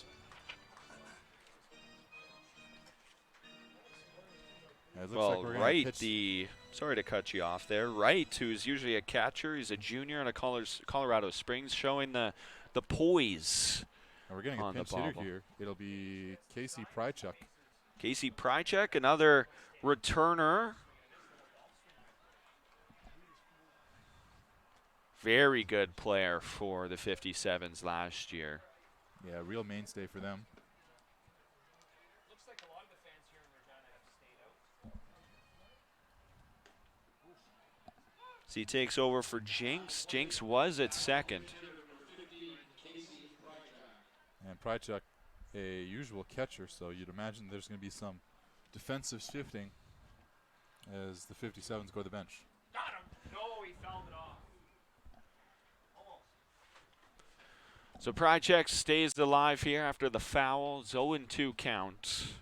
Yeah, it looks like we're gonna Wright, pitch. sorry to cut you off there. Wright, who's usually a catcher, he's a junior out of Colorado Springs, showing the poise. And we're getting a on the pinch hitter bobble. here. It'll be Casey Prychuk. Casey Prychuk, another returner. Very good player for the 57s last year. Yeah, real mainstay for them. Looks like a lot of the fans here in Regina have stayed out. So he takes over for Jinx. Jinx was at second. And Prychuk, a usual catcher, so you'd imagine there's going to be some defensive shifting as the 57s go to the bench. Got him. No, he fouled it off. Almost. So Prychuk stays alive here after the foul. 0-2 count.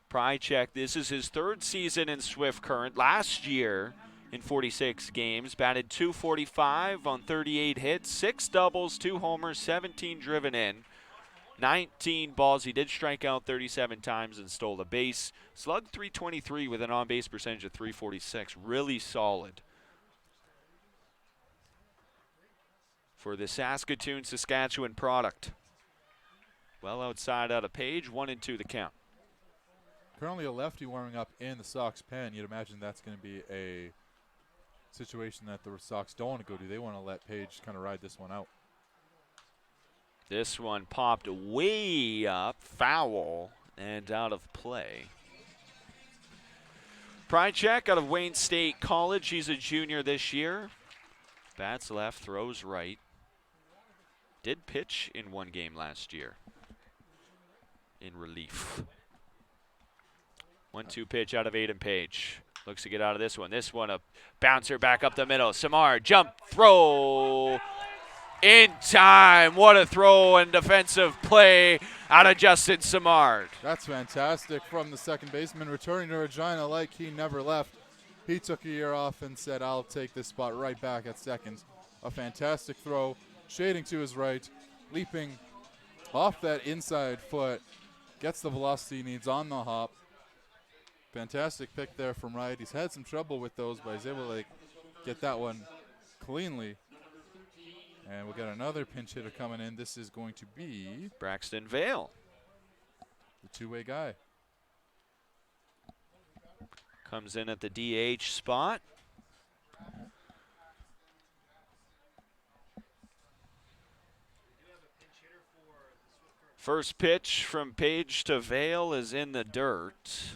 Prychuk, this is his third season in Swift Current. Last year, in 46 games, batted .245 on 38 hits, 6 doubles, 2 homers, 17 driven in, 19 balls. He did strike out 37 times and stole a base. Slugged .323 with an on-base percentage of .346. Really solid for the Saskatoon, Saskatchewan product. Well outside out of Page, 1-2 the count. Currently a lefty warming up in the Sox pen. You'd imagine that's going to be a situation that the Sox don't want to go to. They want to let Page kind of ride this one out. This one popped way up, foul, and out of play. Prychuk out of Wayne State College. He's a junior this year. Bats left, throws right. Did pitch in one game last year in relief. 1-2 pitch out of Aiden Page. Looks to get out of this one. This one a bouncer back up the middle. Samar, jump, throw. In time. What a throw and defensive play out of Justin Samard. That's fantastic from the second baseman, returning to Regina like he never left. He took a year off and said, I'll take this spot right back at second. A fantastic throw, shading to his right, leaping off that inside foot, gets the velocity he needs on the hop. Fantastic pick there from Wright. He's had some trouble with those, but he's able to get that one cleanly. And we'll get another pinch hitter coming in. This is going to be Braxton Vale. the two-way guy. Comes in at the DH spot. First pitch from Page to Vale is in the dirt.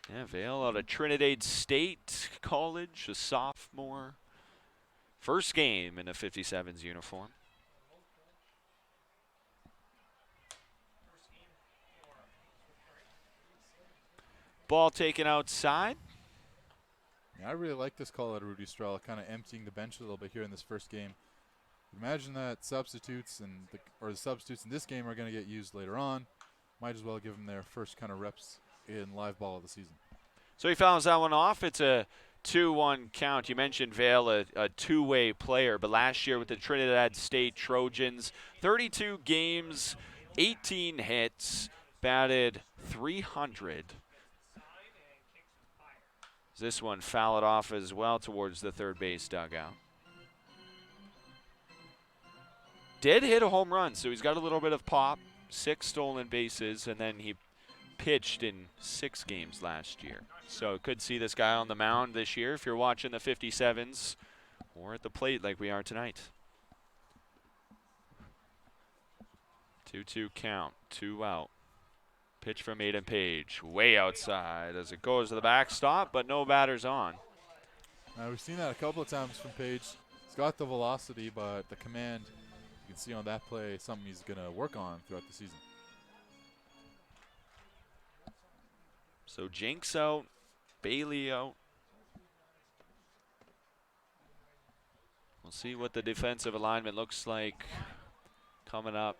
Yeah, Vale out of Trinidad State College, a sophomore. First game in a 57's uniform. Ball taken outside. Yeah, I really like this call out of Rudy Estrella, kind of emptying the bench a little bit here in this first game. Imagine that substitutes the substitutes in this game are going to get used later on. Might as well give them their first kind of reps in live ball of the season. So he fouls that one off. It's a 2-1 count. You mentioned Vale, a two-way player, but last year with the Trinidad State Trojans, 32 games, 18 hits, batted .300. This one fouled off as well towards the third base dugout. Did hit a home run, so he's got a little bit of pop, 6 stolen bases, and then he pitched in 6 games last year. So could see this guy on the mound this year if you're watching the 57s or at the plate like we are tonight. 2-2 count, 2 out. Pitch from Aiden Page, way outside as it goes to the backstop, but no batters on. We've seen that a couple of times from Page. He's got the velocity, but the command, you can see on that play, something he's going to work on throughout the season. So Jinx out, Bailey out. We'll see what the defensive alignment looks like coming up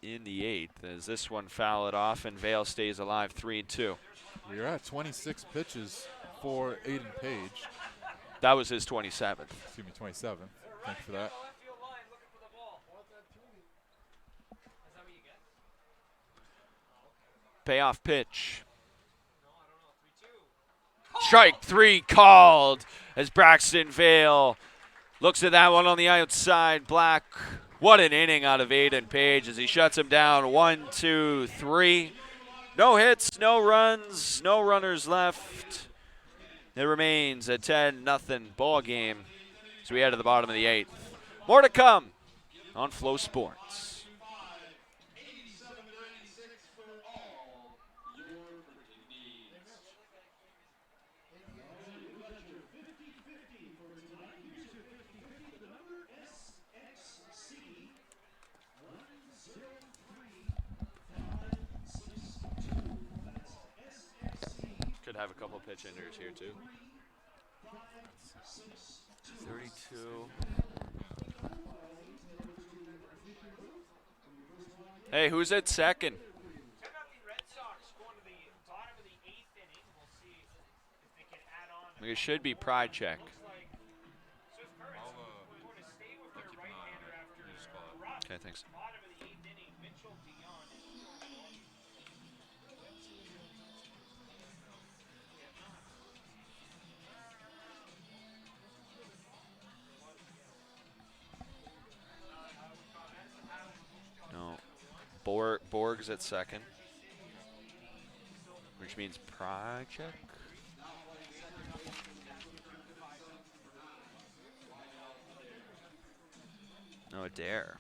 in the 8th as this one fouled off and Vale stays alive 3-2. We're at 26 pitches for Aiden Page. That was his 27th. Excuse me, 27. Thank you for that. Payoff pitch. Strike 3 called as Braxton Vale looks at that one on the outside. Black, what an inning out of Aiden Page as he shuts him down. 1, 2, 3. No hits, no runs, no runners left. It remains a 10-0 ball game as we head to the bottom of the 8th. More to come on Flow Sports. Could have a couple pitch hitters here too. 32. Hey, who's at second? 10-0 Red Sox going to the bottom of the 8th inning. We'll see if they can add on. It should be Pride Check. Like Swift Currents going to stay with their right-hander after Ruff. Okay, thanks. Bottom of the 8th inning, Mitchell Dion is still going. No. Borg's at second, which means Pride Check. No, Adair.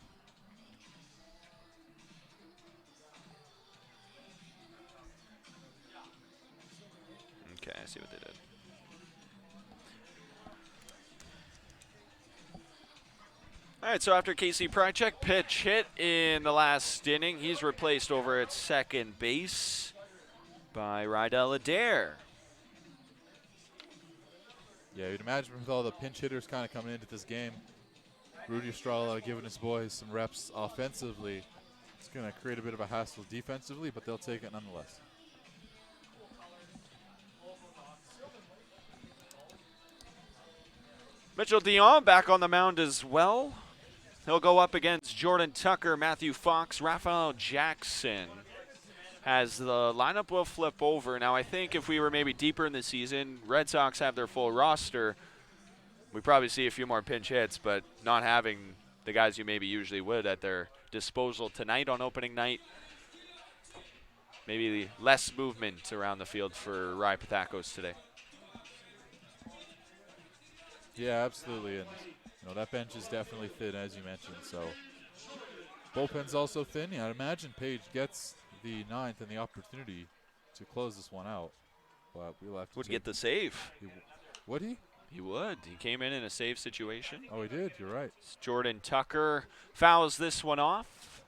Okay, I see what they did. All right, so after Casey Prychek pitch hit in the last inning, he's replaced over at second base by Rydell Adair. Yeah, you'd imagine with all the pinch hitters kind of coming into this game, Rudy Estrella giving his boys some reps offensively. It's going to create a bit of a hassle defensively, but they'll take it nonetheless. Mitchell Dion back on the mound as well. He'll go up against Jordan Tucker, Matthew Fox, Raphael Jackson. As the lineup will flip over. Now, I think if we were maybe deeper in the season, Red Sox have their full roster, we probably see a few more pinch hits, but not having the guys you maybe usually would at their disposal tonight on opening night, maybe less movement around the field for Rye Pathakos today. Yeah, absolutely. And that bench is definitely thin, as you mentioned. So bullpen's also thin. Yeah, I'd imagine Page gets the 9th and the opportunity to close this one out. But we'll have to Would get the save. Would he? He would. He came in a save situation. Oh, he did. You're right. Jordan Tucker fouls this one off.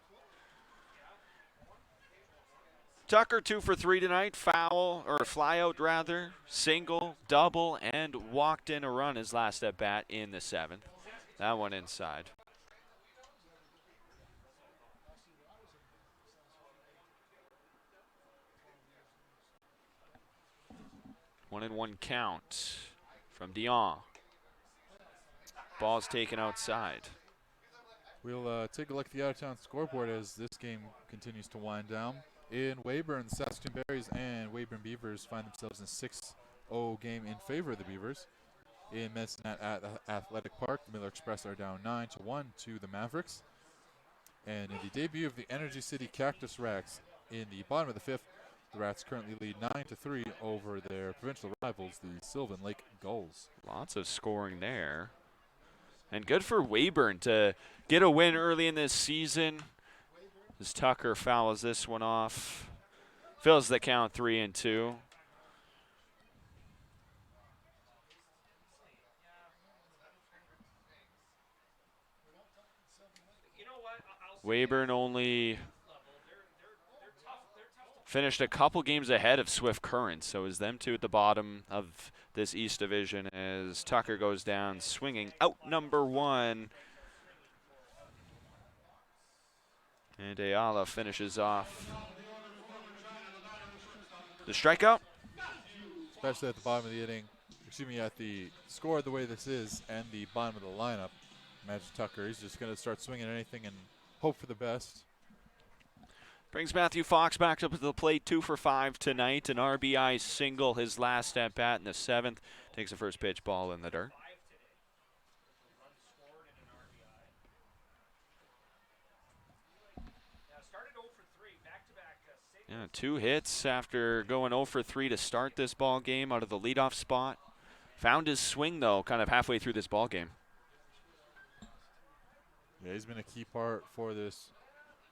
Tucker 2 for 3 tonight. Foul, or fly out rather. Single, double, and walked in a run his last at bat in the 7th. That one inside. One and one count from Dion. Ball's taken outside. We'll take a look at the out-of-town scoreboard as this game continues to wind down. In Weyburn, the Saskatoon Berries and Weyburn Beavers find themselves in a 6-0 game in favor of the Beavers. In Medicine at Athletic Park, the Miller Express are down 9-1 to the Mavericks. And in the debut of the Energy City Cactus Rats in the bottom of the 5th, the Rats currently lead 9-3 over their provincial rivals, the Sylvan Lake Gulls. Lots of scoring there. And good for Weyburn to get a win early in this season. As Tucker fouls this one off. Fills the count 3-2. You know what? Weyburn only finished a couple games ahead of Swift Current, so is them two at the bottom of this East Division as Tucker goes down swinging out number 1. And Ayala finishes off the strikeout. Especially at the bottom of the inning, at the score the way this is and the bottom of the lineup. Imagine Tucker, he's just going to start swinging anything and hope for the best. Brings Matthew Fox back up to the plate, 2 for 5 tonight. An RBI single his last at bat in the 7th. Takes the first pitch, ball in the dirt. Yeah, 2 hits after going 0 for 3 to start this ball game out of the leadoff spot. Found his swing, though, kind of halfway through this ball game. Yeah, he's been a key part for this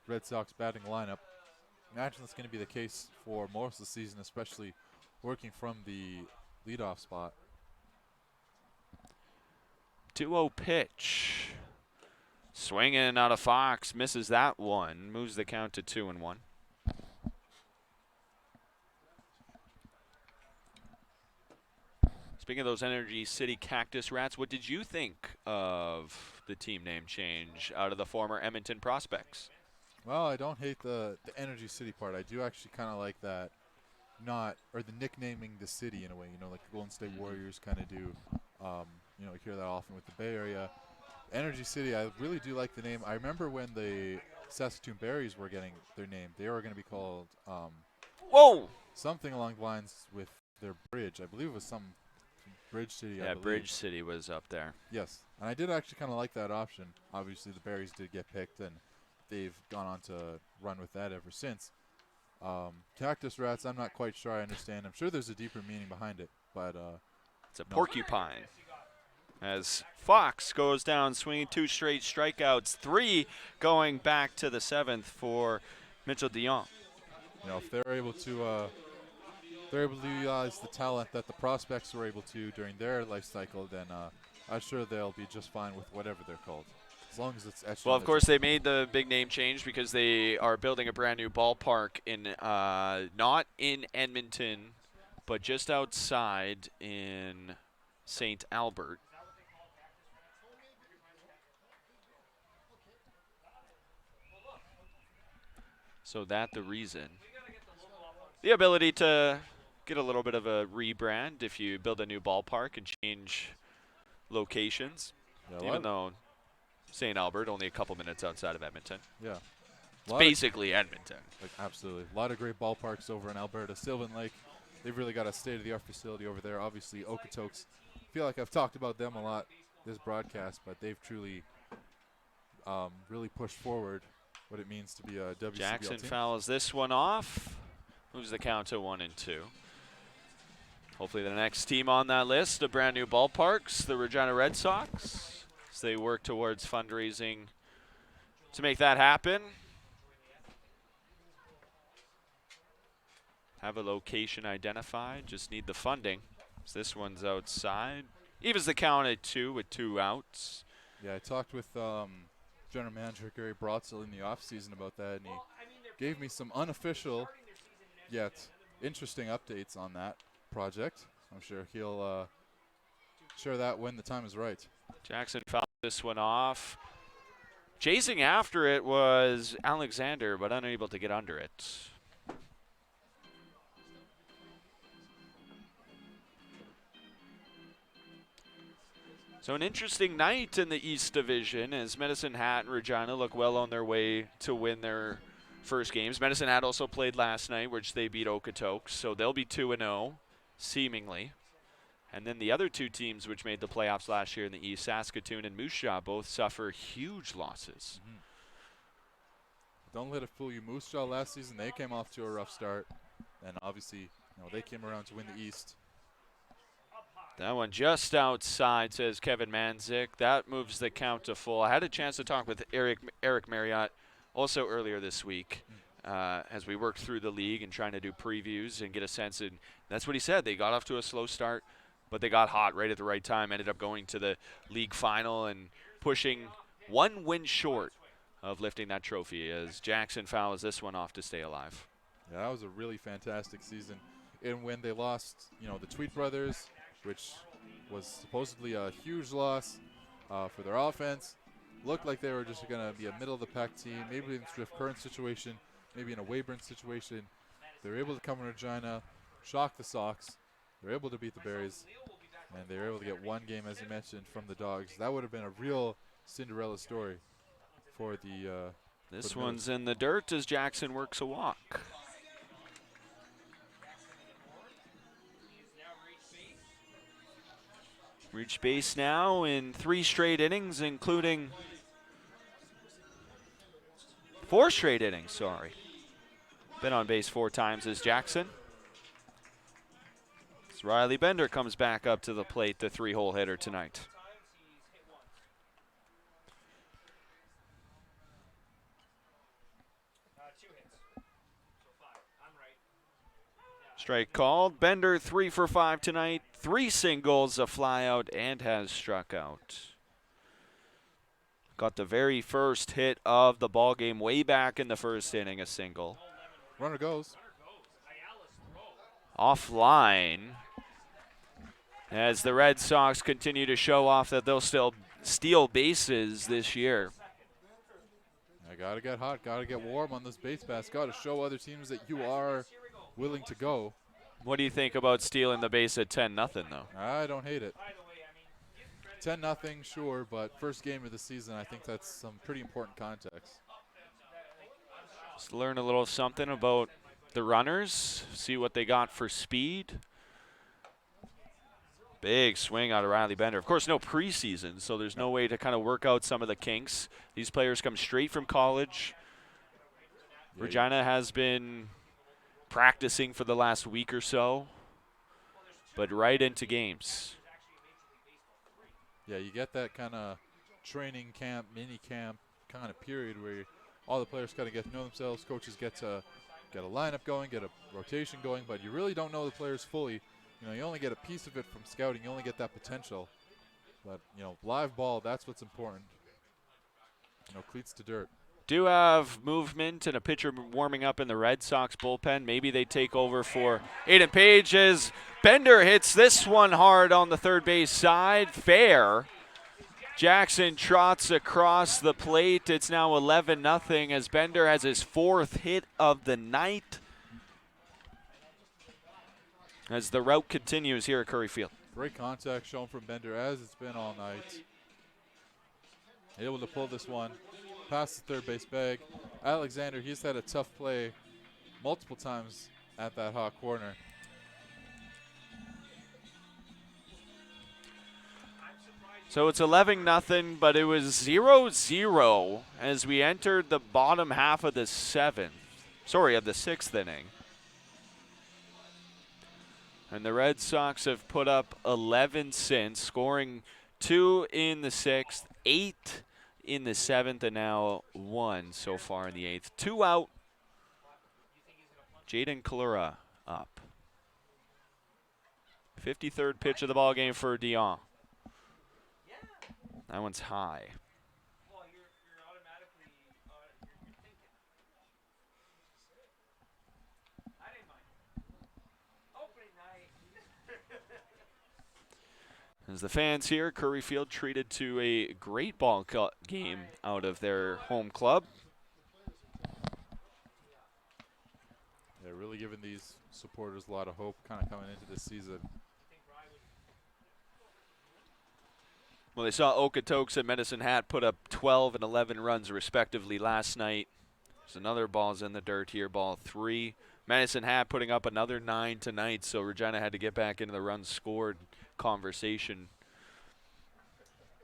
Red Sox batting lineup. Imagine that's going to be the case for most of the season, especially working from the leadoff spot. 2-0 pitch. Swinging out of Fox, misses that one. Moves the count to 2-1. Speaking of those Energy City Cactus Rats, what did you think of the team name change out of the former Edmonton Prospects? Well, I don't hate the Energy City part. I do actually kind of like that, or the nicknaming the city in a way, like the Golden State Warriors kind of do. You hear that often with the Bay Area. Energy City, I really do like the name. I remember when the Saskatoon Berries were getting their name, they were going to be called Whoa! something along the lines with their bridge. I believe it was some Bridge City. Yeah, Bridge City was up there. Yes, and I did actually kind of like that option. Obviously, the Berries did get picked, and they've gone on to run with that ever since. Cactus Rats, I'm not quite sure I understand. I'm sure there's a deeper meaning behind it, but it's a porcupine. As Fox goes down swinging 2 straight strikeouts, 3 going back to the 7th for Mitchell DeYoung. If they're able to utilize the talent that the prospects were able to during their life cycle, then I'm sure they'll be just fine with whatever they're called, as long as it's etched. Well, of course, they made the big name change because they are building a brand new ballpark in not in Edmonton, but just outside in St. Albert. So that's the reason. The ability to get a little bit of a rebrand if you build a new ballpark and change locations, even though St. Albert, only a couple minutes outside of Edmonton. Yeah. It's basically Edmonton. Absolutely. A lot of great ballparks over in Alberta. Sylvan Lake, they've really got a state-of-the-art facility over there. Obviously, Okotoks. I feel like I've talked about them a lot this broadcast, but they've truly really pushed forward what it means to be a WCBL Jackson team. fouls this one off. Moves the count to 1-2. Hopefully the next team on that list of brand new ballparks, the Regina Red Sox, as they work towards fundraising to make that happen. Have a location identified, just need the funding. So this one's outside. Evens the count at 2 with 2 outs. Yeah, I talked with General Manager Gary Brotzel in the offseason about that, and he gave me some unofficial yet interesting updates on that project. I'm sure he'll share that when the time is right. Jackson fouled this one off. Chasing after it was Alexander, but unable to get under it. So an interesting night in the East Division as Medicine Hat and Regina look well on their way to win their first games. Medicine Hat also played last night, which they beat Okotoks, so they'll be 2-0, seemingly. And then the other 2 teams which made the playoffs last year in the East, Saskatoon and Moose Jaw, both suffer huge losses. Mm-hmm. Don't let it fool you. Moose Jaw last season, they came off to a rough start, and obviously, they came around to win the East. That one just outside, says Kevin Manzik. That moves the count to full. I had a chance to talk with Eric Marriott also earlier this week as we worked through the league and trying to do previews and get a sense. And that's what he said. They got off to a slow start, but they got hot right at the right time, ended up going to the league final and pushing 1 win short of lifting that trophy as Jackson fouls this one off to stay alive. Yeah, that was a really fantastic season. And when they lost, the Tweet brothers, which was supposedly a huge loss for their offense, looked like they were just going to be a middle-of-the-pack team, maybe in a Swift Current situation, maybe in a Weyburn situation. They were able to come in Regina, shock the Sox. They were able to beat the Berries, and they were able to get 1 game, as you mentioned, from the Dogs. That would have been a real Cinderella story for the This one's in the dirt as Jackson works a walk. Reached base now in 3 straight innings, including 4 straight innings, sorry. Been on base 4 times as Jackson. As Riley Bender comes back up to the plate, the 3-hole hitter tonight. Strike called. Bender 3 for 5 tonight. 3 singles, a flyout, and has struck out. Got the very first hit of the ball game way back in the first inning, a single. Runner goes. Offline. As the Red Sox continue to show off that they'll still steal bases this year. I gotta get hot, gotta get warm on this base pass. Gotta show other teams that you are willing to go. What do you think about stealing the base at 10-0 though? I don't hate it. 10-0, sure, but first game of the season, I think that's some pretty important context. Just learn a little something about the runners, see what they got for speed. Big swing out of Riley Bender. Of course, no preseason, so there's no way to kind of work out some of the kinks. These players come straight from college. Yeah, Regina has been practicing for the last week or so, but right into games. Yeah, you get that kind of training camp, mini camp kind of period where all the players kind of get to know themselves. Coaches get to get a lineup going, get a rotation going, but you really don't know the players fully. You know, you only get a piece of it from scouting. You only get that potential. But, you know, live ball, that's what's important. You know, cleats to dirt. Do have movement and a pitcher warming up in the Red Sox bullpen. Maybe they take over for Aiden Page as Bender hits this one hard on the third base side. Fair. Jackson trots across the plate. It's now 11-0 as Bender has his 4th hit of the night. As the route continues here at Curry Field. Great contact shown from Bender as it's been all night. Able to pull this one past the third base bag. Alexander, he's had a tough play multiple times at that hot corner. So it's 11-0, but it was 0-0 as we entered the bottom half of the 6th inning. And the Red Sox have put up 11 since, scoring 2 in the 6th, 8 in the 7th, and now 1 so far in the 8th. 2 out. Jaden Kalura up. 53rd pitch of the ball game for Dion. That one's high. Well, you're automatically you're thinking. I didn't mind. Opening night. As the fans here, Curry Field treated to a great ball game out of their home club. They're really giving these supporters a lot of hope kind of coming into this season. Well, they saw Okotoks and Medicine Hat put up 12 and 11 runs respectively last night. There's another ball's in the dirt here, ball 3. Medicine Hat putting up another 9 tonight, so Regina had to get back into the runs scored conversation.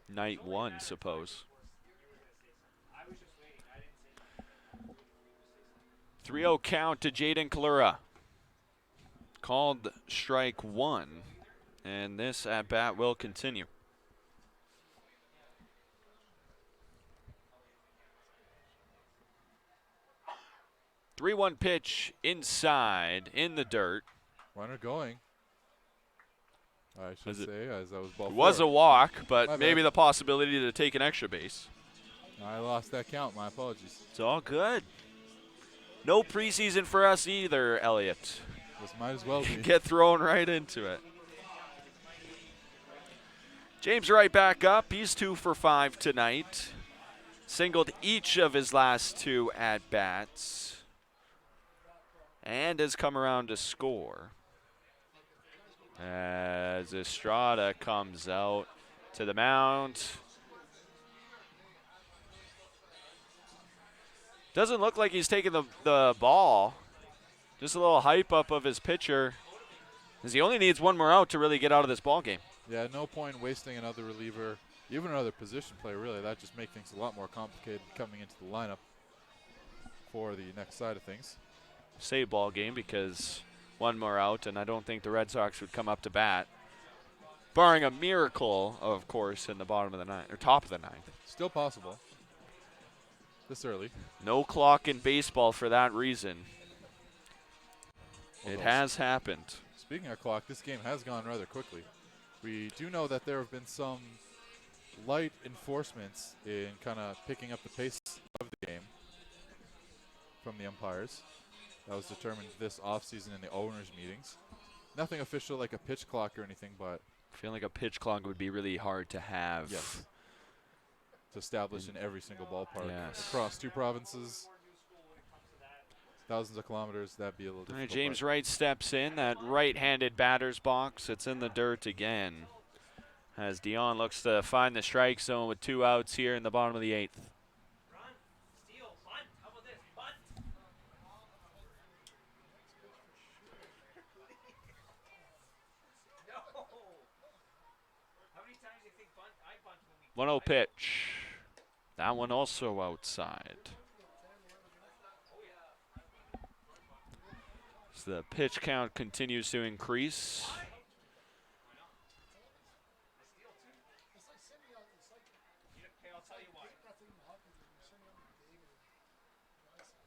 Night 1, suppose. 3-0 count to Jaden Kalura. Called strike 1, and this at bat will continue. 3-1 pitch inside in the dirt. Runner going. I should say, as that was ball It was 4. a walk, but My maybe bad. the possibility to take an extra base. I lost that count. My apologies. It's all good. No preseason for us either, Elliot. This might as well be. Get thrown right into it. James Wright back up. He's 2 for 5 tonight. Singled each of his last 2 at-bats. And has come around to score. As Estrada comes out to the mound. Doesn't look like he's taking the ball. Just a little hype up of his pitcher. As he only needs 1 more out to really get out of this ball game. Yeah, no point wasting another reliever, even another position player, really. That just makes things a lot more complicated coming into the lineup for the next side of things. Say ball game because one more out, and I don't think the Red Sox would come up to bat. Barring a miracle, of course, in the bottom of the ninth, or top of the ninth. Still possible. This early. No clock in baseball for that reason. Well, It no, has happened. Speaking of clock, this game has gone rather quickly. We do know that there have been some light enforcements in kind of picking up the pace of the game from the umpires. That was determined this offseason in the owners' meetings. Nothing official like a pitch clock or anything, but I feel like a pitch clock would be really hard to have. yes, it's established in every single ballpark Yes. across 2 provinces, thousands of kilometers. That'd be a little All difficult. right, James but Wright steps in, that right-handed batter's box. It's in the dirt again. As Dion looks to find the strike zone with 2 outs here in the bottom of the 8th. Run, steal, bunt. How about this? Bunt. No. How many times do you think I bunt when we 1-0 pitch. That one also outside. As the pitch count continues to increase.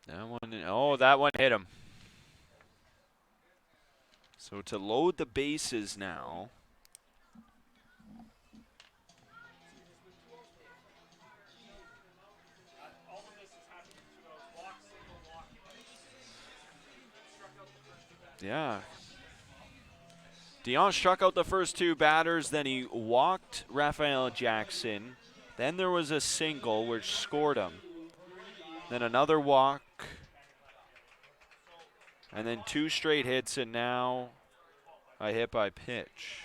That one, oh, that one hit him. So to load the bases now. all of this has happened in 2 outs. Walk, single, walk. Struck out the first 2 batters. Yeah. Dion struck out the first 2 batters, then he walked Raphael Jackson. Then there was a single which scored him. Then another walk. And then 2 straight hits, and now a hit by pitch.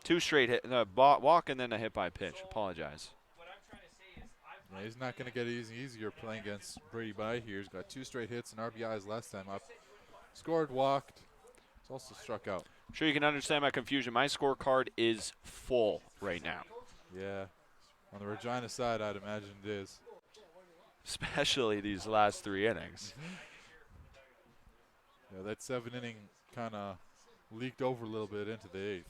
2 straight hit, no, walk and then a hit by pitch. Apologize. What I'm trying to say is yeah, he's not going to get it easier playing against Brady By here. He's got 2 straight hits and RBIs last time up. Scored, walked. He's also struck out. I'm sure you can understand my confusion. My scorecard is full right now. Yeah. On the Regina side, I'd imagine it is. Especially these last 3 innings. Yeah, that 7th inning kind of leaked over a little bit into the 8th.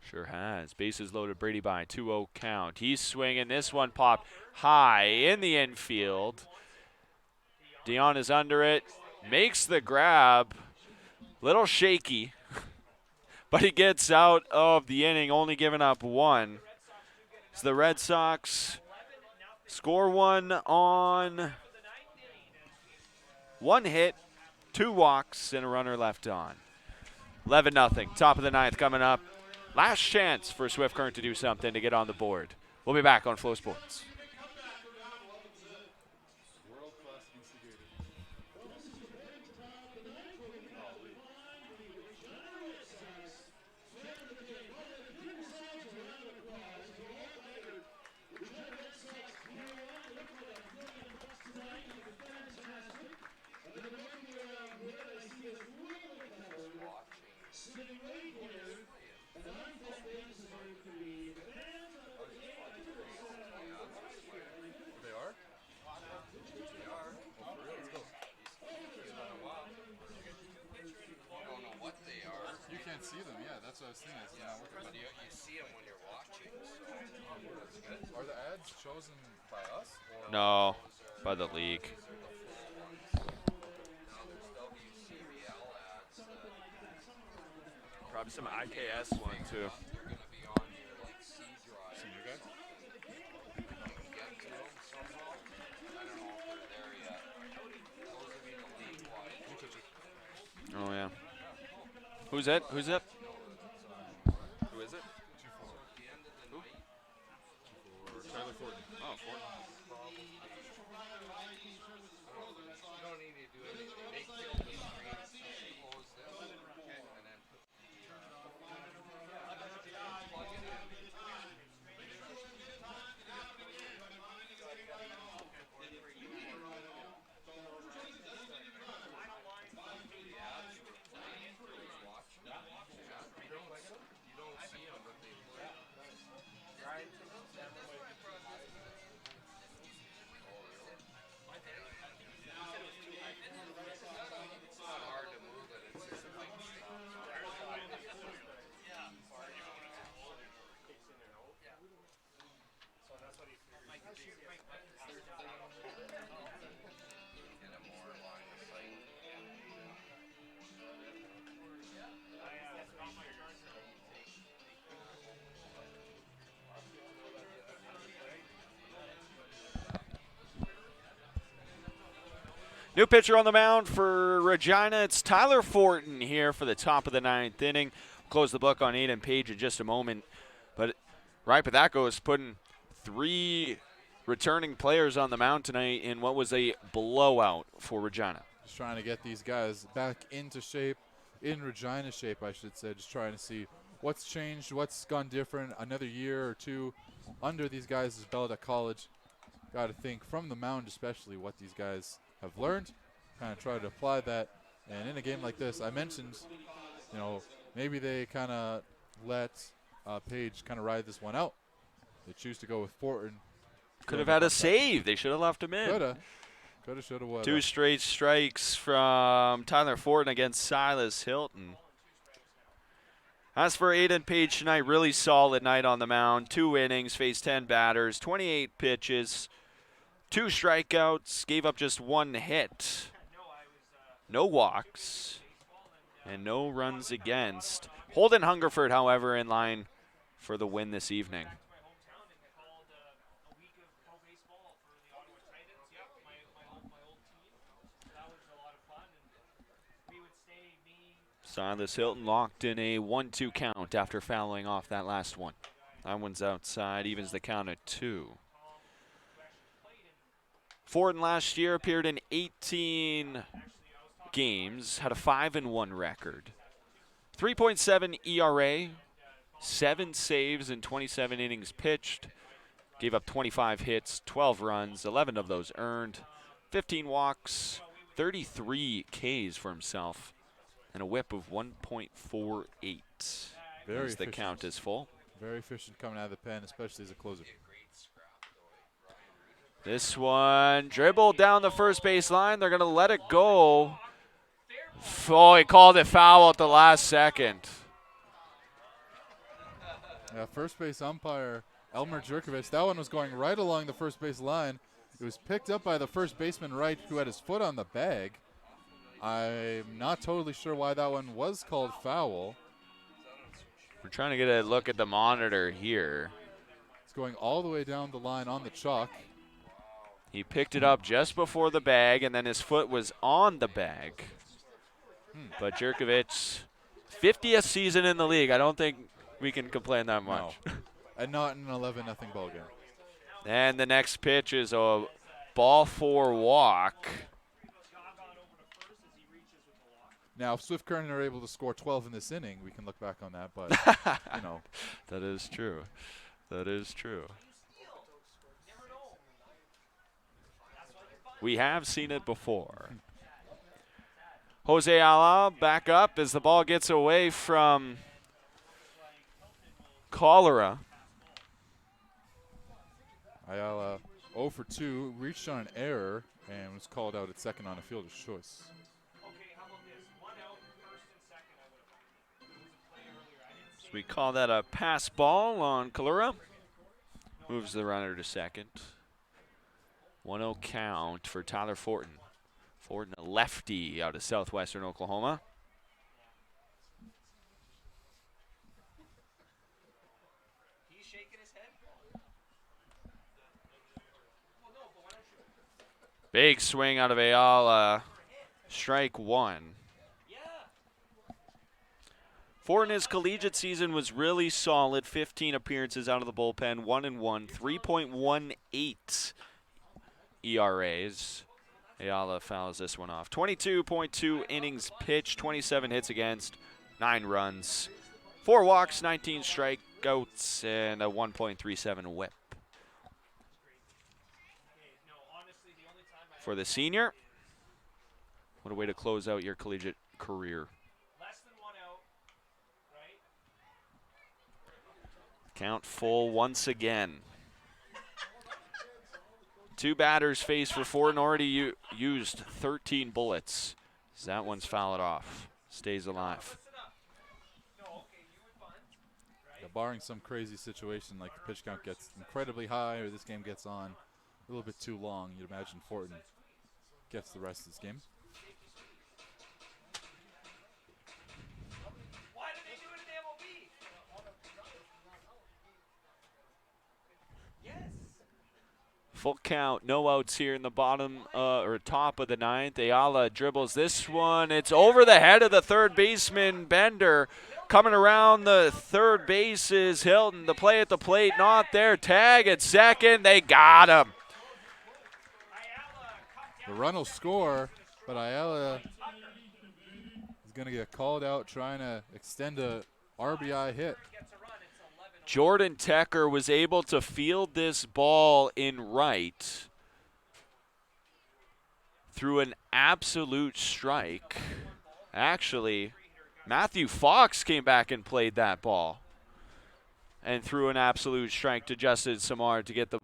Sure has. Bases loaded, Brady By, 2-0 count. He's swinging. This one popped high in the infield. Dion is under it. Makes the grab. Little shaky. But he gets out of the inning, only giving up 1. So the Red Sox score 1 on 1 hit, 2 walks, and a runner left on. 11-0. Top of the 9th coming up. Last chance for Swift Current to do something to get on the board. We'll be back on Flow Sports. See them, yeah, that's what I was thinking. But you see them when you're watching. Are the ads chosen by us? Or No, by the league. Now there's WCBL ads. Probably some IKS one too. They're going to be on your like C drive. Senior guys? You can get to them somehow. I don't know if they're there yet. Those would be the league wide. Oh yeah. Who's it? Who's it? Who is it? Tyler Fortin. Oh, Fort. You don't need to do anything. They kill the screen, close this, and then put plug it in. You don't see them, but they look. Get a more line of sight. New pitcher on the mound for Regina. It's Tyler Fortin here for the top of the 9th inning. Close the book on Aiden Page in just a moment. But right, but that goes putting 3 returning players on the mound tonight in what was a blowout for Regina. Just trying to get these guys back into shape, in Regina shape, I should say. Just trying to see what's changed, what's gone different. Another year or two under these guys' belt at college. Got to think from the mound, especially what these guys have learned. Kind of try to apply that. And in a game like this, I mentioned, maybe they kind of let Page kind of ride this one out. They choose to go with Fortin. Could have had a save. They should have left him in. Coulda, shoulda, woulda. 2 straight strikes from Tyler Fortin against Silas Hilton. As for Aiden Page tonight, really solid night on the mound. 2 innings, faced 10 batters, 28 pitches, 2 strikeouts, gave up just 1 hit, no walks, and no runs against. Holden Hungerford, however, in line for the win this evening. Silas Hilton locked in a 1-2 count after fouling off that last one. That one's outside, evens the count at 2. Fortin last year appeared in 18 games, had a 5-1 record. 3.7 ERA, 7 saves in 27 innings pitched, gave up 25 hits, 12 runs, 11 of those earned, 15 walks, 33 Ks for himself, and a whip of 1.48. Very as the efficient. count is full. Very efficient coming out of the pen, especially as a closer. This one dribbled down the first base line. They're going to let it go. Oh, he called it foul at the last second. Yeah, first base umpire Elmer Jerkovich. That one was going right along the first base line. It was picked up by the first baseman Wright, who had his foot on the bag. I'm not totally sure why that one was called foul. We're trying to get a look at the monitor here. It's going all the way down the line on the chalk. He picked it up just before the bag, and then his foot was on the bag. But Jerkovich, 50th season in the league. I don't think we can complain that much. No. And not an 11-0 ball game. And the next pitch is a ball 4 walk. Now, if Swift Current are able to score 12 in this inning, we can look back on that. But, That is true. That is true. We have seen it before. Jose Ala back up as the ball gets away from Cholera. Ayala 0 for 2, reached on an error, and was called out at second on a fielder's choice. So we call that a pass ball on Cholera. Moves the runner to second. 1-0 count for Tyler Fortin. Fortin, a lefty out of southwestern Oklahoma. He's shaking his head. Big swing out of Ayala. Strike 1. Fortin, his collegiate season was really solid. 15 appearances out of the bullpen, 1-1, 3.18 ERAs. Ayala fouls this one off. 22.2 innings pitched, 27 hits against, 9 runs, 4 walks, 19 strikeouts, and a 1.37 whip. For the senior, what a way to close out your collegiate career. Count full once again. 2 batters faced for Fortin, already used 13 bullets. So that one's fouled off. Stays alive. Yeah, barring some crazy situation like the pitch count gets incredibly high or this game gets on little bit too long. You'd imagine Fortin gets the rest of this game. Why did they do it in the MLB? Yes. Full count, no outs here in the bottom or top of the ninth. Ayala dribbles this one. It's over the head of the third baseman, Bender. Coming around the third base is Hilton. The play at the plate, not there. Tag at second. They got him. The run will score, but Ayala is going to get called out trying to extend a RBI hit. Jordan Tecker was able to field this ball in right through an absolute strike. Actually, Matthew Fox came back and played that ball and threw an absolute strike to Justin Samard to get the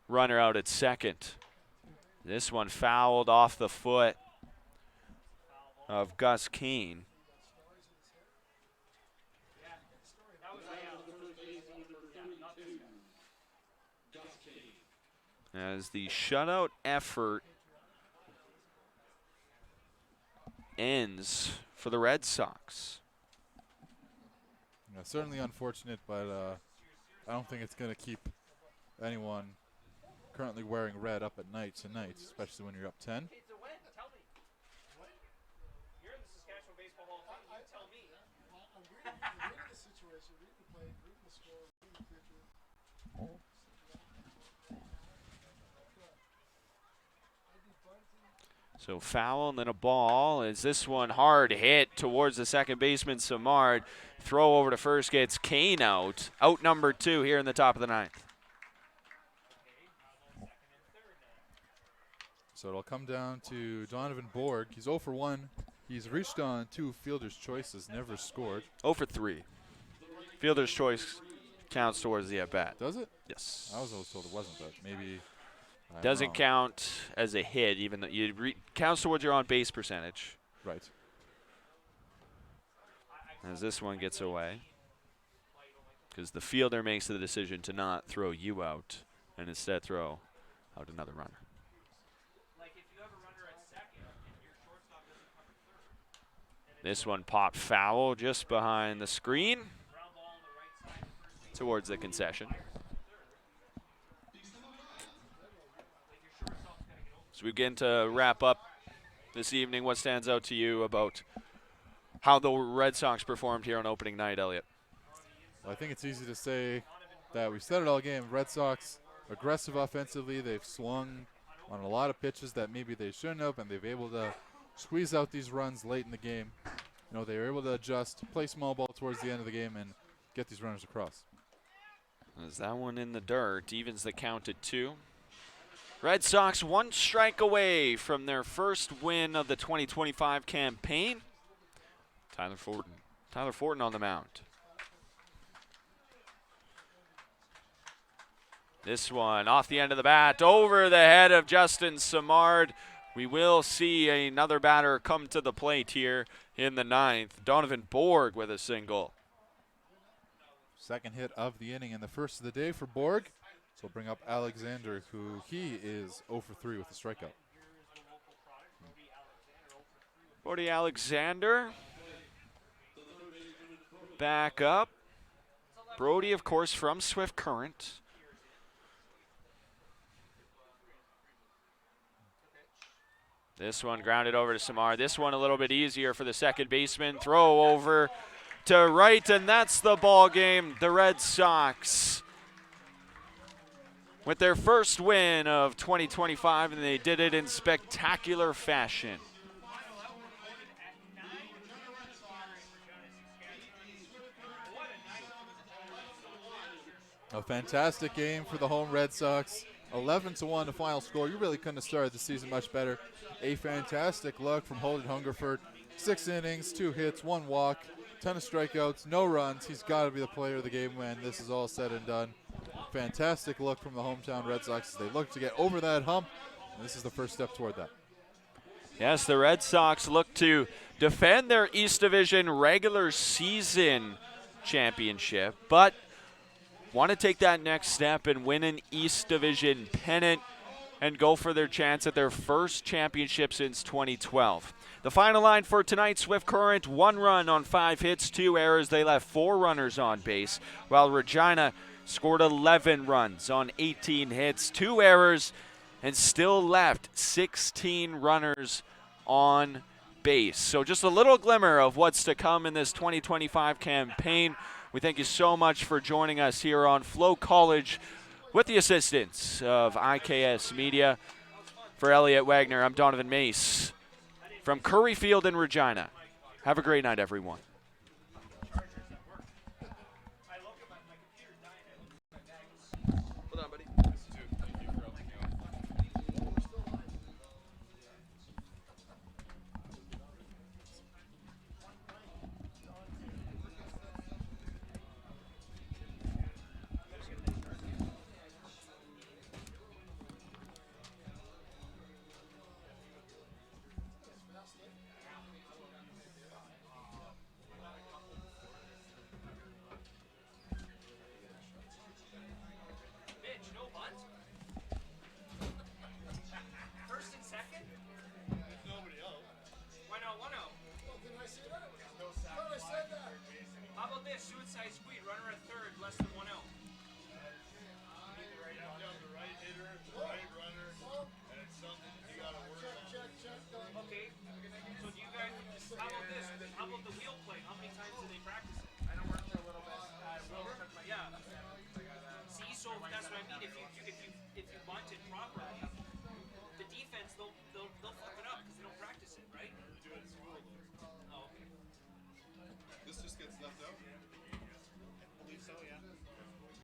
runner out at second. This one fouled off the foot of Gus Keene. As the shutout effort ends for the Red Sox. Yeah, certainly unfortunate, but I don't think it's going to keep anyone currently wearing red up at night tonight, especially when you're up 10. It's a win. Tell me. You're in the Saskatchewan Baseball Hall of Fame. You tell me. I'm reading the situation, reading the play, reading the score, reading the picture. So foul and then a ball. Is this one hard hit towards the second baseman, Samard. Throw over to first gets Kane out. Out number 2 here in the top of the ninth. So it'll come down to Donovan Borg. He's 0 for 1. He's reached on 2 fielder's choices, never scored. 0 for 3. Fielder's choice counts towards the at-bat. Does it? Yes. I was always told it wasn't, but maybe I'm Doesn't wrong. count as a hit, even though counts towards your on-base percentage. Right. As this one gets away. Because the fielder makes the decision to not throw you out and instead throw out another runner. This one popped foul just behind the screen towards the concession. So we begin to wrap up this evening. What stands out to you about how the Red Sox performed here on opening night, Elliot? Well, I think it's easy to say that we said it all game. Red Sox aggressive offensively. They've swung on a lot of pitches that maybe they shouldn't have, and they've been able to squeeze out these runs late in the game. You know, they were able to adjust, play small ball towards the end of the game, and get these runners across. As that one in the dirt evens the count at 2. Red Sox 1 strike away from their first win of the 2025 campaign. Tyler Fortin on the mound. This one off the end of the bat, over the head of Justin Samard. We will see another batter come to the plate here in the ninth. Donovan Borg with a single. Second hit of the inning and the first of the day for Borg. So bring up Alexander, who he is 0 for 3 with a strikeout. Brody Alexander back up. Brody, of course, from Swift Current. This one grounded over to Samar. This one a little bit easier for the second baseman. Throw over to right, and that's the ball game. The Red Sox with their first win of 2025, and they did it in spectacular fashion. A fantastic game for the home Red Sox. 11-1 the final score. You really couldn't have started the season much better. A fantastic look from Holden Hungerford. 6 innings, 2 hits, 1 walk, 10 of strikeouts, no runs. He's got to be the player of the game when this is all said and done. Fantastic look from the hometown Red Sox as they look to get over that hump, and this is the first step toward that. Yes, the Red Sox look to defend their East Division regular season championship, but want to take that next step and win an East Division pennant and go for their chance at their first championship since 2012. The final line for tonight, Swift Current, 1 run on 5 hits, 2 errors. They left 4 runners on base, while Regina scored 11 runs on 18 hits, 2 errors, and still left 16 runners on base. So just a little glimmer of what's to come in this 2025 campaign. We thank you so much for joining us here on FloCollege with the assistance of IKS Media. For Elliot Wagner, I'm Donovan Mace from Curry Field in Regina. Have a great night, everyone. Hold on, buddy. Mitch, no bunt? First and second? Nobody else. Why not 1-0? Well, didn't I say that? I thought I said that. How about this? Suicide squeeze, runner at third, less than 1-0. Check, done. Okay. So do you guys, how about this? How about the wheel play? How many times do they practice it? I know we're a little bit. Yeah. See, so that's what I mean. If you bunt it properly, the defense they'll fuck it up because they don't practice it, right? Do it at school. Oh, okay. This just gets left out? I believe so, yeah.